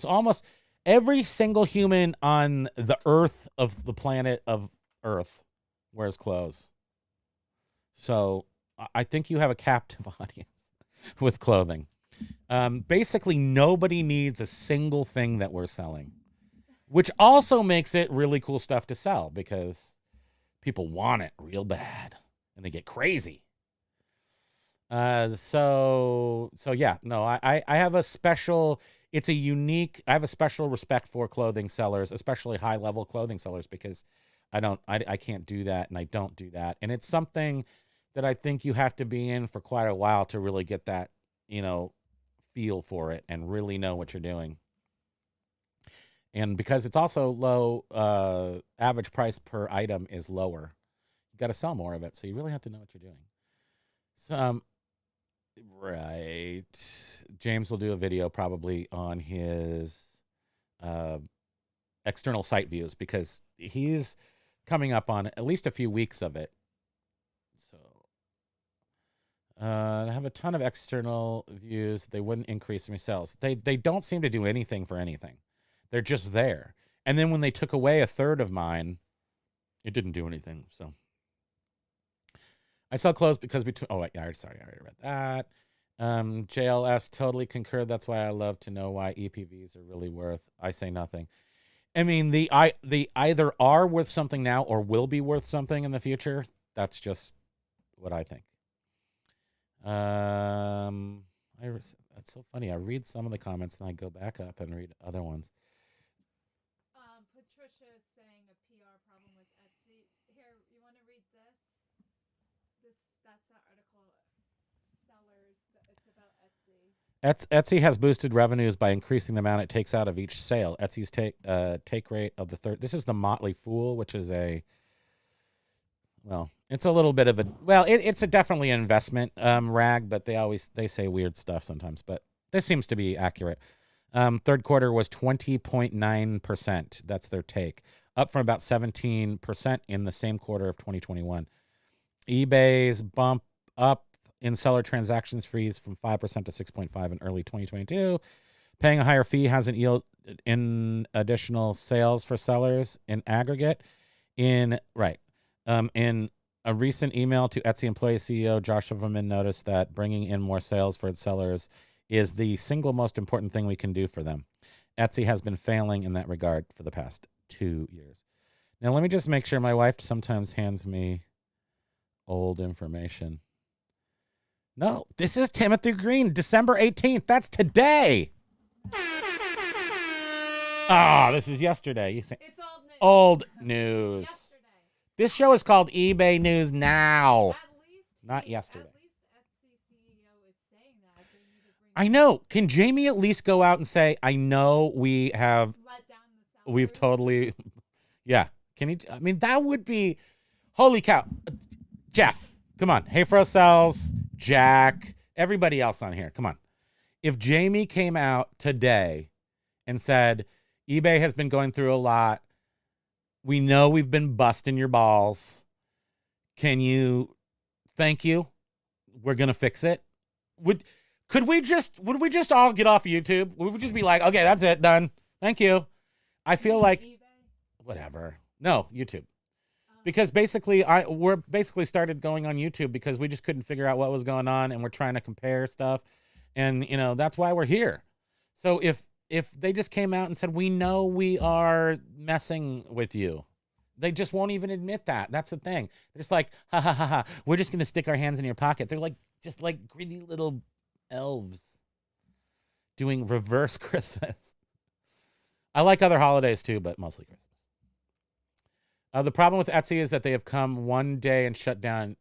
almost every single human on the earth of the planet of Earth wears clothes. So I think you have a captive audience with clothing. Basically, nobody needs a single thing that we're selling, which also makes it really cool stuff to sell, because people want it real bad and they get crazy. So yeah, no, I have a special, it's a unique, I have a special respect for clothing sellers, especially high level clothing sellers, because I can't do that, and I don't do that. And it's something that I think you have to be in for quite a while to really get that, feel for it and really know what you're doing. And because it's also low, average price per item is lower. You got to sell more of it, so you really have to know what you're doing. So, right. James will do a video probably on his external site views, because he's coming up on at least a few weeks of it. So, I have a ton of external views. They wouldn't increase my sales. They don't seem to do anything for anything. They're just there. And then when they took away a third of mine, it didn't do anything. So I sell clothes because I already read that. JLS totally concurred. That's why I love to know why EPVs are really worth. I say nothing. I mean, they either are worth something now or will be worth something in the future. That's just what I think. That's so funny. I read some of the comments and I go back up and read other ones. Patricia is saying a PR problem with Etsy. Here, you want to read this? That's that article. Sellers. It's about Etsy. Etsy has boosted revenues by increasing the amount it takes out of each sale. Etsy's take rate of the third. This is the Motley Fool, which is it's a little bit of it's a definitely an investment rag, but they say weird stuff sometimes. But this seems to be accurate. Third quarter was 20.9%. That's their take, up from about 17% in the same quarter of 2021. eBay's bump up in seller transactions fees from 5% to 6.5% in early 2022. Paying a higher fee hasn't yielded in additional sales for sellers in aggregate. In a recent email to Etsy employee CEO Josh Silverman noticed that bringing in more sales for its sellers is the single most important thing we can do for them. Etsy has been failing in that regard for the past 2 years. Now, let me just make sure. My wife sometimes hands me old information. No, this is Timothy Green, December 18th. That's today. This is yesterday. It's old news. Yesterday. This show is called eBay News Now. Not yesterday. At least Etsy CEO is saying that. They need to bring I know. Can Jamie at least go out and say, I know we have, let down the sellers. we've totally, yeah. Can he, I mean, that would be, holy cow. Jeff, come on. Hey Fro Sells, Jack, everybody else on here. Come on. If Jamie came out today and said, eBay has been going through a lot. We know we've been busting your balls. Thank you. We're going to fix it. Would we just all get off YouTube? Would we just be like, okay, that's it, done. Thank you. I feel like eBay? whatever. No, YouTube. Because basically we're started going on YouTube because we just couldn't figure out what was going on, and we're trying to compare stuff. And that's why we're here. So if they just came out and said, we know we are messing with you, they just won't even admit that. That's the thing. They're just like, ha ha ha ha. We're just going to stick our hands in your pocket. They're just like greedy little elves doing reverse Christmas. I like other holidays too, but mostly Christmas. The problem with Etsy is that they have come one day and shut down.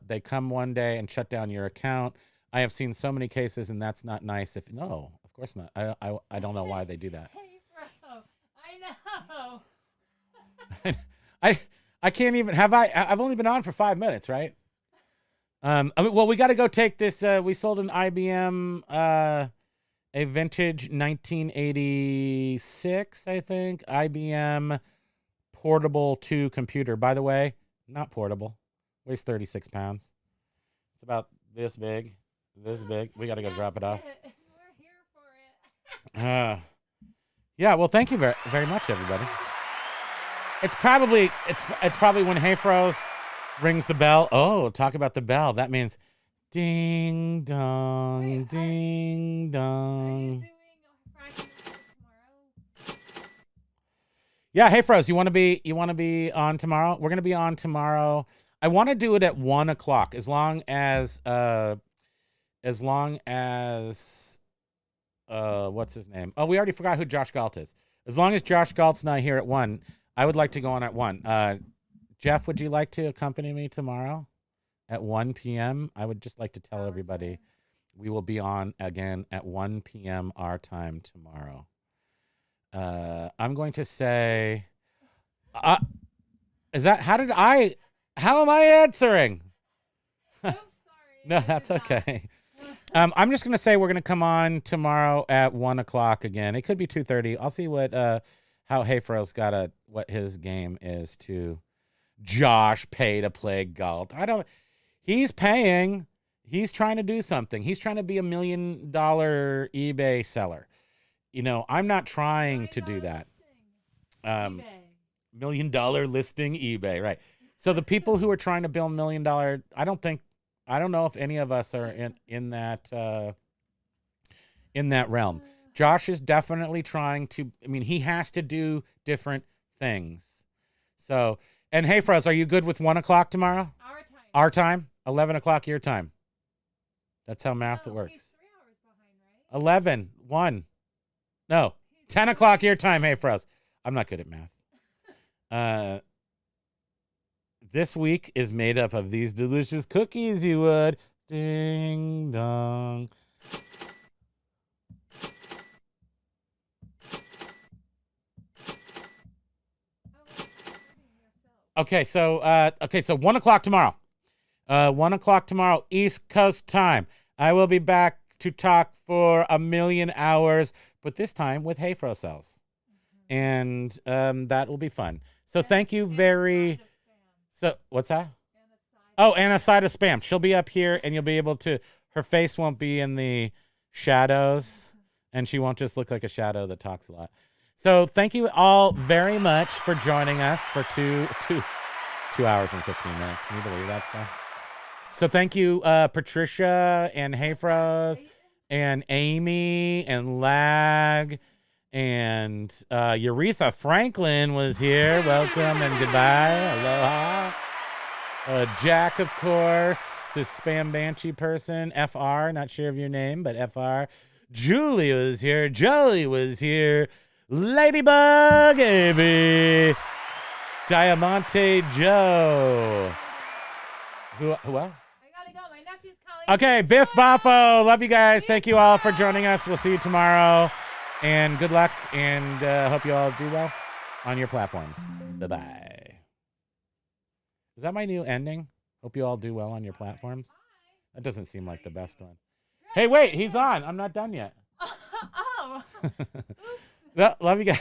They come one day and shut down your account. I have seen so many cases, and that's not nice. No, of course not. I don't know why they do that. Hey, bro. I know. I can't even have I've only been on for 5 minutes, right? We got to go take this. We sold an IBM, a vintage 1986, I think, IBM Portable 2 computer. By the way, not portable. Weighs 36 pounds. It's about this big. This big. We got to go drop it off. We're here for it. Yeah. Well, thank you very, very much, everybody. It's probably when Hey Froze rings the bell. Oh, talk about the bell. That means ding dong, ding Are dong. you doing Fracking tomorrow? Yeah, Hey Froze, you want to be on tomorrow? We're gonna be on tomorrow. I want to do it at 1:00, as long as what's his name? Oh, we already forgot who Josh Galt is. As long as Josh Galt's not here at 1, I would like to go on at 1. Jeff, would you like to accompany me tomorrow at 1 p.m.? I would just like to tell everybody we will be on again at 1 p.m. our time tomorrow. I'm going to say, how am I answering? Sorry. No, that's okay. I'm just going to say we're going to come on tomorrow at 1 o'clock again. It could be 2:30. I'll see what, how Hayfro's what his game is to Josh pay to play Galt. He's paying. He's trying to do something. He's trying to be $1 million eBay seller. You know, I'm not trying to do that. $1 million listing eBay, right? So the people who are trying to build $1 million, I don't know if any of us are in that realm. Josh is definitely trying to. I mean, he has to do different things. So, and hey, Froz, are you good with 1 o'clock tomorrow? Our time, 11 o'clock your time. That's how math works. He's 3 hours behind, right? 11, 1. No, 10 o'clock your time. Hey, Froz. I'm not good at math. This week is made up of these delicious cookies, you would. Ding dong. Okay, so 1 o'clock tomorrow. 1 o'clock tomorrow, East Coast time. I will be back to talk for 1 million hours, but this time with Hayfro cells. And that will be fun. So thank you very. So what's that? Oh, and a side of spam. She'll be up here, and you'll be able to. Her face won't be in the shadows, and she won't just look like a shadow that talks a lot. So thank you all very much for joining us for 2 hours and 15 minutes. Can you believe that stuff? So thank you, Patricia and Hayfros and Amy and Lag and Uretha Franklin was here. Welcome and goodbye. Aloha. Jack, of course, this Spam Banshee person. FR, not sure of your name, but FR. Julie was here. Jolie was here. Ladybug Amy. Diamante Joe. Who else? I gotta go. My nephew's calling. Okay, Biff Boffo. Love you guys. Thank you all for joining us. We'll see you tomorrow. And good luck. And hope you all do well on your platforms. Bye-bye. Is that my new ending? Hope you all do well on your platforms. That doesn't seem like the best one. Hey, wait. He's on. I'm not done yet. Oh. Oops. Well, love you guys.